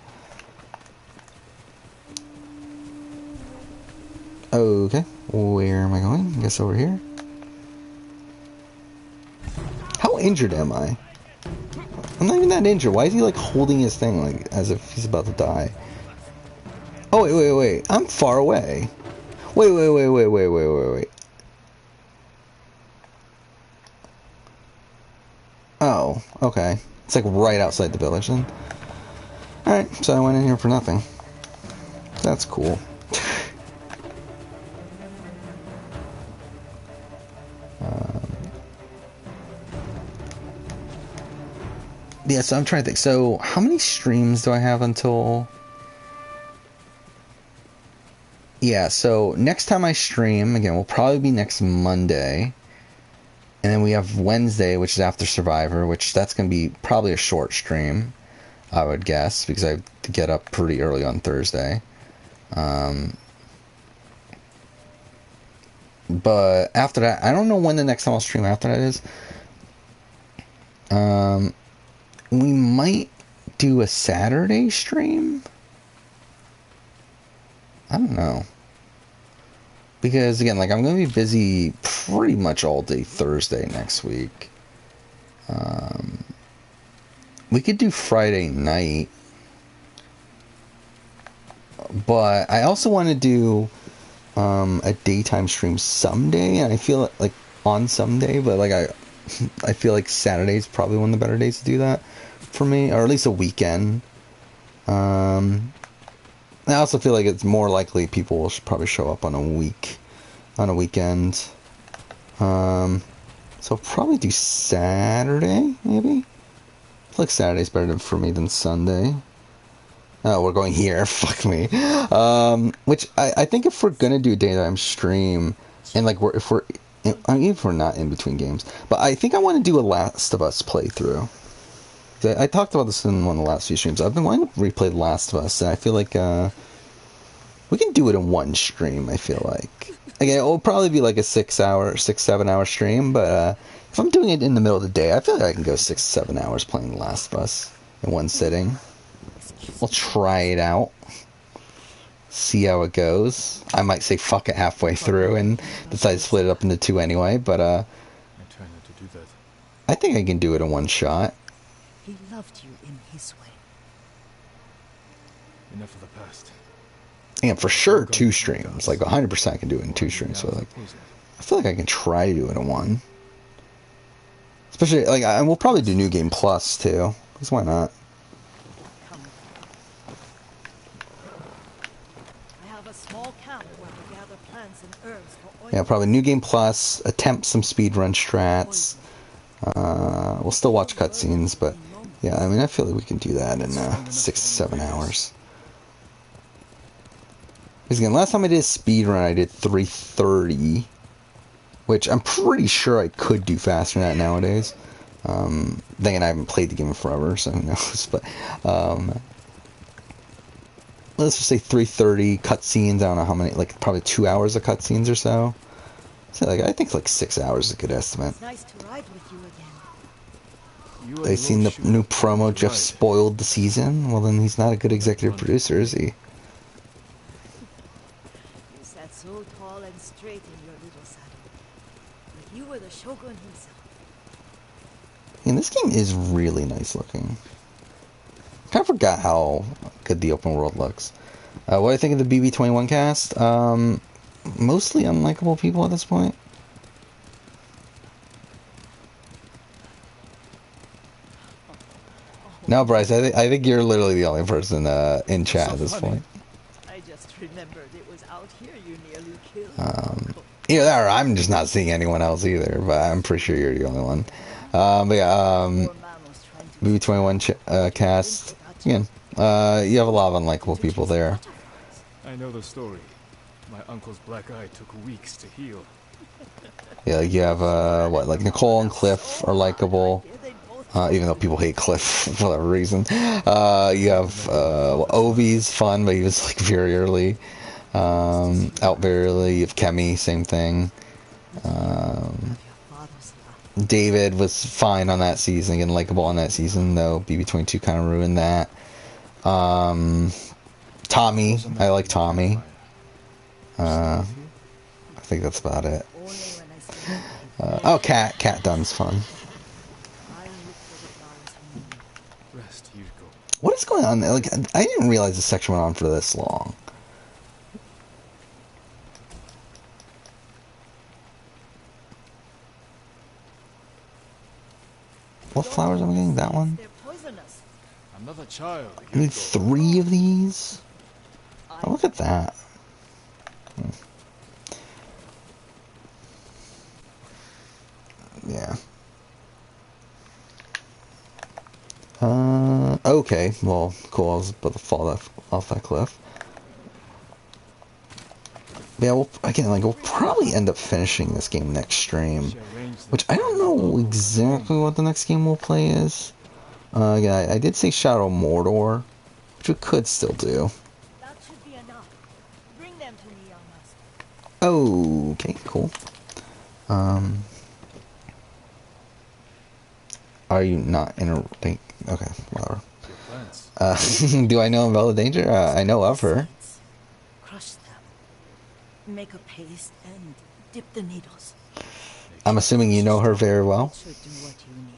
Okay, where am I going? I guess over here. How injured am I? I'm not even that injured. Why is he like holding his thing like as if he's about to die? Oh wait. I'm far away. Wait. Oh, okay. It's like right outside the village then. Alright, so I went in here for nothing. That's cool. Yeah, so I'm trying to think. So, how many streams do I have until... Yeah, so next time I stream, again, will probably be next Monday. And then we have Wednesday, which is after Survivor, which that's going to be probably a short stream, I would guess, because I have to get up pretty early on Thursday. But after that, I don't know when the next time I'll stream after that is. We might do a Saturday stream? I don't know. Because, again, like, I'm going to be busy pretty much all day Thursday next week. We could do Friday night. But I also want to do a daytime stream someday. And I feel like on some day, but like I feel like Saturday's probably one of the better days to do that for me, or at least a weekend. I also feel like it's more likely people will probably show up on a weekend. So I'll probably do Saturday, maybe. I feel like Saturday's better for me than Sunday. Oh, we're going here. Fuck me. Which I think if we're gonna do a daytime stream, and like I mean, if we're not in between games, but I think I want to do a Last of Us playthrough. I talked about this in one of the last few streams. I've been wanting to replay The Last of Us, and I feel like we can do it in one stream. I feel like again, it will probably be like a 7 hour stream, but if I'm doing it in the middle of the day, I feel like I can go 6-7 hours playing The Last of Us in one sitting. We'll try it out. See how it goes. I might say fuck it halfway through and decide to split it up into 2 anyway, but I try not to do that. I think I can do it in one shot. He loved you in his way. Enough of the past. And for sure 2 streams. Like 100% I can do it in 2 streams. So like I feel like I can try to do it in one. Especially like we'll probably do New Game Plus too. Because why not? Come. I have a small camp where we gather plants and herbs for oil. Yeah, probably New Game Plus, attempt some speedrun strats. We'll still watch cutscenes, but yeah, I mean, I feel like we can do that in 6 to 7 hours. Because again, last time I did a speedrun, I did 3:30, which I'm pretty sure I could do faster than that nowadays. Then again, I haven't played the game in forever, so who knows, but let's just say 3:30 cutscenes. I don't know how many, like probably 2 hours of cutscenes or so. So like I think like 6 hours is a good estimate. It's nice to ride with you again. They seen the new promo. Jeff spoiled the season. Well, then he's not a good executive producer, is he? You sat so tall and straight in your little saddle. Like you were the shogun himself. And this game is really nice looking. Kind of forgot how good the open world looks. What do I think of the BB21 cast? Mostly unlikable people at this point. No, Bryce, I think you're literally the only person in chat at this point. I just remembered it was out here you nearly killed. Either that or I'm just not seeing anyone else either, but I'm pretty sure you're the only one. But yeah, BB21 cast. Again, you have a lot of unlikable people there. I know the story. My uncle's black eye took weeks to heal. Yeah, you have, like Nicole and Cliff are likable. Even though people hate Cliff for whatever reason. You have, Ovi's fun, but he was like very early. Out very early. You have Kemi, same thing. David was fine on that season, again, likable on that season, though BB22 kind of ruined that. Tommy, I like Tommy. I think that's about it. Cat Dunn's fun. Rest, Yuriko. What is going on? Like, I didn't realize the section went on for this long. What flowers am I getting? That one? I'm not a child. I need 3 of these? Oh, look at that. Yeah. Okay. Well, cool. I was about to fall off that cliff. Yeah, we'll probably end up finishing this game next stream. Which I don't know exactly what the next game we'll play is. Yeah, I did say Shadow of Mordor, which we could still do. That should be enough. Bring them to me, young master. Okay, cool. Are you not in a thing? Okay, whatever. Do I know Bella Danger? I know of her. Crush them. Make a paste and dip the needles. I'm assuming you know her very well. Should do what you need.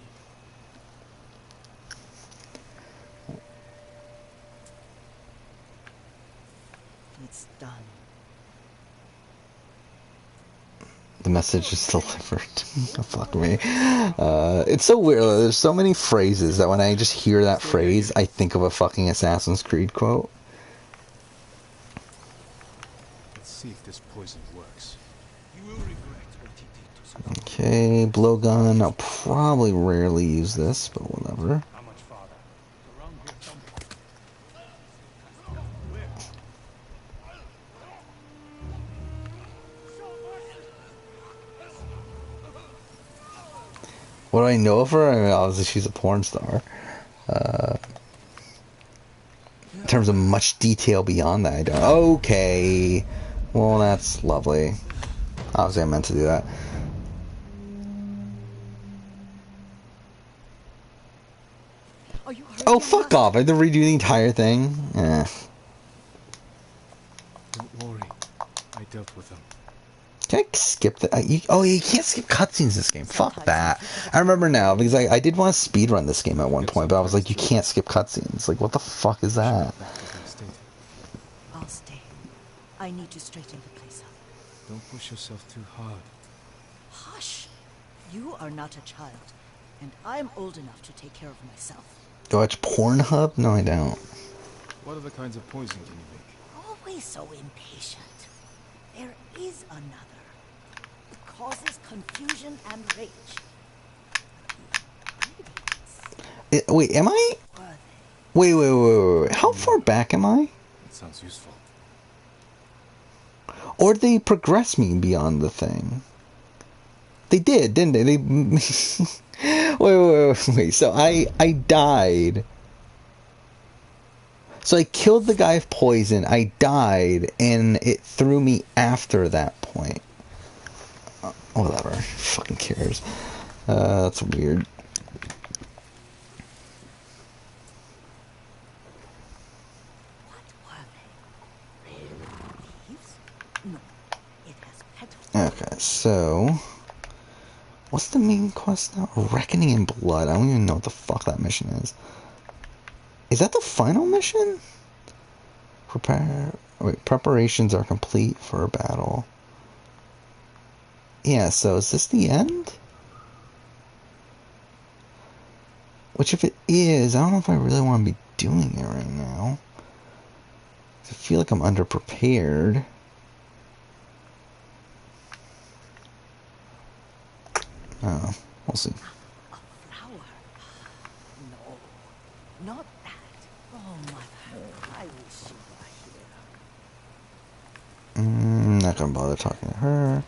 It's done. The message is delivered. Fuck me. It's so weird. There's so many phrases that when I just hear that phrase, I think of a fucking Assassin's Creed quote. Let's see if this poison works. You will regret what you did to Susan. Okay, blowgun. I'll probably rarely use this, but whatever. How much farther? Around here somewhere. What do I know of her? I mean, obviously she's a porn star. In terms of much detail beyond that, I don't. Okay. Well, that's lovely. Obviously, I meant to do that. Are you hurt? Oh, young fuck master? off. I had to redo the entire thing. Don't worry. I dealt with them. Can I skip that? Oh, you can't skip cutscenes this game. Fuck that. I remember now, because I did want to speedrun this game at one point, but I was like, you can't skip cutscenes. Like, what the fuck is that? I'll stay. I need to straighten the place up. Don't push yourself too hard. Hush! You are not a child, and I'm old enough to take care of myself. Do I watch Pornhub? No, I don't. What other kinds of poison can you make? Always so impatient. There is another. It causes confusion and rage. Wait, am I? Wait. How far back am I? That sounds useful. Or did they progress me beyond the thing? They did, didn't they? Wait. So I died. So I killed the guy with poison, I died, and it threw me after that point. Whatever. Fucking cares. That's weird. What were they? Leaves? No. It has petals. Okay, so... What's the main quest now? Reckoning in Blood. I don't even know what the fuck that mission is. Is that the final mission? Preparations are complete for a battle. Yeah, so is this the end? Which if it is, I don't know if I really want to be doing it right now. I feel like I'm underprepared. Oh, we'll see. A flower? No, not that. Oh, mother, I wish you were here. Not gonna bother talking to her.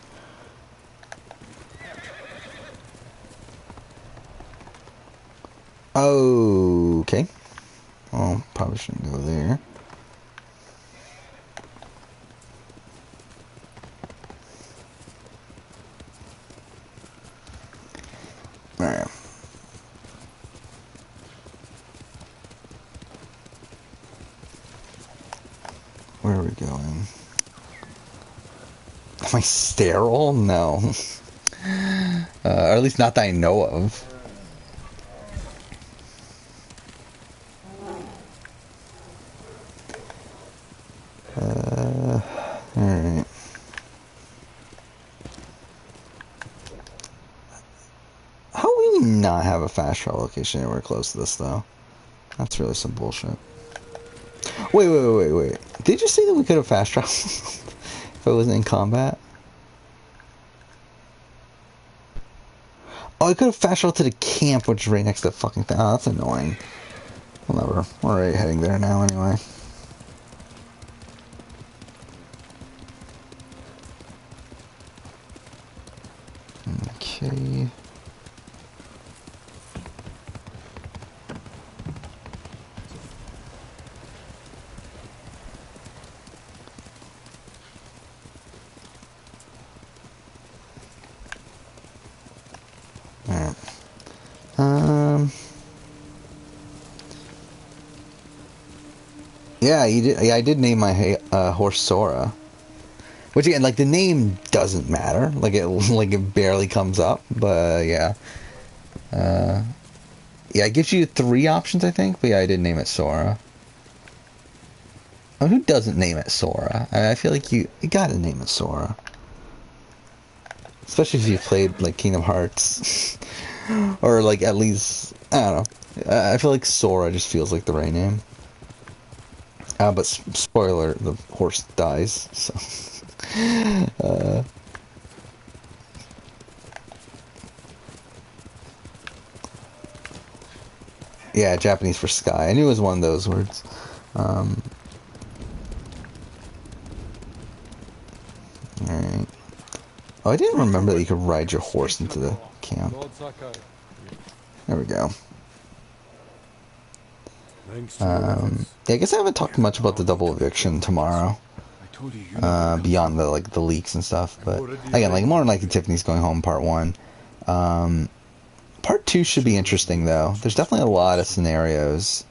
Okay. Well, probably shouldn't go there. Alright. Where are we going? Am I sterile? No. Or at least not that I know of. Alright. How would we not have a fast travel location anywhere close to this, though? That's really some bullshit. Wait. Did you say that we could have fast traveled if I wasn't in combat? Oh, I could have fast traveled to the camp, which is right next to the fucking thing. Oh, that's annoying. Whatever. We're already heading there now, anyway. Okay. Alright. Yeah, you did. Yeah, I did name my horse Sora. Which again, like the name doesn't matter. Like it barely comes up. But yeah, yeah, it gives you 3 options, I think. But yeah, I did name it Sora. I mean, who doesn't name it Sora? I feel like you gotta name it Sora. Especially if you've played like Kingdom Hearts, or like at least I don't know. I feel like Sora just feels like the right name. But spoiler: the horse dies. So. Yeah, Japanese for sky. I knew it was one of those words. Alright. Oh, I didn't remember that you could ride your horse into the camp. There we go. Yeah, I guess I haven't talked much about the double eviction tomorrow. Beyond the the leaks and stuff. But again, like more than likely Tiffany's going home part 1. Part 2 should be interesting though. There's definitely a lot of scenarios.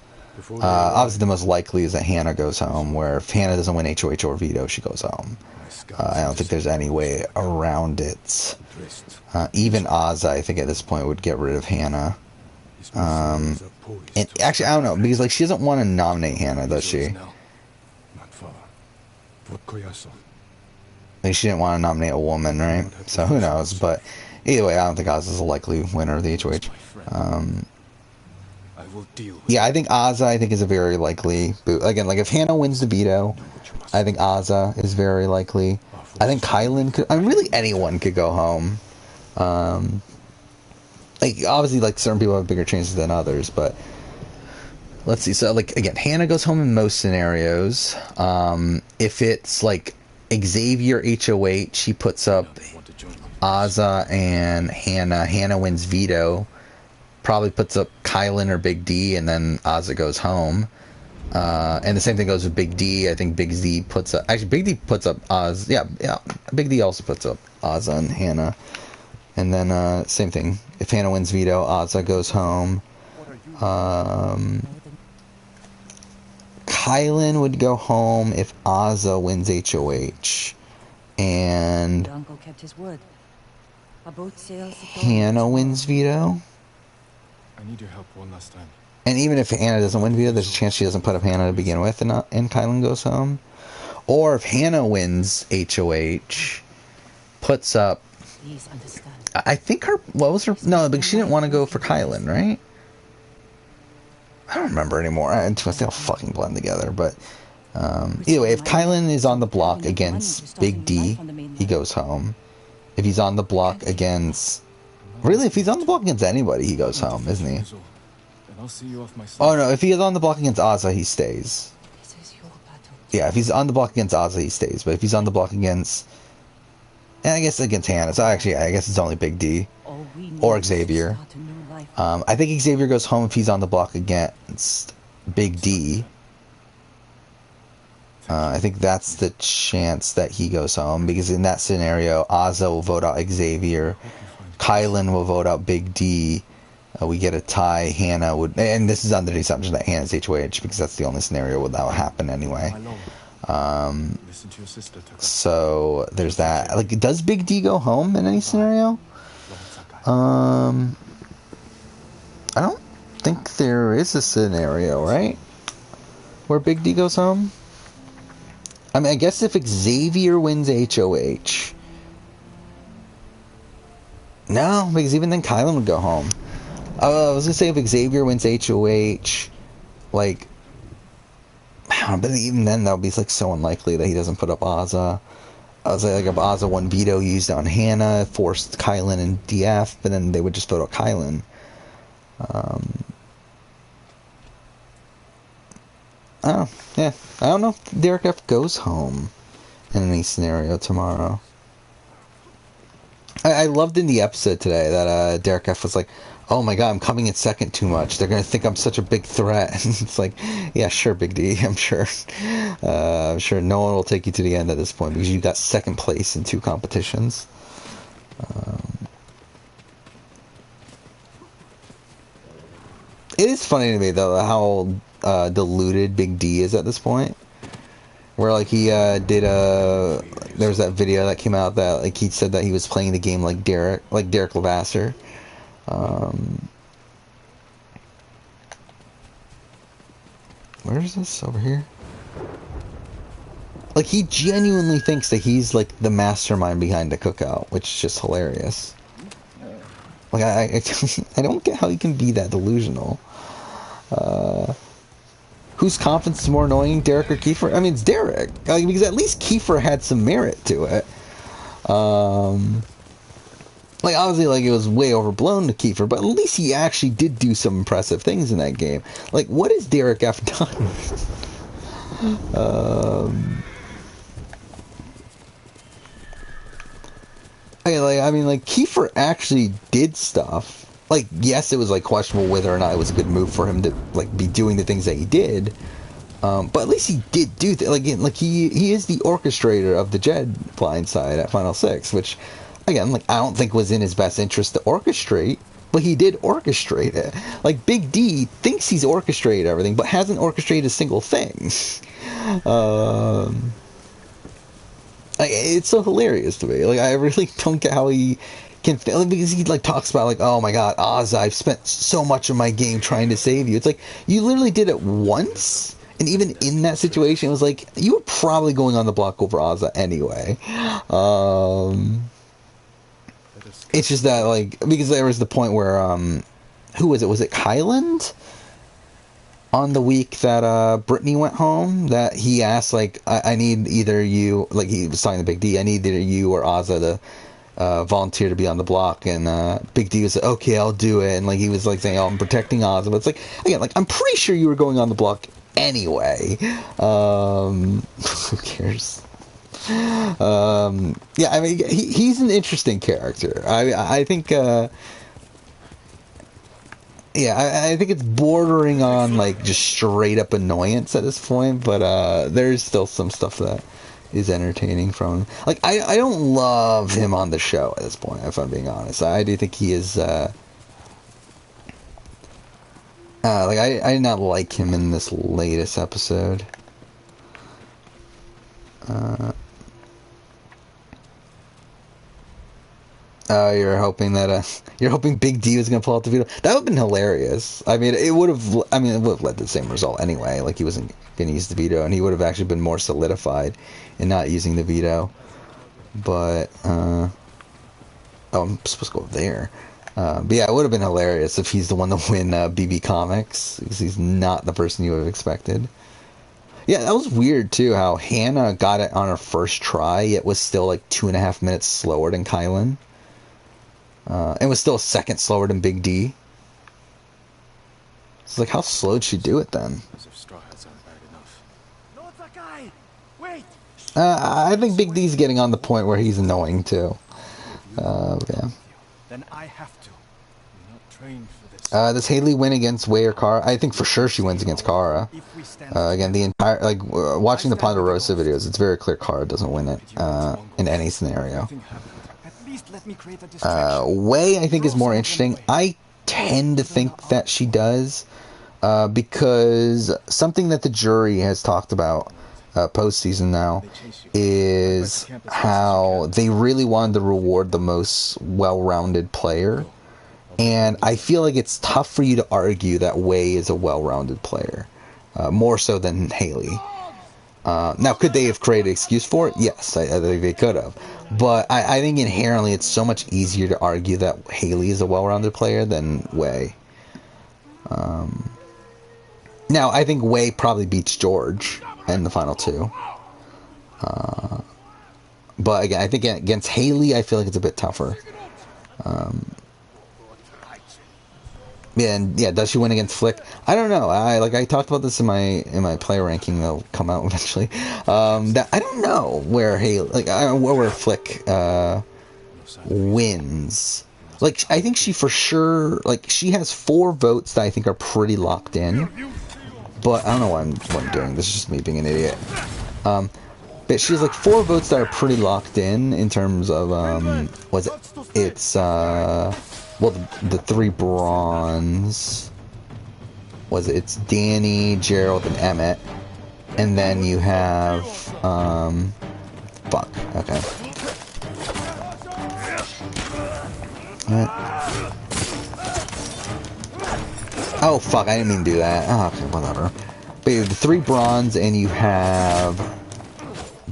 Obviously the most likely is that Hannah goes home, where if Hannah doesn't win HOH or veto, she goes home. I don't think there's any way around it. Even Ozza, I think at this point, would get rid of Hannah. And actually, I don't know, because like she doesn't want to nominate Hannah, does she? Like she didn't want to nominate a woman, right? So who knows? But either way, I don't think Ozza's a likely winner of the HOH. Yeah, I think Ozza, is a very likely boot. Again, like if Hannah wins the veto, I think Ozza is very likely. I think Kylan could. I mean, really anyone could go home. Like obviously, like certain people have bigger chances than others, but let's see. So like again, Hannah goes home in most scenarios. If it's like Xavier HOH, she puts up Ozza and Hannah. Hannah wins veto. Probably puts up Kylan or Big D, and then Ozza goes home. And the same thing goes with Big D. I think Big Z puts up... Actually, Big D puts up Oz. Yeah. Big D also puts up Ozza and Hannah. And then, same thing. If Hannah wins veto, Ozza goes home. Kylan would go home if Ozza wins HOH. And Uncle kept his word. A boat sails Hannah wins veto. I need your help one last time. And even if Hannah doesn't win veto, there's a chance she doesn't put up Hannah to begin with, and Kylan goes home. Or if Hannah wins HOH, puts up... Please understand. I think her... What was her... No, because she didn't want to go for Kylan, right? I don't remember anymore. They all fucking blend together, but... either way, if Kylan is on the block against Big D, he goes home. If he's on the block against... Really, if he's on the block against anybody, he goes home, isn't he? Oh no, if he is on the block against Ozza, he stays. Yeah, if he's on the block against Ozza, he stays. But if he's on the block against... And I guess against Hannah, so actually, I guess it's only Big D. Or Xavier. I think Xavier goes home if he's on the block against Big D. I think that's the chance that he goes home, because in that scenario, Ozza will vote out Xavier, Kylan will vote out Big D, we get a tie, Hannah would... And this is under the assumption that Hannah's HOH, because that's the only scenario where that will happen anyway. So, there's that. Like, does Big D go home in any scenario? I don't think there is a scenario, right? Where Big D goes home? I mean, I guess if Xavier wins HOH... No, because even then Kylan would go home. I was going to say if Xavier wins HOH, like... I don't know, but even then that would be like so unlikely that he doesn't put up Ozza. I was like if Ozza won veto used on Hannah, forced Kylan and DF, but then they would just vote out Kylan. Oh, yeah. I don't know if Derek F goes home in any scenario tomorrow. I loved in the episode today that Derek F was like, oh my god, I'm coming in second too much. They're going to think I'm such a big threat. And it's like, yeah, sure, Big D, I'm sure. I'm sure no one will take you to the end at this point because you got second place in 2 competitions. It is funny to me, though, how diluted Big D is at this point. Where, like, he did a... There was that video that came out that, like, he said that he was playing the game like Derek Levasseur. Where is this? Over here? like, he genuinely thinks that he's, like, the mastermind behind the cookout, which is just hilarious. Like, I don't get how he can be that delusional. Whose confidence is more annoying, Derek or Kiefer? I mean, it's Derek. Like, because at least Kiefer had some merit to it. Like, obviously, like, it was way overblown to Kiefer, but at least he actually did do some impressive things in that game. Like, what has Derek F. done? Okay, like, I mean, like, Kiefer actually did stuff. Like, yes, it was, like, questionable whether or not it was a good move for him to, like, be doing the things that he did. But at least he did do like he is the orchestrator of the Jed blindside at Final Six, which, again, like, I don't think was in his best interest to orchestrate, but he did orchestrate it. Like, Big D thinks he's orchestrated everything, but hasn't orchestrated a single thing. Like, it's so hilarious to me. Like, I really don't get how he can fail, like, because he, like, talks about, like, oh my god, Oz, I've spent so much of my game trying to save you. It's like, you literally did it once, and even in that situation, it was like, you were probably going on the block over Ozza anyway. It's just that, like, because there was the point where, who was it? Was it Kyland? On the week that Brittany went home, that he asked, like, I need either you, like, he was talking to Big D, I need either you or Ozza to volunteer to be on the block, and Big D was like, okay, I'll do it, and, like, he was, like, saying, oh, I'm protecting Ozza, but it's like, again, like, I'm pretty sure you were going on the block anyway. Who cares? Yeah, I mean, he's an interesting character. I think, yeah, I think it's bordering on, like, just straight up annoyance at this point, but there's still some stuff that is entertaining from him. Like, I don't love him on the show at this point, if I'm being honest. I do think he is, like, I did not like him in this latest episode. You're hoping that you're hoping Big D was gonna pull out the veto. That would have been hilarious. I mean, it would have led to the same result anyway. Like, he wasn't gonna use the veto, and he would have actually been more solidified in not using the veto. But oh, I'm supposed to go there. But yeah, it would have been hilarious if he's the one to win BB Comics, because he's not the person you would have expected. Yeah, that was weird too, how Hannah got it on her first try, yet was still like 2.5 minutes slower than Kylan. And was still a second slower than Big D. It's like, how slow did she do it then? I think Big D's getting on the point where he's annoying too. Yeah. Then I have to. You're not trained for this. Does Haley win against Way or Kara? I think for sure she wins against Kara. Again, the entire, like, watching the Ponderosa videos, it's very clear Kara doesn't win it in any scenario. Way, I think, is more interesting. I tend to think that she does, because something that the jury has talked about postseason now is how they really wanted to reward the most well-rounded player, and I feel like it's tough for you to argue that Way is a well-rounded player, more so than Haley. Now, could they have created an excuse for it? Yes, I think they could have. But I think inherently it's so much easier to argue that Haley is a well-rounded player than Way. Now, I think Way probably beats George in the final two. But again, I think against Haley, I feel like it's a bit tougher. Yeah, and yeah, does she win against Flick? I don't know. I talked about this in my player ranking that'll come out eventually. That I don't know where Haley, like, I don't know where Flick wins. Like, I think she for sure, like, she has 4 votes that I think are pretty locked in. But I don't know what I'm doing. This is just me being an idiot. But she has like 4 votes that are pretty locked in terms of it's well, the 3 bronze it's Danny, Gerald, and Emmett, and then you have fuck, okay. Oh fuck, I didn't mean to do that. Oh, okay, whatever. But you have the 3 bronze, and you have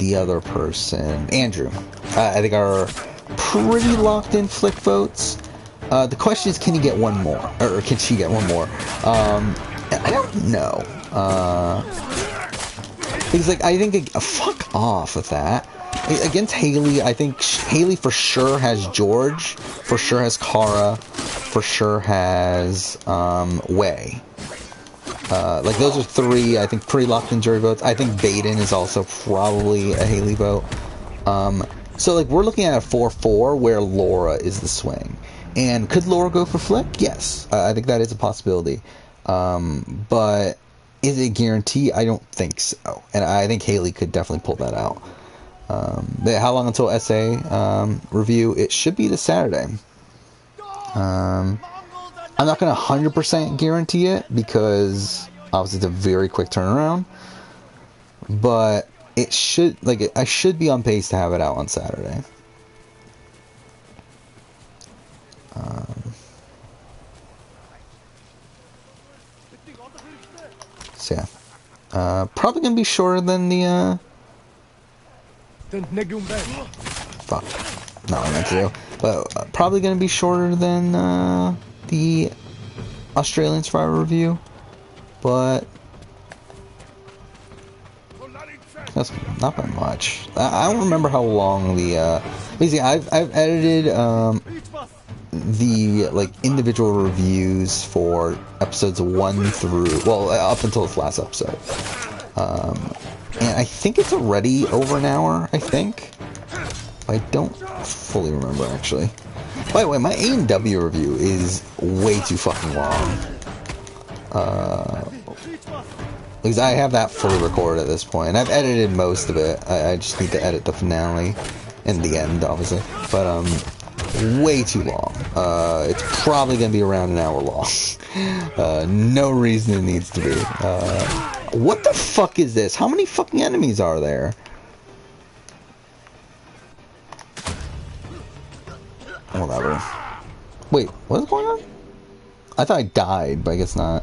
the other person, Andrew, I think are pretty locked in Flick votes. The question is, can he get one more? Or can she get one more? I don't know. Because, like, I think, fuck off with that. Against Haley, I think Haley for sure has George, for sure has Kara, for sure has Wei. Like, those are three, I think, pretty locked in jury votes. I think Baden is also probably a Haley vote. So, like, we're looking at a 4-4 where Laura is the swing. And could Laura go for Flick? Yes. I think that is a possibility. But is it a guarantee? I don't think so. And I think Haley could definitely pull that out. How long until SA review? It should be this Saturday. I'm not going to 100% guarantee it because obviously it's a very quick turnaround. But it should, like, I should be on pace to have it out on Saturday. So yeah, probably gonna be shorter than the fuck, not what I meant to do, but probably gonna be shorter than the Australian Survivor review, but that's not by much. I don't remember how long the basically I've edited the like individual reviews for episodes 1 through, well, up until this last episode, and I think it's already over an hour. I think I don't fully remember actually. By the way, my A&W review is way too fucking long, because I have that fully recorded at this point. I've edited most of it. I just need to edit the finale and the end, obviously, but way too long. It's probably gonna be around an hour long. No reason it needs to be. What the fuck is this? How many fucking enemies are there? Whatever. Wait, what's going on? I thought I died, but I guess not.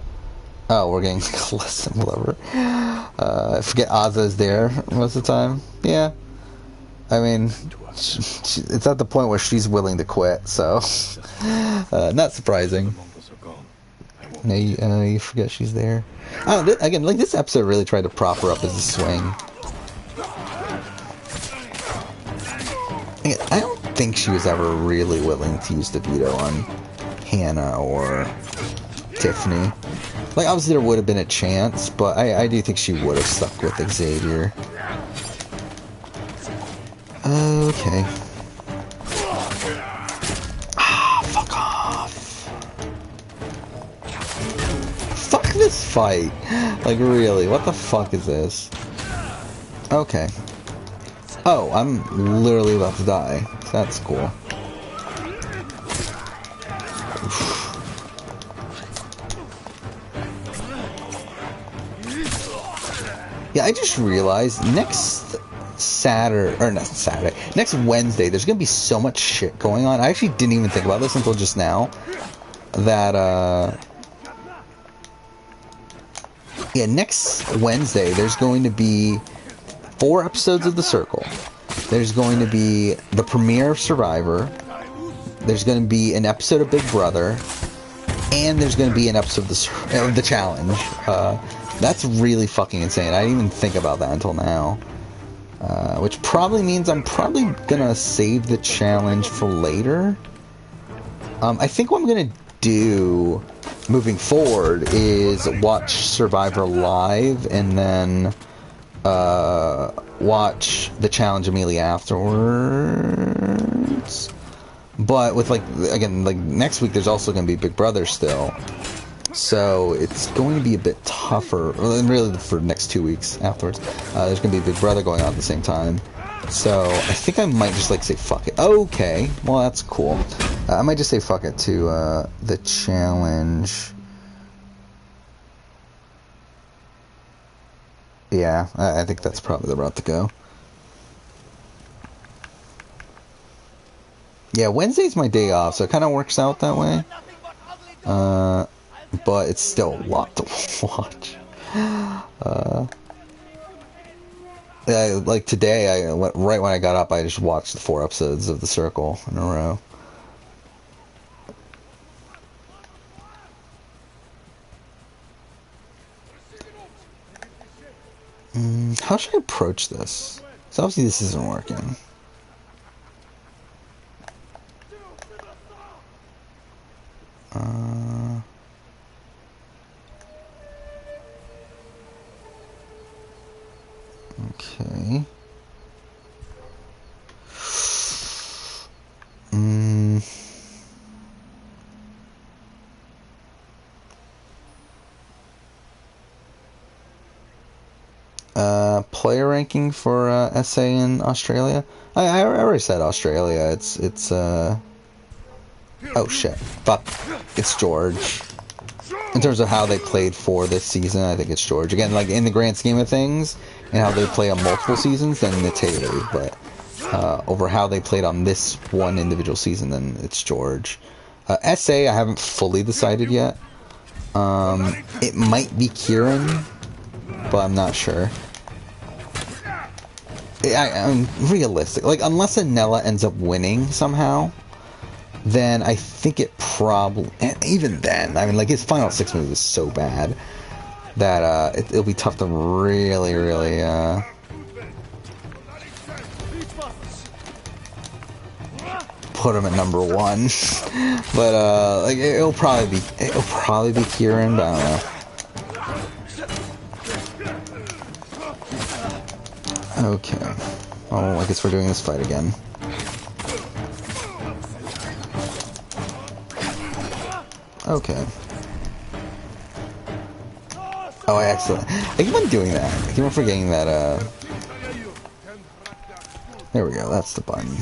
Oh, we're getting less than whatever. I forget Aza's there most of the time. Yeah. I mean, it's at the point where she's willing to quit, so not surprising. No, you forget she's there. Again, like, this episode really tried to prop her up as a swing. Again, I don't think she was ever really willing to use the veto on Hannah or Tiffany. Like, obviously there would have been a chance, but I do think she would have stuck with Xavier. Okay. Ah, fuck off. Fuck this fight. Like, really, what the fuck is this? Okay. Oh, I'm literally about to die. That's cool. Yeah, I just realized next next Wednesday, there's gonna be so much shit going on. I actually didn't even think about this until just now. That, yeah, next Wednesday, there's going to be 4 episodes of The Circle. There's going to be the premiere of Survivor. There's going to be an episode of Big Brother. And there's going to be an episode of the Challenge. That's really fucking insane. I didn't even think about that until now. Which probably means I'm probably gonna save the challenge for later. I think what I'm gonna do moving forward is watch Survivor live and then watch the challenge immediately afterwards. But with, like, again, like, next week there's also gonna be Big Brother still. So it's going to be a bit tougher, really, for the next 2 weeks afterwards. There's going to be Big Brother going on at the same time. So I think I might just, like, say fuck it. Okay, well, that's cool. I might just say fuck it to the challenge. Yeah, I think that's probably the route to go. Yeah, Wednesday's my day off, so it kind of works out that way. But it's still a lot to watch. like today, right when I got up, I just watched the 4 episodes of The Circle in a row. How should I approach this? So obviously this isn't working. Okay. Player ranking for SA in Australia. I already said Australia. It's oh shit, fuck. It's George. In terms of how they played for this season, I think it's George. Again, like in the grand scheme of things, and how they play on multiple seasons, then it's Haley. But over how they played on this one individual season, then it's George. SA, I haven't fully decided yet. It might be Kieran, but I'm not sure. I'm realistic. Like, unless Anella ends up winning somehow, then I think it probably... And even then, I mean, like, his final 6 move is so bad that it'll be tough to really, put him at number 1. But, like, it'll probably be Kieran, but I don't know. Okay. Oh, I guess we're doing this fight again. Okay. Oh, I keep on doing that. I keep on forgetting that, There we go, that's the button.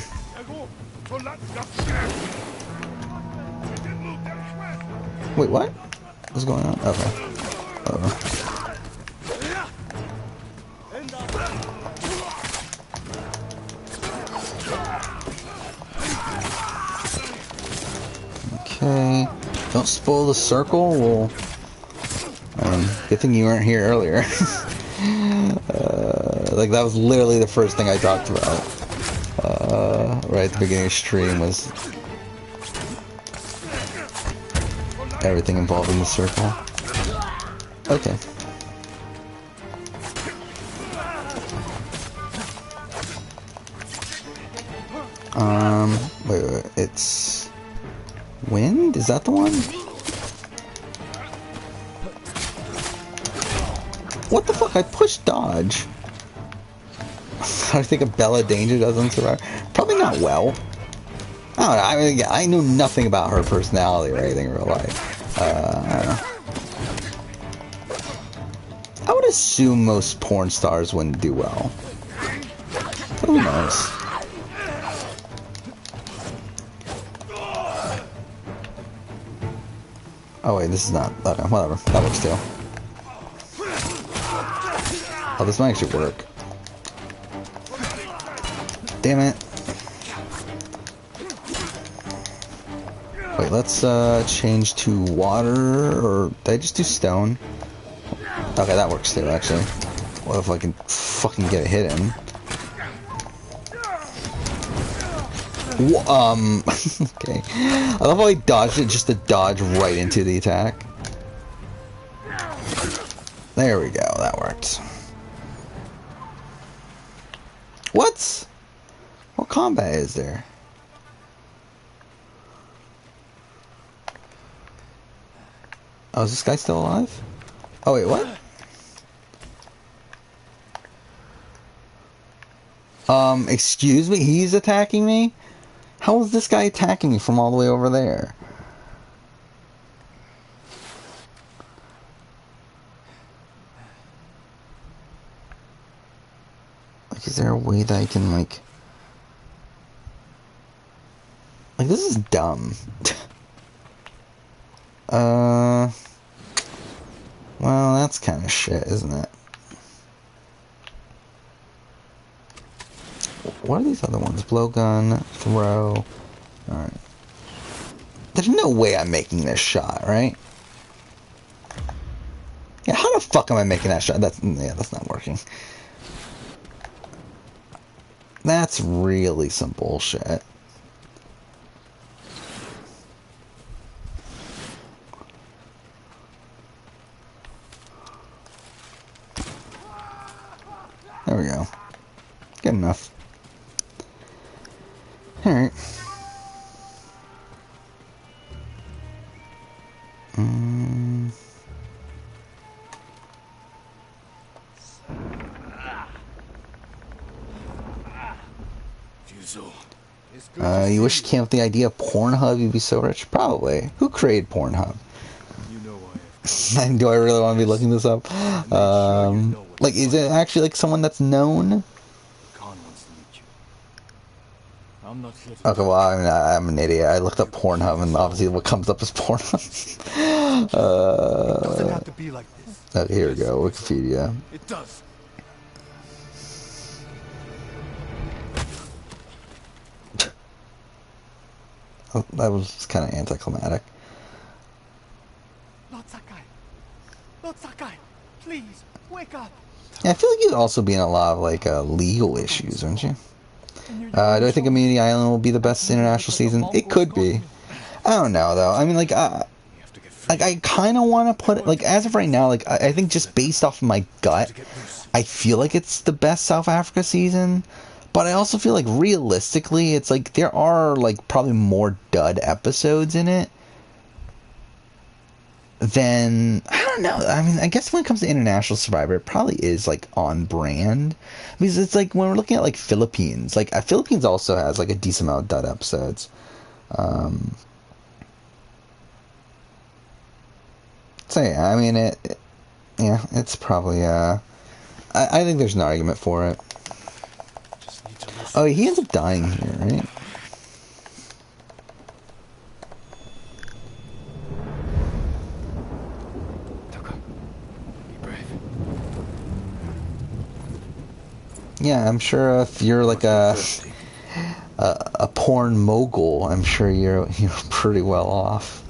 Wait, what? What's going on? Okay. Okay. Don't spoil the circle. Well, good thing you weren't here earlier. Like, that was literally the first thing I talked about. Right at the beginning of the stream was everything involving the circle. Okay. Wait, it's... Wind? Is that the one? What the fuck? I pushed dodge. I think a Bella Danger doesn't survive. Probably not well. I don't know. I mean, I know nothing about her personality or anything in real life. I don't know. I would assume most porn stars wouldn't do well. But who knows? Oh wait, this is not... Okay, whatever. That works too. Oh, this might actually work. Damn it. Wait, let's change to water, or did I just do stone? Okay, that works too, actually. What if I can fucking get a hit in? Okay. I love how I dodged it just to dodge right into the attack. There we go, that worked. What? What combat is there? Oh, is this guy still alive? Oh, wait, what? Excuse me? He's attacking me? How is this guy attacking me from all the way over there? Like, is there a way that I can, like... Like, this is dumb. Well, that's kind of shit, isn't it? What are these other ones? Blowgun, throw. Alright. There's no way I'm making this shot, right? Yeah, how the fuck am I making that shot? That's not working. That's really some bullshit. There we go. Good enough. Alright. You wish you came up with the idea of Pornhub, you'd be so rich? Probably. Who created Pornhub? You know why I've Do I really want to be looking this up? Like, is it actually like someone that's known? Khan wants to meet you. I'm not here to Okay, well, I mean, I'm an idiot. I looked up Pornhub, and obviously what comes up is Pornhub. It doesn't have to be like this. Okay, here we go, Wikipedia. It does. Oh, that was kind of anticlimactic. Lord Sakai. Lord Sakai, please, wake up. Yeah, I feel like you'd also be in a lot of, like, legal issues, wouldn't you? Do I think Immunity Island will be the best international season? It could be. I don't know, though. I mean, like, I kind of want to put it, like, as of right now, like, I think just based off of my gut, I feel like it's the best South Africa season. But I also feel like realistically, it's like there are like probably more dud episodes in it than, I don't know. I mean, I guess when it comes to International Survivor, it probably is like on brand, because it's like when we're looking at like Philippines, like Philippines also has like a decent amount of dud episodes. So yeah, I mean yeah, it's probably I think there's an argument for it. Oh, he ends up dying here, right? Be brave. Yeah, I'm sure if you're like a porn mogul, I'm sure you're pretty well off.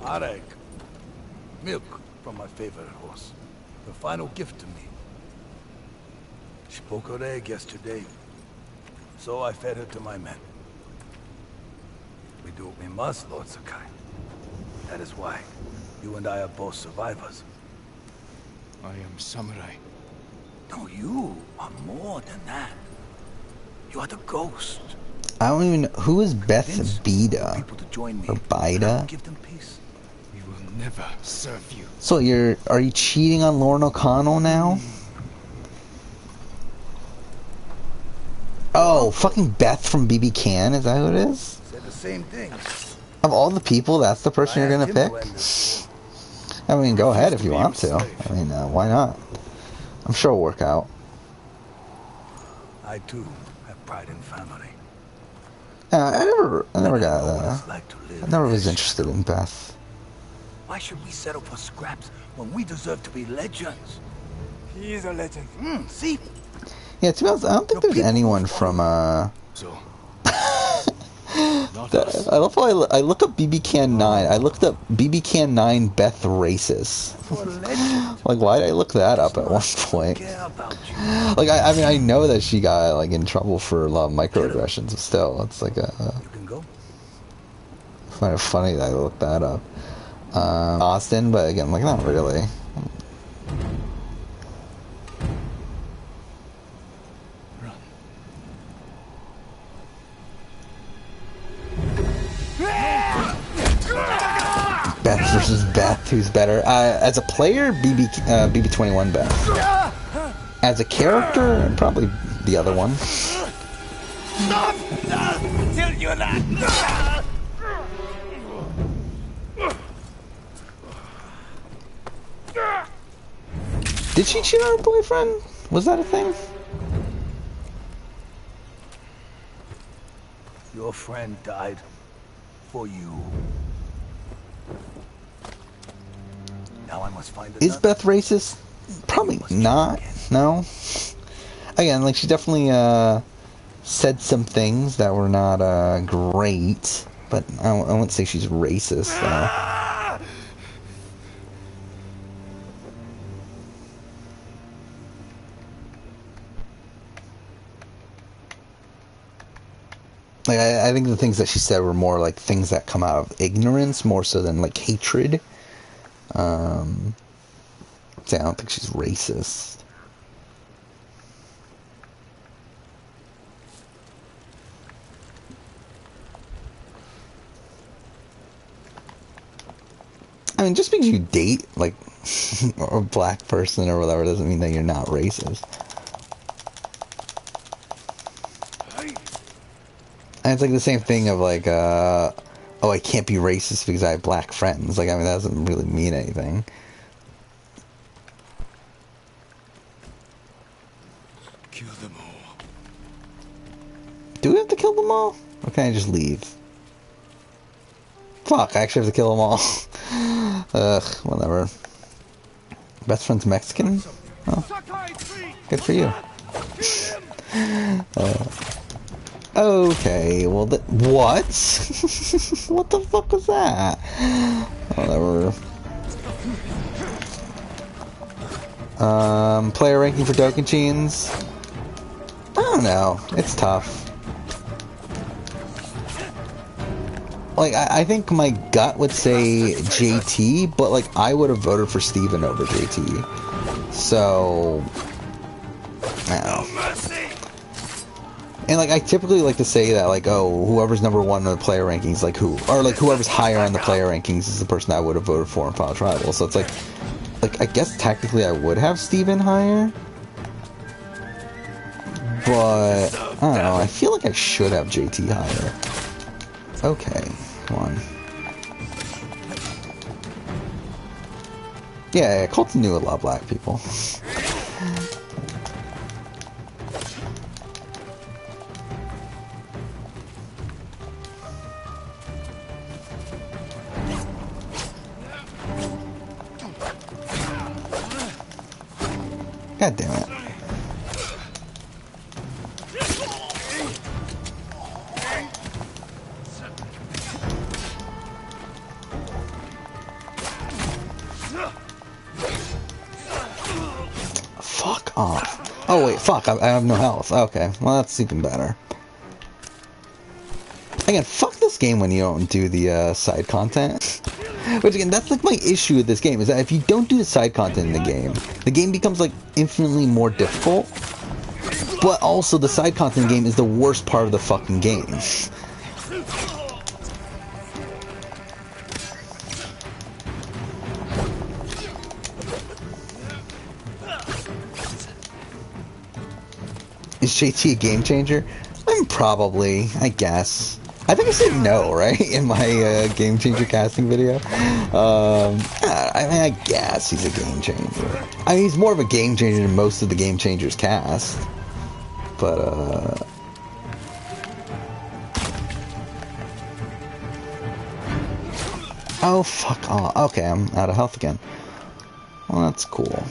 Arek. Milk from my favorite horse. The final gift to me. She broke her egg yesterday, so I fed her to my men. We do what we must, Lord Sakai. That is why you and I are both survivors. I am samurai. No, you are more than that. You are the ghost. I don't even know who is Beth Convince Bida people to join me, or and I will Bida. give them peace. We will never serve you. So are you cheating on Lauren O'Connell now? Oh, fucking Beth from BB Can, is that who it is? Said the same thing. Of all the people, that's the person you're gonna asked him pick? to end this I mean, go ahead if to you be want your to. slave. I mean, why not? I'm sure it'll work out. war. I too have pride in family. I never I know got what it's like to live I never in was this interested in Beth. Why should we settle for scraps when we deserve to be legends? He is a legend. See? Yeah, to be honest, I don't think there's anyone from So. Not us. I love how I looked up BB Can 9. I looked up BB Can 9 Beth racist. For a legend. Like, why did I look that up at one point? Care about you. Like, I mean, I know that she got like in trouble for a lot of microaggressions, but still, it's like You can go. I find it funny that I looked that up. Austin, but again, like, not really. Run. Beth versus Beth, who's better? As a player, BB21 Beth. As a character, probably the other one. Tell you that. Did she cheat on her boyfriend? Was that a thing? Your friend died for you. Now I must find Is another. Beth racist? Probably not. No. Again, like, she definitely said some things that were not great, but I wouldn't say she's racist, though. Like, I think the things that she said were more like things that come out of ignorance, more so than like hatred. So I don't think she's racist. I mean, just because you date, like, a black person or whatever doesn't mean that you're not racist. And it's like the same thing of like, oh, I can't be racist because I have black friends. Like, I mean, that doesn't really mean anything. Kill them all. Do we have to kill them all? Or can I just leave? Fuck, I actually have to kill them all. Ugh, whatever. Best friend's Mexican? Oh, good for you. Okay, well, what? What the fuck was that? Whatever. Player ranking for Dokkenchins? I don't know. It's tough. Like, I think my gut would say JT, but, like, I would have voted for Steven over JT. So, I don't know. And, like, I typically like to say that, like, oh, whoever's number one in the player rankings, like, or, like, whoever's higher on the player rankings is the person I would have voted for in Final Tribal. So it's like, I guess technically I would have Steven higher. But, I don't know, I feel like I should have JT higher. Okay, come on. Yeah, Colton knew a lot of black people. God damn it. Fuck off. Oh wait, fuck, I have no health. Okay, well that's even better. Again, fuck this game when you don't do the side content. Which again, that's like my issue with this game, is that if you don't do the side content in the game becomes like infinitely more difficult. But also the side content game is the worst part of the fucking game. Is JT a game changer? Probably, I guess. I think I said no, right? In my game changer casting video. I mean, I guess he's a game changer. I mean, he's more of a game changer than most of the game changers cast. But, oh, fuck off. Okay, I'm out of health again. Well, that's cool.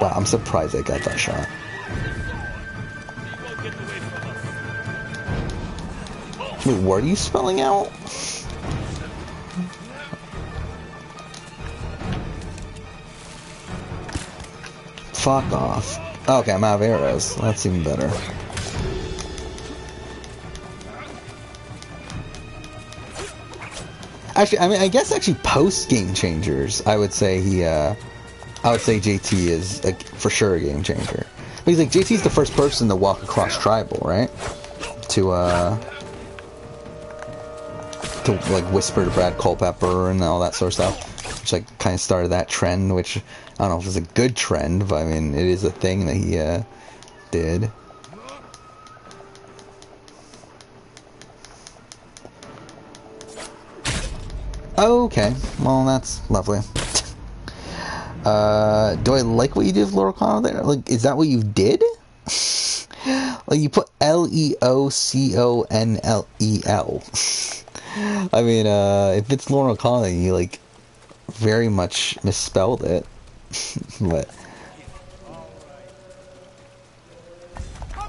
Wow, I'm surprised I got that shot. Wait, what are you spelling out? Fuck off. Okay, I'm out of arrows. That's even better. Actually, I mean, I guess actually post Game Changers, I would say JT is for sure a game changer. Because like JT's the first person to walk across Tribal, right? To like whisper to Brad Culpepper and all that sort of stuff, which like kind of started that trend. Which I don't know if it's a good trend, but I mean it is a thing that he did. Okay, well that's lovely. Do I like what you did with Laura Connell there? Like, is that what you did? Like, you put Leoconlel. I mean, if it's Laura Connell, you, like, very much misspelled it. But...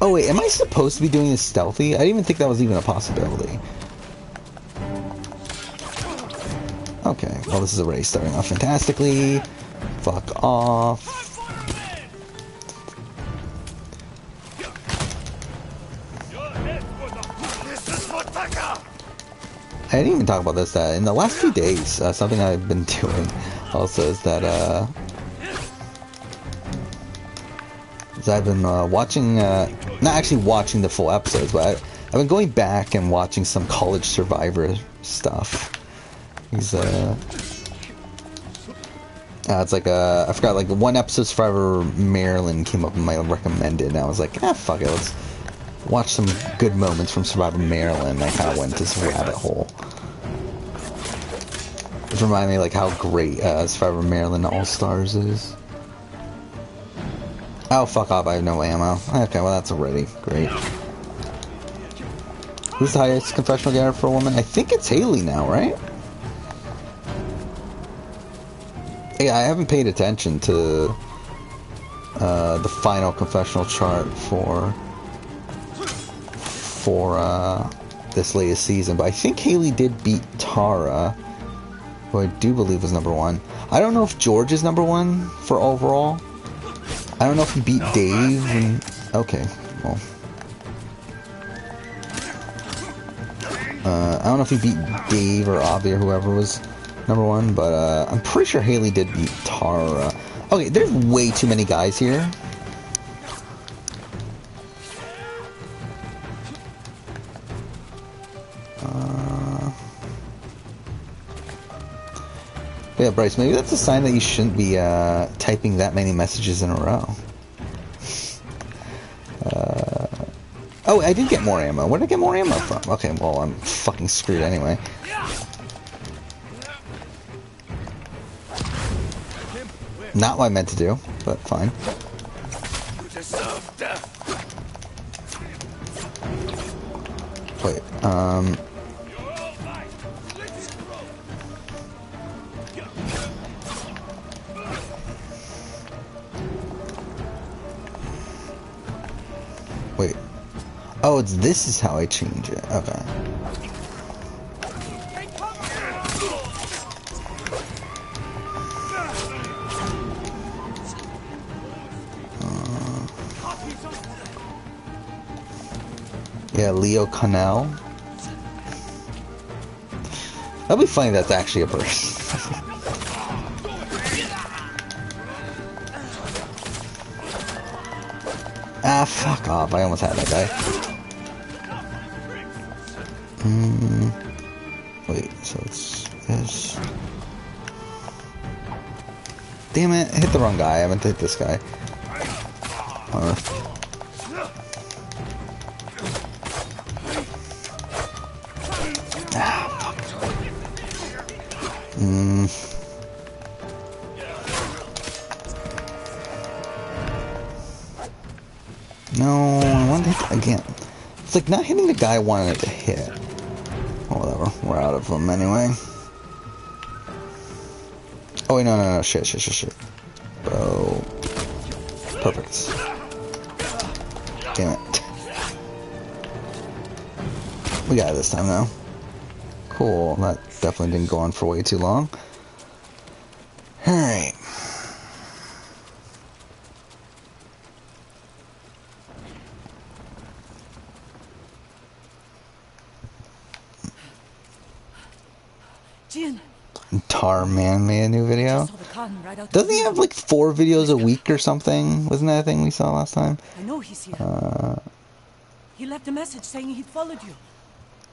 oh, wait, am I supposed to be doing this stealthy? I didn't even think that was even a possibility. Okay, well, this is already starting off fantastically. Fuck off. I didn't even talk about this. That in the last few days, something I've been doing also is that I've been watching, not actually watching the full episodes, but I've been going back and watching some College Survivor stuff. It's like I forgot, like one episode of Survivor Maryland came up in my recommended, and I was like, fuck it, let's watch some good moments from Survivor Maryland. I kind of went to this rabbit hole. It reminded me like how great Survivor Maryland All Stars is. Oh, fuck off, I have no ammo. Okay, well that's already great. Who's the highest confessional getter for a woman? I think it's Haley now, right? Yeah, I haven't paid attention to the final confessional chart for this latest season, but I think Haley did beat Tara, who I do believe was #1. I don't know if George is #1 for overall. I don't know if he beat Dave. Okay, well, I don't know if he beat Dave or Avi or whoever was #1, but I'm pretty sure Haley did beat Tara. Okay, there's way too many guys here. Yeah, Bryce, maybe that's a sign that you shouldn't be typing that many messages in a row. Oh, I did get more ammo. Where did I get more ammo from? Okay, well, I'm fucking screwed anyway. Not what I meant to do, but fine. Wait, wait. Oh, this is how I change it. Okay. Yeah, Leo Connell. That'd be funny if that's actually a person. Ah, fuck off. I almost had that guy. Wait, so it's this. Damn it, I hit the wrong guy. I meant to hit this guy. No, I wanted to hit again. It's like not hitting the guy I wanted it to hit. Oh, whatever. We're out of them anyway. Oh, wait, no. Shit. Bro. Perfect. Damn it. We got it this time, though. Cool. That definitely didn't go on for way too long. Alright. Tar Man made a new video. Doesn't he have like 4 videos a week or something? Wasn't that a thing we saw last time? I know he's here. He left a message saying he'd followed you.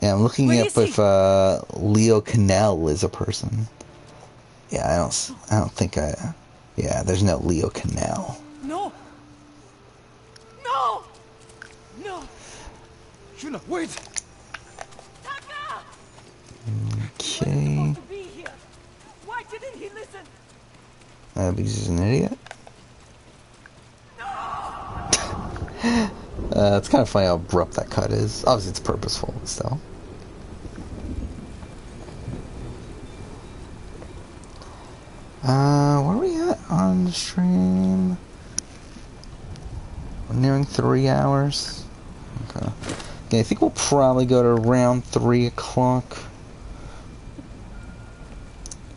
Yeah, I'm looking up if Leo Cannell is a person. Yeah, I don't think yeah, there's no Leo Cannell. No! Shuna, wait! Okay. Why didn't he listen? Because he's an idiot. It's kind of funny how abrupt that cut is. Obviously, it's purposeful, but still. Where are we at on the stream? We're nearing 3 hours. Okay. I think we'll probably go to around 3 o'clock.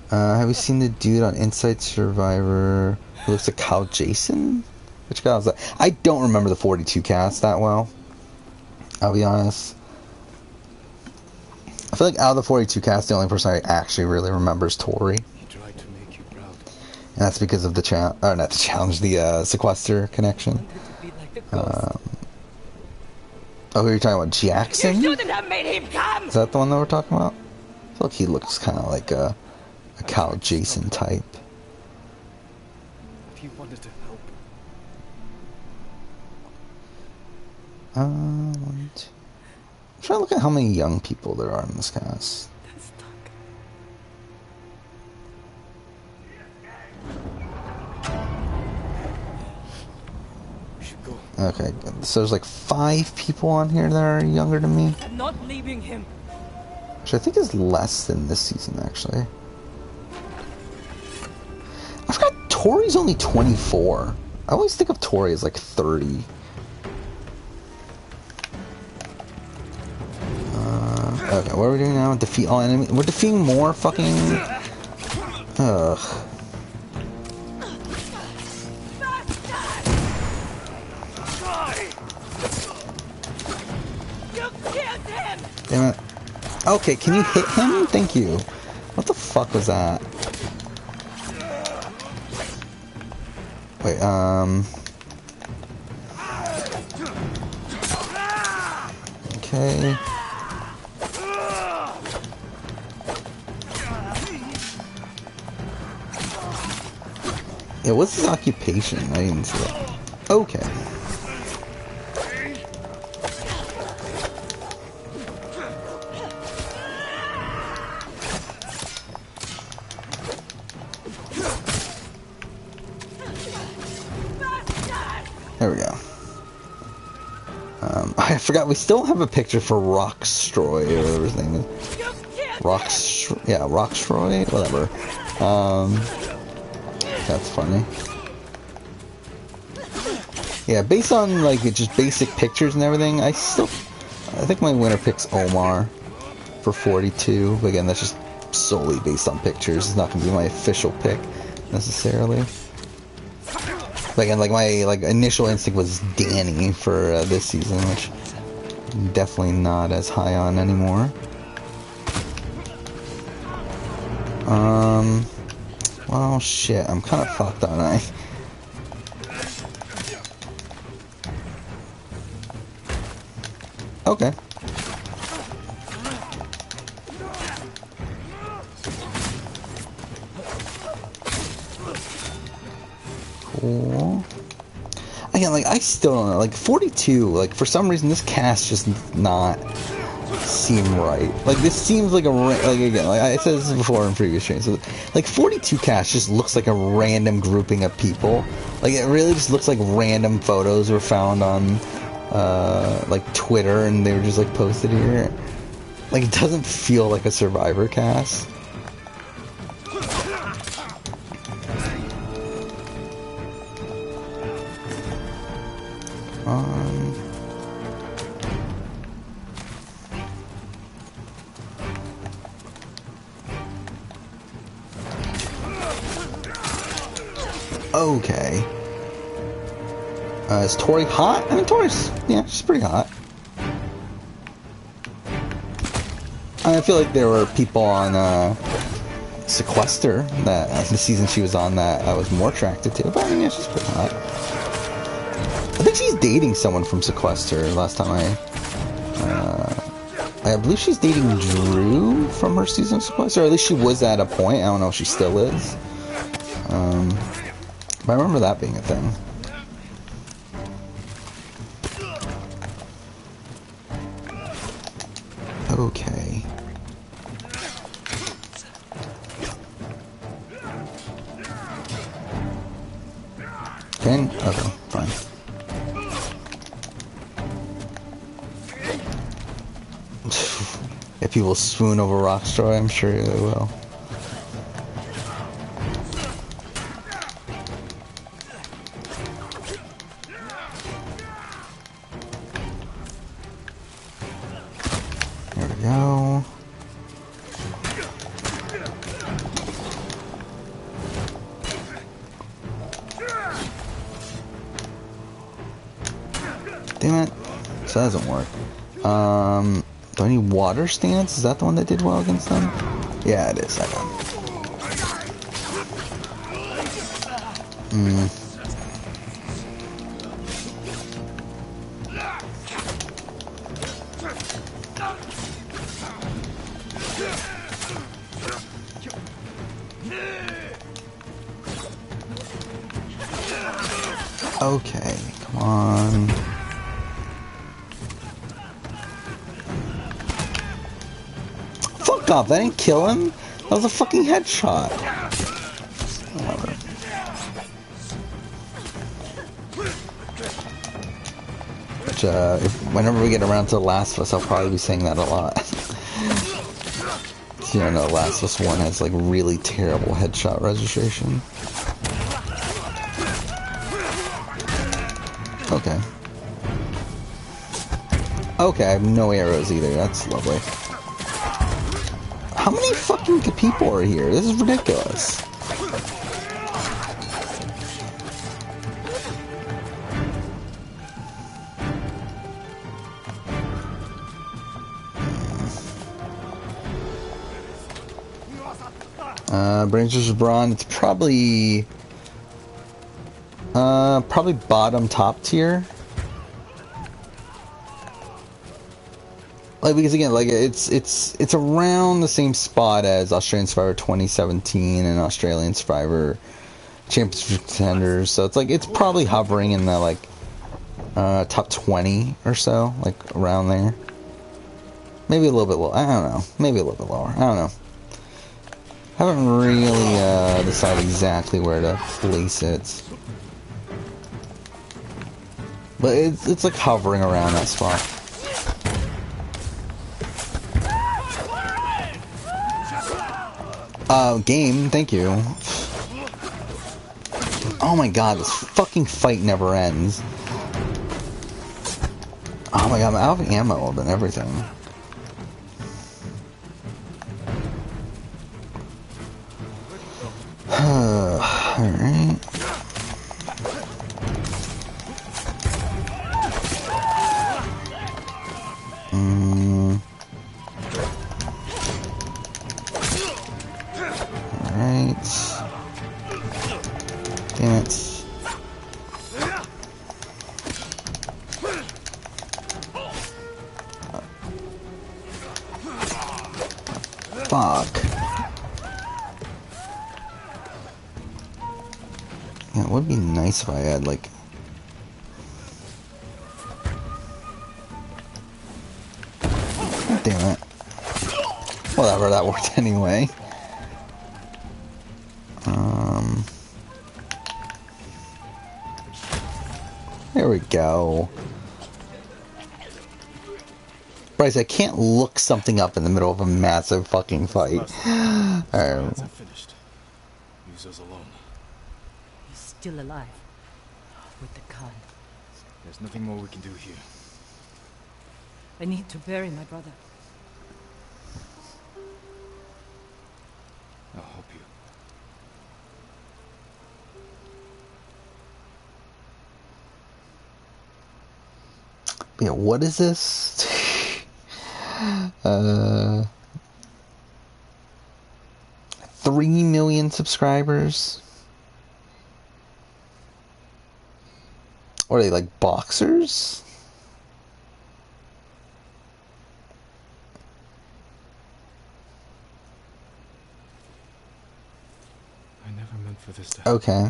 Have you seen the dude on Inside Survivor who looks like Kyle Jason? Which guy was that? I don't remember the 42 cast that well. I'll be honest. feel like out of the 42 cast, the only person I actually really remember is Tori. He tried to make you proud. And that's because of the not the challenge, the sequester connection. Oh, who are you talking about? Jackson? You shouldn't have made him come! Is that the one that we're talking about? I feel like he looks kind of like a Cal Jason type. If you wanted to help. I'm trying to look at how many young people there are in this cast. We should go. Okay, so there's like 5 people on here that are younger than me. I'm not leaving him. Which I think is less than this season, actually. I forgot Tori's only 24. I always think of Tori as like 30. Okay, what are we doing now? Defeat all enemies. We're defeating more fucking... Ugh. Damn it. Okay, can you hit him? Thank you. What the fuck was that? Wait, okay. Yeah, what's his occupation? I didn't see that. Okay. There we go. I forgot we still have a picture for Rockstroy or whatever his name is. Rockstroy? Whatever. That's funny. Yeah, based on like just basic pictures and everything, I think my winner picks Omar for 42. But again, that's just solely based on pictures. It's not gonna be my official pick necessarily. But again, like my initial instinct was Danny for this season, which I'm definitely not as high on anymore. Well, shit, I'm kind of fucked, aren't I? Okay. Cool. Again, like, I still don't know. Like, 42, like, for some reason, this cast just not seem right. Like, this seems like again, like I said this before in previous streams, so, like, 42 cast just looks like a random grouping of people. Like, it really just looks like random photos were found on, like, Twitter, and they were just, like, posted here. Like, it doesn't feel like a Survivor cast. Okay. Is Tori hot? I mean, Tori's, yeah, she's pretty hot. I feel like there were people on Sequester that the season she was on that I was more attracted to, but I mean, yeah, she's pretty hot. I think she's dating someone from Sequester last time I believe she's dating Drew from her season of Sequester, or at least she was at a point. I don't know if she still is. But I remember that being a thing. Okay. Okay, fine. If people swoon over Rockstroy, I'm sure they will. There we go. Damn it. So that doesn't work. Do I need water stance? Is that the one that did well against them? Yeah, it is. That one. Okay, come on. Fuck off, I didn't kill him. That was a fucking headshot. Whatever. Which, whenever we get around to The Last of Us, I'll probably be saying that a lot. You know, Last of Us 1 has like really terrible headshot registration. Okay. Okay, I have no arrows either. That's lovely. How many fucking people are here? This is ridiculous. Branches of Brawn, it's probably bottom top tier. Like, because again, like it's around the same spot as Australian Survivor 2017 and Australian Survivor Championship Contenders, so it's like it's probably hovering in the like top 20 or so, like around there. Maybe a little bit lower. I don't know. Maybe a little bit lower. I don't know. I haven't really decided exactly where to place it, but it's like hovering around that spot. Game, thank you. Oh my god, this fucking fight never ends. Oh my god, I'm out of ammo and everything. Alright. Alright. Damn it. Fuck. Yeah, it would be nice if I had, like... God damn it. Whatever, that worked anyway. There we go. Bryce, I can't look something up in the middle of a massive fucking fight. Alright. Finished. Use those alone. He's still alive. With the Khan. There's nothing more we can do here. I need to bury my brother. I'll help you. Yeah, what is this? 3 million subscribers? What are they, like boxers? I never meant for this to happen. Okay.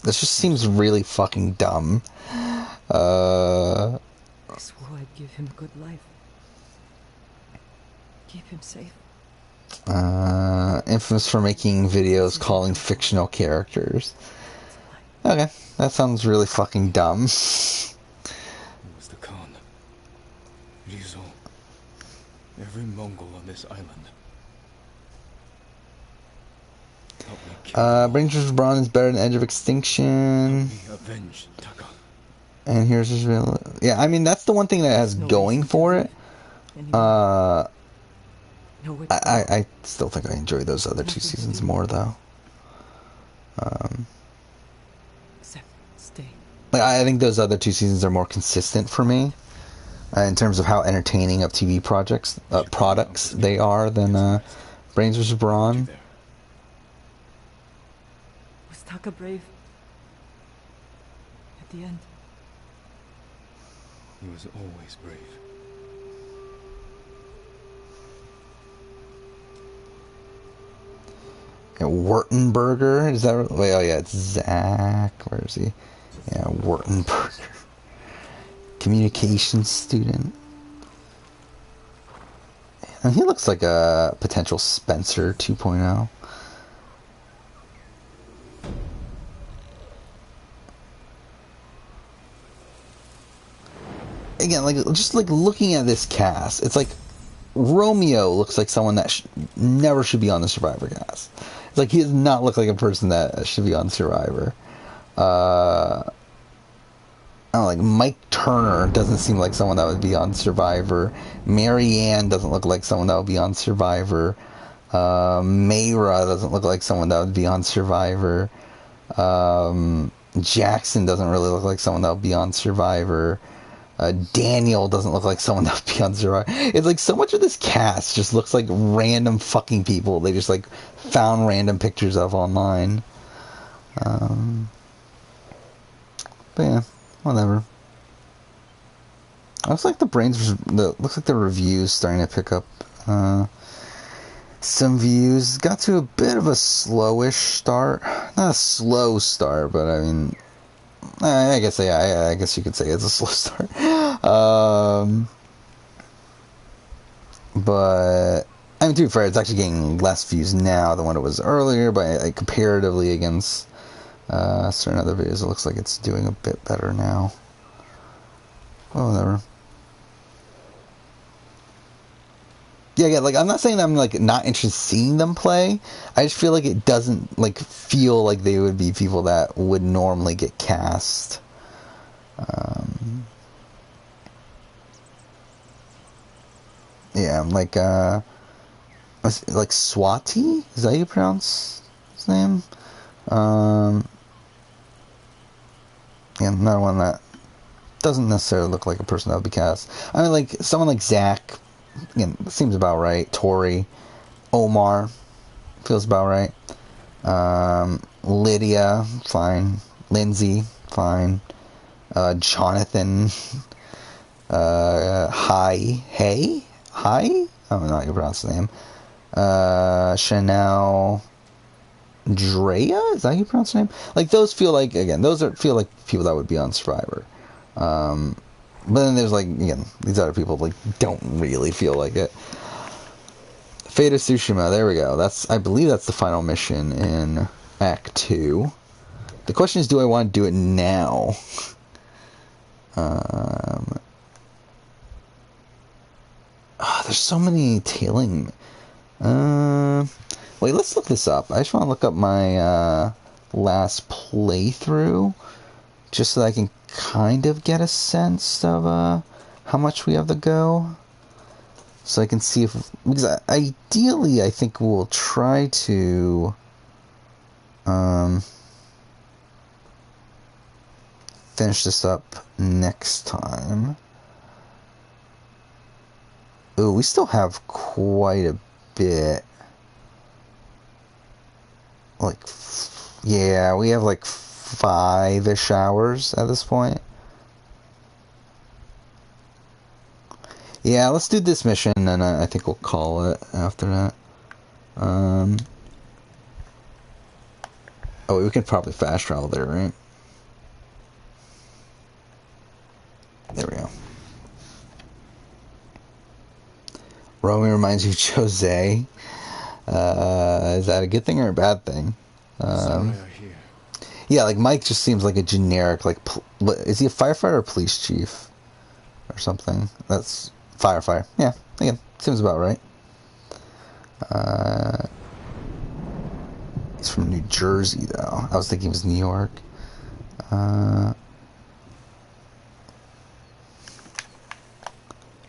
This just seems really fucking dumb. I swore I'd give him a good life. Keep him safe. Infamous for making videos calling fictional characters. Okay, that sounds really fucking dumb. It was the Khan. Rizzo. Every Mongol on this island. Help me kill Branches of Brawn is better than Edge of Extinction. me avenge Taka. And here's his real... Yeah, I mean, that's the one thing that has going for it. I still think I enjoy those other two seasons more, though. Except stay. Like, I think those other two seasons are more consistent for me. in terms of how entertaining of TV products they are than Brains vs. Brawn. Was Taka brave? At the end? He was always brave. Yeah, Wurtenberger, is that? Wait, oh yeah, it's Zach. Where is he? Yeah, Wurtenberger. Communications student. And he looks like a potential Spencer 2.0. Again, like just like looking at this cast, it's like Romeo looks like someone that never should be on the Survivor cast. It's like he does not look like a person that should be on Survivor. I don't know, like Mike Turner doesn't seem like someone that would be on Survivor. Marianne doesn't look like someone that would be on Survivor. Mayra doesn't look like someone that would be on Survivor. Jackson doesn't really look like someone that would be on Survivor. Daniel doesn't look like someone that would be on Survivor. It's like so much of this cast just looks like random fucking people. They just like found random pictures of online. But yeah, whatever. Looks like looks like the reviews starting to pick up some views. Got to a bit of a slowish start. Not a slow start, but I mean, I guess I guess you could say it's a slow start. But I mean, to be fair, it's actually getting less views now than what it was earlier. But like, comparatively against certain other videos, it looks like it's doing a bit better now. Well, whatever. Yeah, like I'm not saying that I'm like not interested in seeing them play. I just feel like it doesn't like feel like they would be people that would normally get cast. Yeah, like Swati? Is that how you pronounce his name? Yeah, another one that doesn't necessarily look like a person that would be cast. I mean, like someone like Zach. Again, seems about right. Tori, Omar, feels about right. Lydia, fine. Lindsay, fine. Jonathan, Hi, I don't know how you pronounce the name. Chanel, Drea, is that how you pronounce the name? Like those feel like feel like people that would be on Survivor. But then there's like, again, these other people like don't really feel like it. Fate of Tsushima, there we go. I believe that's the final mission in Act 2. The question is, do I want to do it now? There's so many tailing. Wait, let's look this up. I just want to look up my last playthrough, just so that I can kind of get a sense of how much we have to go. So I can see because ideally I think we'll try to finish this up next time. Ooh, we still have quite a bit. Like, yeah, we have like 5-ish hours at this point. Yeah, let's do this mission, and I think we'll call it after that. Oh, we can probably fast travel there, right? There we go. Romy reminds you of Jose. Is that a good thing or a bad thing? Yeah, like Mike just seems like a generic, like, is he a firefighter or police chief? Or something. That's firefighter. Yeah, again, seems about right. He's from New Jersey, though. I was thinking it was New York.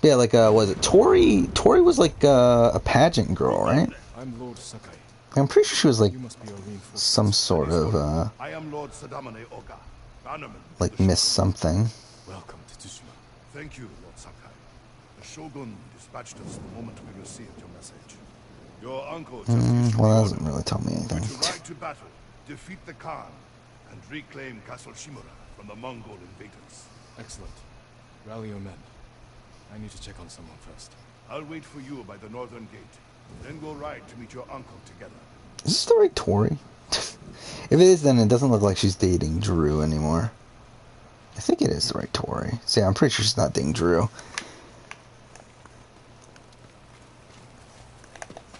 Yeah, like, was it Tori? Tori was like a pageant girl, right? I'm Lord Sakai. I'm pretty sure she was like You must be a reinforcement. some sort of I am Lord Sadamane Oga, bannerman. like Miss something. Welcome to Tsushima. Thank you, Lord Sakai. Shogun dispatched us the moment we received your message. Your uncle just issued Well, that the doesn't order. really tell me We're anything. to ride to battle, defeat the Khan, and reclaim Castle Shimura from the Mongol invaders. Excellent. Rally your men. I need to check on someone first. I'll wait for you by the northern gate. Then we'll ride to meet your uncle together. Is this the right Tori? If it is, then it doesn't look like she's dating Drew anymore. I think it is the right Tori. So yeah, I'm pretty sure she's not dating Drew.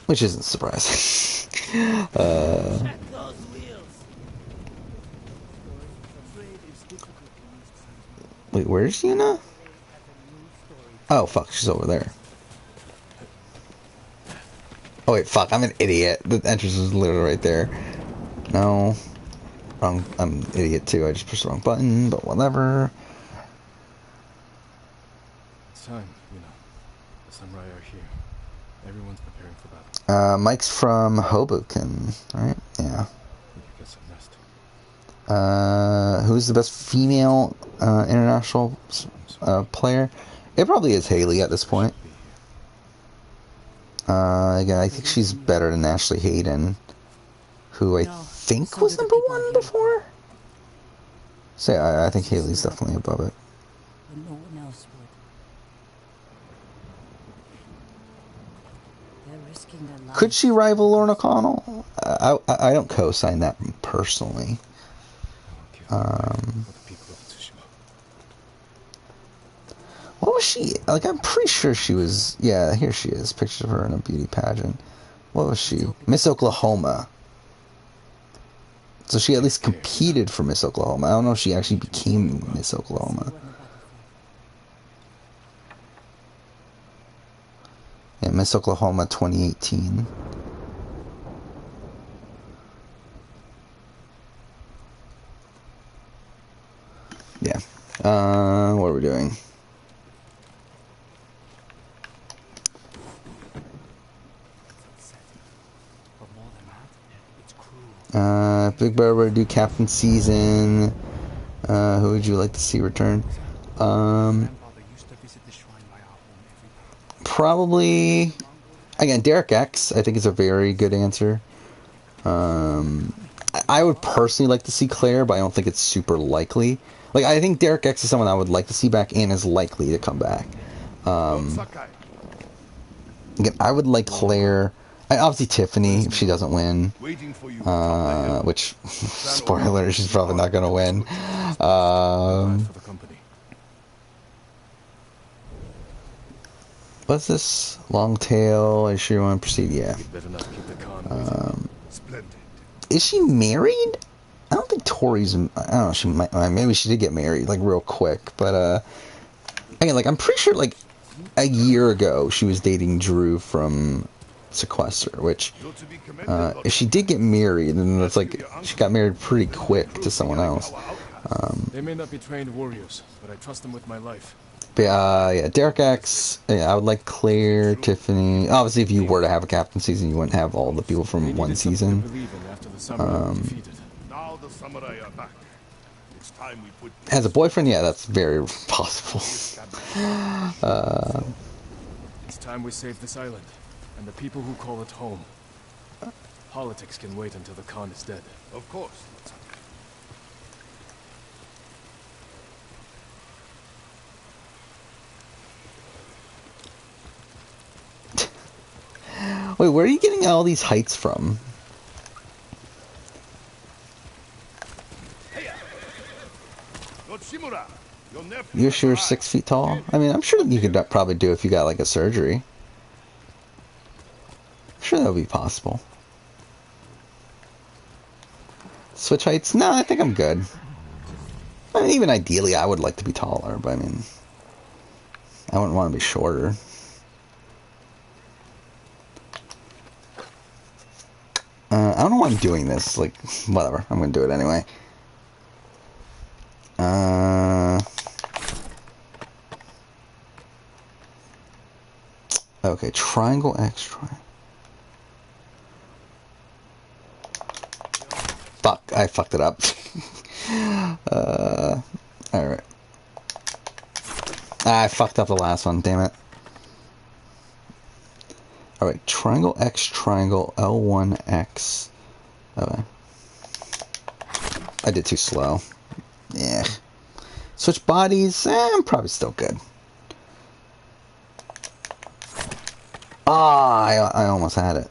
Which isn't surprising. Check those wheels. Wait, where's Yuna? Oh, fuck, she's over there. Oh, wait, fuck, I'm an idiot. The entrance is literally right there. No. Wrong. I'm an idiot, too. I just pushed the wrong button, but whatever. It's time, you know. The samurai are here. Everyone's preparing for battle. Mike's from Hoboken, right? Yeah. You get some rest. Who's the best female international player? It probably is Haley at this point. Again, I think she's better than Ashley Hayden, who I think was number 1 before. So yeah, I think Haley's definitely above it. When no one else would. They're risking their lives. Could she rival Lorna O'Connell? I don't co-sign that personally. For the people of Tsushima. What was she? Like, I'm pretty sure she was... Yeah, here she is. Picture of her in a beauty pageant. What was she? Miss Oklahoma. So she at least competed for Miss Oklahoma. I don't know if she actually became Miss Oklahoma. Yeah, Miss Oklahoma 2018. Yeah. What are we doing? Big Barber do captain season. Who would you like to see return? Probably again Derek X. I think is a very good answer. I would personally like to see Claire, but I don't think it's super likely. Like, I think Derek X is someone I would like to see back and is likely to come back. Again, I would like Claire. Obviously Tiffany, if she doesn't win. Which, spoiler, she's probably not going to win. What's this? Long tail. Are you sure you want to proceed? Yeah. Is she married? I don't think Tori's... I don't know. She might... Maybe she did get married, like, real quick. But, again, like, I'm pretty sure, like, a year ago, she was dating Drew from Sequester, which, if she did get married, then that's like, she got married pretty quick to someone else. They may not be trained warriors, but I trust them with my life. But, yeah, Derek X, yeah, I would like Claire, Tiffany. Obviously, if you were to have a captain season, you wouldn't have all the people from one season. As a boyfriend, yeah, that's very possible. It's time we save this island, and the people who call it home. Politics can wait until the Khan is dead. Of course. Wait, where are you getting all these heights from? You're sure 6 feet tall? I mean, I'm sure you could probably do it if you got, like, a surgery. I'm sure that would be possible. Switch heights? No, I think I'm good. I mean, even ideally, I would like to be taller, but I mean... I wouldn't want to be shorter. I don't know why I'm doing this. Like, whatever. I'm going to do it anyway. Okay, triangle X, triangle. Fuck, I fucked it up. Alright. I fucked up the last one, damn it. Alright, triangle X, triangle L1 X. Okay. I did too slow. Yeah. Switch bodies, I'm probably still good. Ah, I almost had it.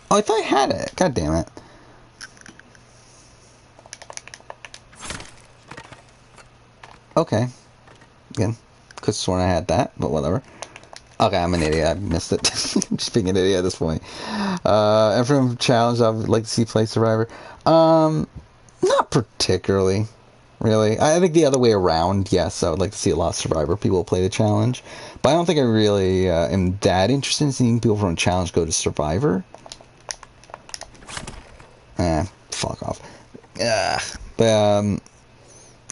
Oh, I thought I had it. God damn it. Okay. Again, could've sworn I had that, but whatever. Okay, I'm an idiot. I missed it. I'm just being an idiot at this point. And from challenge, I would like to see play Survivor. Not particularly, really. I think the other way around. Yes, I would like to see a lot of Survivor people play the challenge, but I don't think I really am that interested in seeing people from challenge go to Survivor. Fuck off. But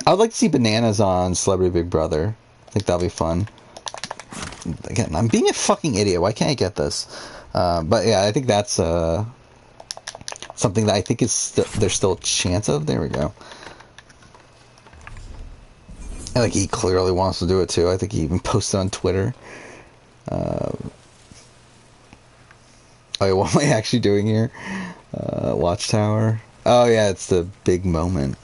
I would like to see Bananas on Celebrity Big Brother. I think that'll be fun. Again, I'm being a fucking idiot. Why can't I get this? But yeah, I think that's something that I think is there's still a chance of. There we go. And like he clearly wants to do it too. I think he even posted on Twitter. Oh, yeah, what am I actually doing here? Watchtower. Oh yeah, it's the big moment.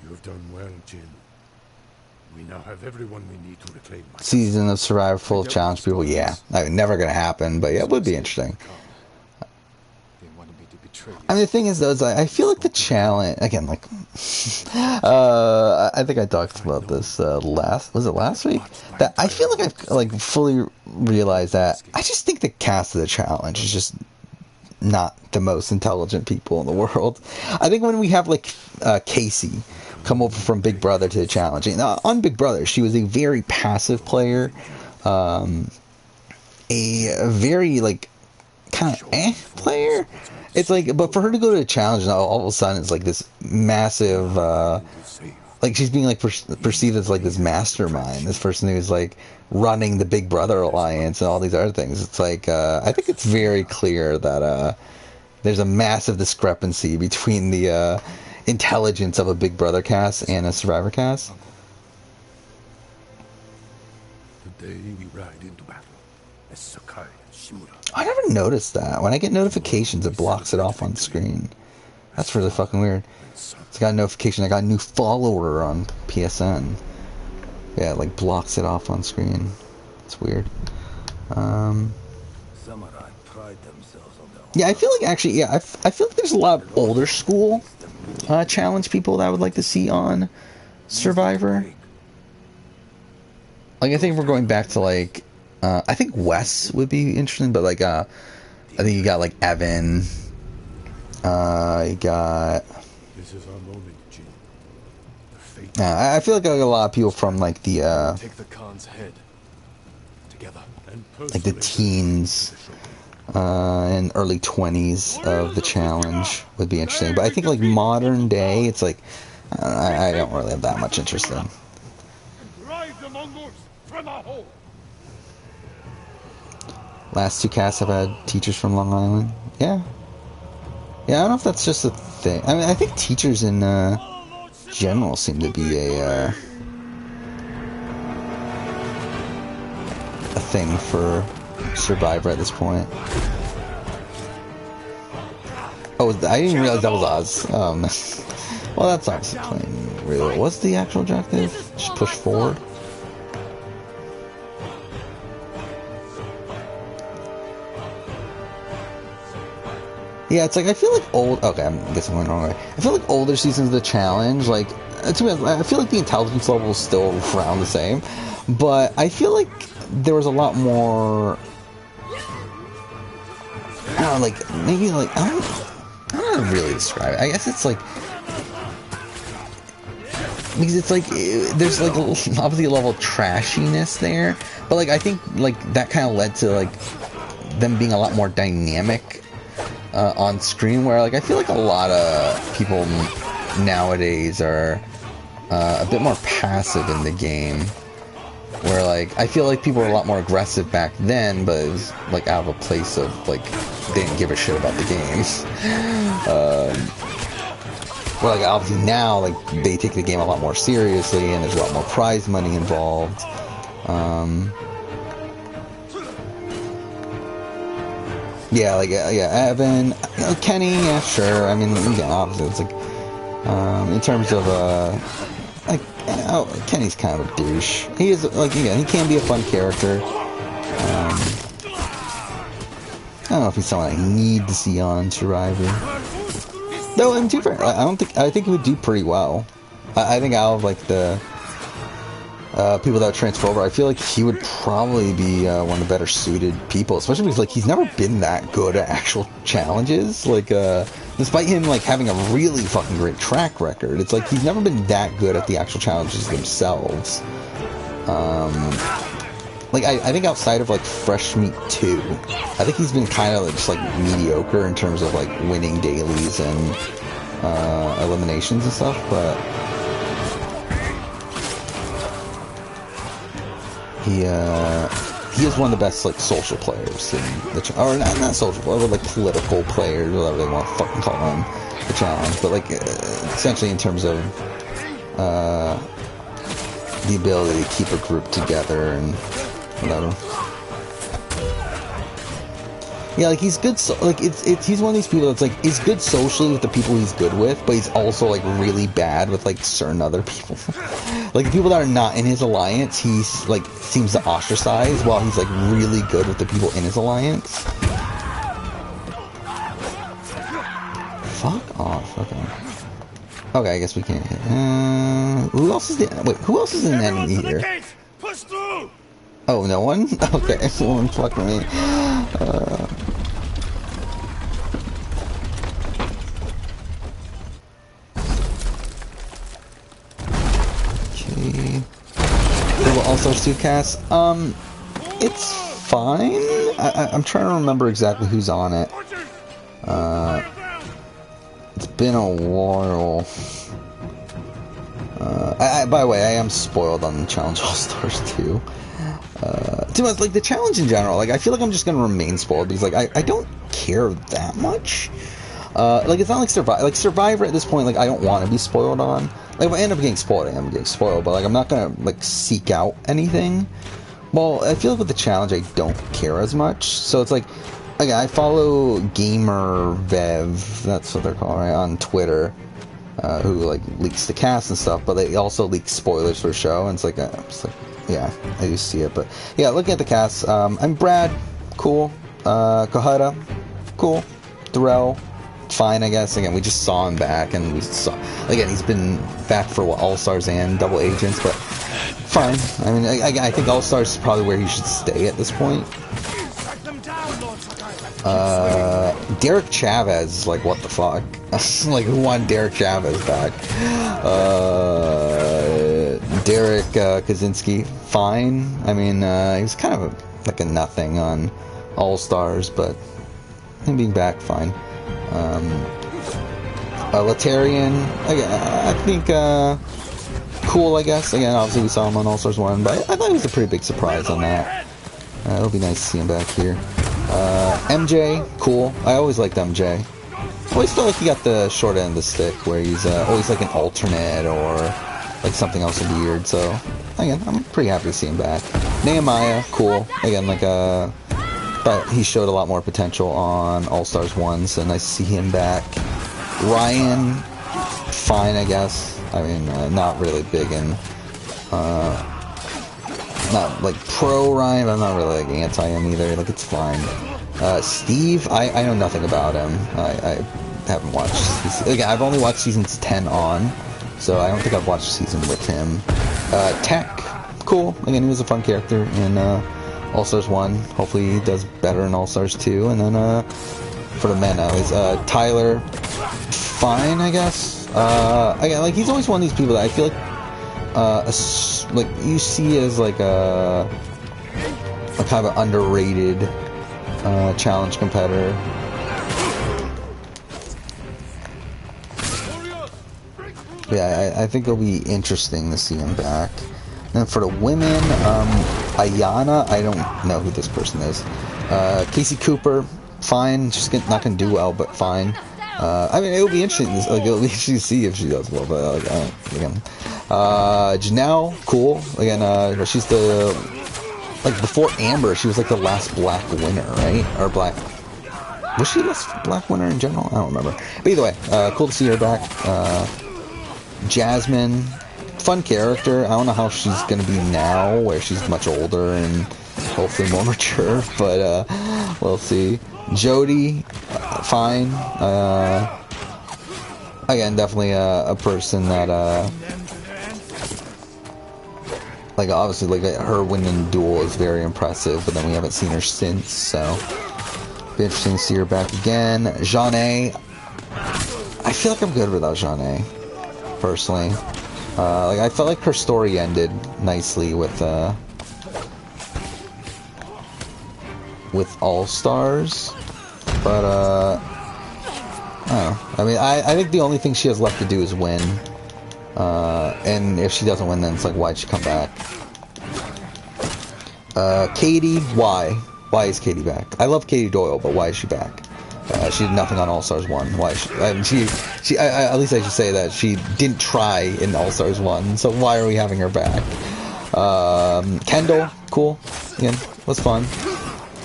You've done well, Jin. We now have everyone we need to reclaim my Season of Survivor full of challenge people. Yeah, never gonna happen, but yeah, it would be interesting. I mean, the thing is, though, is I feel like the challenge again, like, I think I talked about this last week? That I feel like I've like fully realized that I just think the cast of the challenge is just not the most intelligent people in the world. I think when we have like Casey come over from Big Brother to the challenge, and, on Big Brother, she was a very passive player, a very like kind of player. It's like, but for her to go to a challenge now, all of a sudden it's like this massive, like she's being like perceived as like this mastermind, this person who's like running the Big Brother alliance and all these other things. It's like, I think it's very clear that there's a massive discrepancy between the intelligence of a Big Brother cast and a Survivor cast. Today we ride into battle as Sakai and Shimura. I never noticed that. When I get notifications, it blocks it off on screen. That's really fucking weird. It's got a notification. I got a new follower on PSN. Yeah, it like blocks it off on screen. It's weird. Samurai pride themselves on their Yeah, I feel like actually, yeah, I feel like there's a lot of older school challenge people that I would like to see on Survivor. Like, I think if we're going back to like, I think Wes would be interesting, but like, I think you got like Evan. You got. This is our moment, Jin. The fate I feel like a lot of people from like the Take the Khan's head together. and like the teens and early 20s of the challenge would be interesting. But I think like modern day, it's like I don't really have that much interest in. drive the Mongols from our home. Last two casts have had teachers from Long Island. Yeah, I don't know if that's just a thing. I mean, I think teachers in general seem to be a thing for Survivor at this point. Oh, I didn't realize that was Oz. Well, that's obviously playing really. What's the actual objective? Just push forward. Yeah, it's like I feel like okay, I guess I'm going the wrong way. I feel like older seasons of the challenge, like to me, I feel like the intelligence level is still around the same, but I feel like there was a lot more. I don't know, like maybe like I don't know how to really describe it. I guess it's like because it's like there's like obviously a level of trashiness there, but like I think like that kind of led to like them being a lot more dynamic on screen, where like I feel like a lot of people nowadays are a bit more passive in the game. where like I feel like people were a lot more aggressive back then, but it was like out of a place of like they didn't give a shit about the games. Where like obviously now like they take the game a lot more seriously and there's a lot more prize money involved. Yeah, like yeah, Evan, Kenny, yeah, sure. I mean, again, obviously it's like in terms of like Kenny's kind of a douche. He is like again, he can be a fun character. I don't know if he's someone I need to see on Survivor. No, I'm too fair. I think he would do pretty well. I think out of like the people that would transfer over, I feel like he would probably be one of the better suited people, especially because like he's never been that good at actual challenges. Like despite him like having a really fucking great track record, it's like he's never been that good at the actual challenges themselves. Like I think outside of like Fresh Meat 2, I think he's been kind of just like mediocre in terms of like winning dailies and eliminations and stuff, but he is one of the best like social players in the or not social, but like political players, whatever they want to fucking call them, the challenge. But like essentially in terms of the ability to keep a group together and whatever. Yeah, like he's good. Like he's one of these people that's like he's good socially with the people he's good with, but he's also like really bad with like certain other people. Like the people that are not in his alliance, he's like seems to ostracize, while he's like really good with the people in his alliance. Fuck off. Okay, I guess we can't hit. Who else is who else is an enemy here? Push through! Oh, no one? Okay, someone fuck me. Okay. Also Suitcast. It's fine. I'm trying to remember exactly who's on it. It's been a while. By the way, I am spoiled on the Challenge All-Stars 2. Too much, like the challenge in general, like I feel like I'm just gonna remain spoiled because like I don't care that much. Like it's not like Survivor at this point, like I don't want to be spoiled on. Like if I end up getting spoiled, I am getting spoiled, but like I'm not gonna like seek out anything. Well, I feel like with the challenge I don't care as much. So it's like I follow Gamer Vev, that's what they're called, right, on Twitter. Who like leaks the cast and stuff, but they also leak spoilers for the show, and it's like yeah, I do see it. But yeah, looking at the cast, I'm Brad, cool. Kohada, cool. Darrell, fine, I guess. Again, we just saw him back, and we saw again he's been back for what, All Stars and Double Agents, but fine. I mean, I think All Stars is probably where he should stay at this point. Derek Chavez, like what the fuck? Like who wanted Derek Chavez back? Derek Kaczynski, fine. I mean, he was kind of like a nothing on All Stars, but him being back, fine. Latarian, I think cool, I guess. Again, obviously we saw him on All Stars 1, but I thought he was a pretty big surprise on that. It'll be nice to see him back here. MJ, cool. I always liked MJ. Always felt like he got the short end of the stick, where he's always like an alternate or like something else weird. So again, I'm pretty happy to see him back. Nehemiah, cool. Again, like but he showed a lot more potential on All Stars 1, so nice to see him back. Ryan, fine, I guess. I mean, not really big in. Not like pro Ryan, but I'm not really like anti him either. Like it's fine. Steve, I know nothing about him. I haven't watched. Again, I've only watched seasons 10 on, so I don't think I've watched a season with him. Tech, cool. Again, he was a fun character in All Stars 1. Hopefully, he does better in All Stars 2. And then for the men, Tyler, fine, I guess. Again, like he's always one of these people that I feel like you see as like a kind of an underrated challenge competitor. Yeah, I think it'll be interesting to see him back. And for the women, Ayana, I don't know who this person is. Casey Cooper, fine. She's not going to do well, but fine. I mean, it'll be interesting. Like, it'll be interesting to see if she does well. But again, Janelle, cool. Again, she's the before Amber, she was like the last black winner, right? Or black. Was she the last black winner in general? I don't remember. But either way, cool to see her back. Jasmine, fun character. I don't know how she's gonna be now, where she's much older and hopefully more mature. But we'll see. Jody, fine. Again, definitely a person that like obviously like her winning duel is very impressive, but then we haven't seen her since, so be interesting to see her back again. Jeanne, I feel like I'm good without Jeanne, personally. Like I felt like her story ended nicely with All Stars, but I don't know. I mean, I think the only thing she has left to do is win. And if she doesn't win, then it's like, why'd she come back? Katie, why? Why is Katie back? I love Katie Doyle, but why is she back? She did nothing on All Stars 1. Why is she? I mean, at least I should say that she didn't try in All Stars 1, so why are we having her back? Kendall, cool. Again, was fun.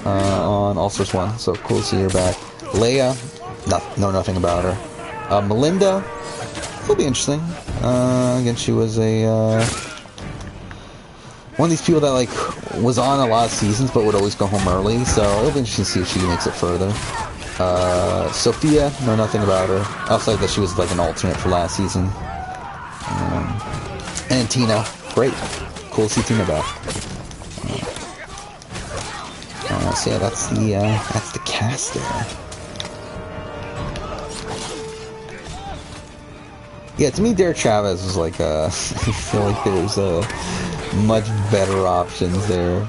On All Stars 1, so cool to see her back. Leia, know nothing about her. Melinda, it'll be interesting. Again, she was one of these people that like was on a lot of seasons but would always go home early, so it'll be interesting to see if she makes it further. Sophia, know nothing about her outside that she was like an alternate for last season. And Tina, great, cool to see Tina back. So yeah, that's the cast there. Yeah, to me, Derek Chavez was like, I feel like there's much better options there.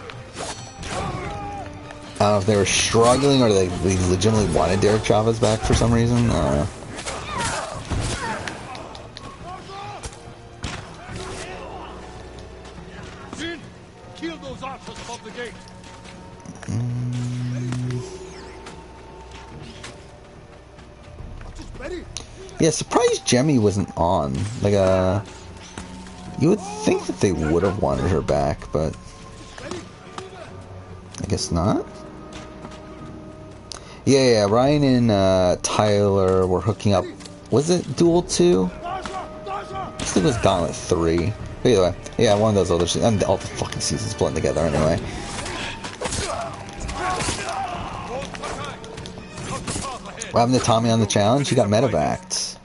I don't know if they were struggling or they legitimately wanted Derek Chavez back for some reason. I don't know. Jin, kill those archers above the gate. Yeah, surprised Jemmy wasn't on. Like, you would think that they would have wanted her back, but I guess not. Yeah, Ryan and Tyler were hooking up. Was it Duel 2? I think it was Gauntlet 3. But either way, yeah, one of those other seasons. And all the fucking seasons blend together anyway. What happened to Tommy on the challenge? He got medevaced.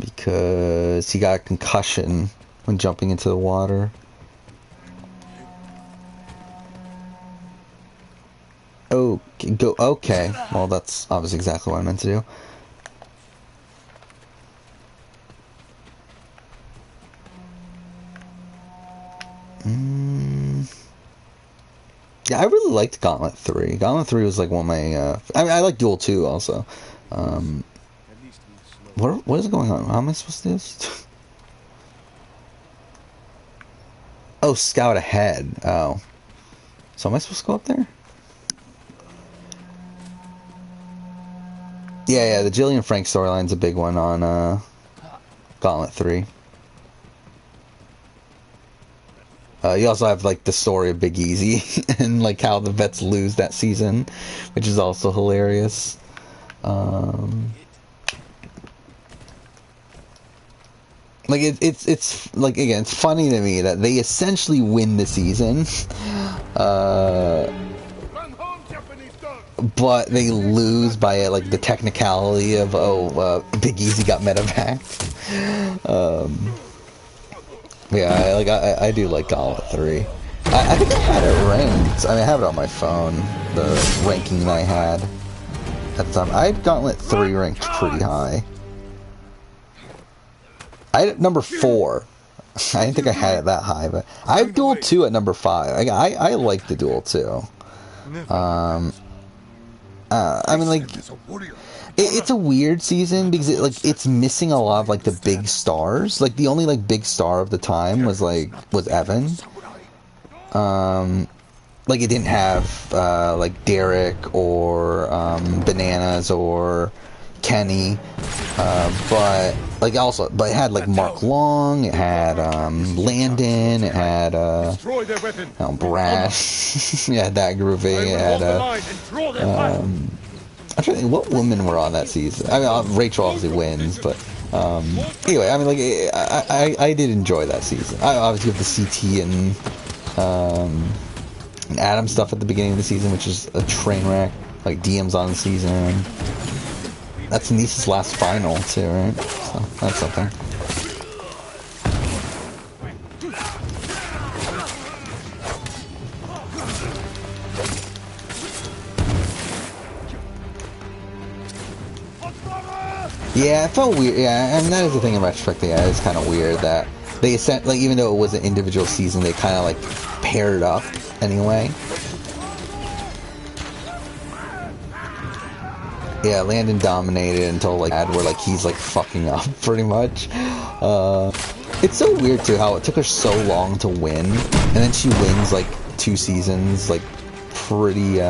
Because he got a concussion when jumping into the water. Okay. Well, that's obviously exactly what I meant to do. Yeah, I really liked Gauntlet 3. Gauntlet 3 was like one of my... I mean, I like Duel 2 also. What is going on? How am I supposed to do this? Oh, scout ahead. Oh. So am I supposed to go up there? Yeah, the Jillian Frank storyline's a big one on Gauntlet 3. You also have like the story of Big Easy and like how the vets lose that season, which is also hilarious. Like it's like, again, it's funny to me that they essentially win the season, but they lose by like the technicality of Big Easy got medevaced. Yeah, I do like Gauntlet 3. I think I had it ranked. I mean, I have it on my phone, the ranking that I had at the time. I had Gauntlet 3 ranked pretty high. I had it number 4. I didn't think I had it that high, but I have Duel 2 at number 5. I like the Duel 2. I mean, like, Is a warrior. it's a weird season because it's missing a lot of like the big stars. Like the only like big star of the time was Evan. Like it didn't have like Derek or Bananas or Kenny, but like but it had like Mark Long, it had Landon, it had Destroy their weapon. Brash, yeah, that grouping, it had I'm trying to think what women were on that season. I mean, Rachel obviously wins, but anyway, I mean, like I did enjoy that season. I obviously have the CT and Adam stuff at the beginning of the season, which is a train wreck. Like DM's on the season. That's Nice's last final too, right? So that's something. Yeah, it felt weird. Yeah, I mean that is the thing in retrospect. Yeah, it's kind of weird that they sent, like, even though it was an individual season, they kind of like paired up anyway. Yeah, Landon dominated until like where like he's like fucking up pretty much. It's so weird too how it took her so long to win, and then she wins like 2 seasons like pretty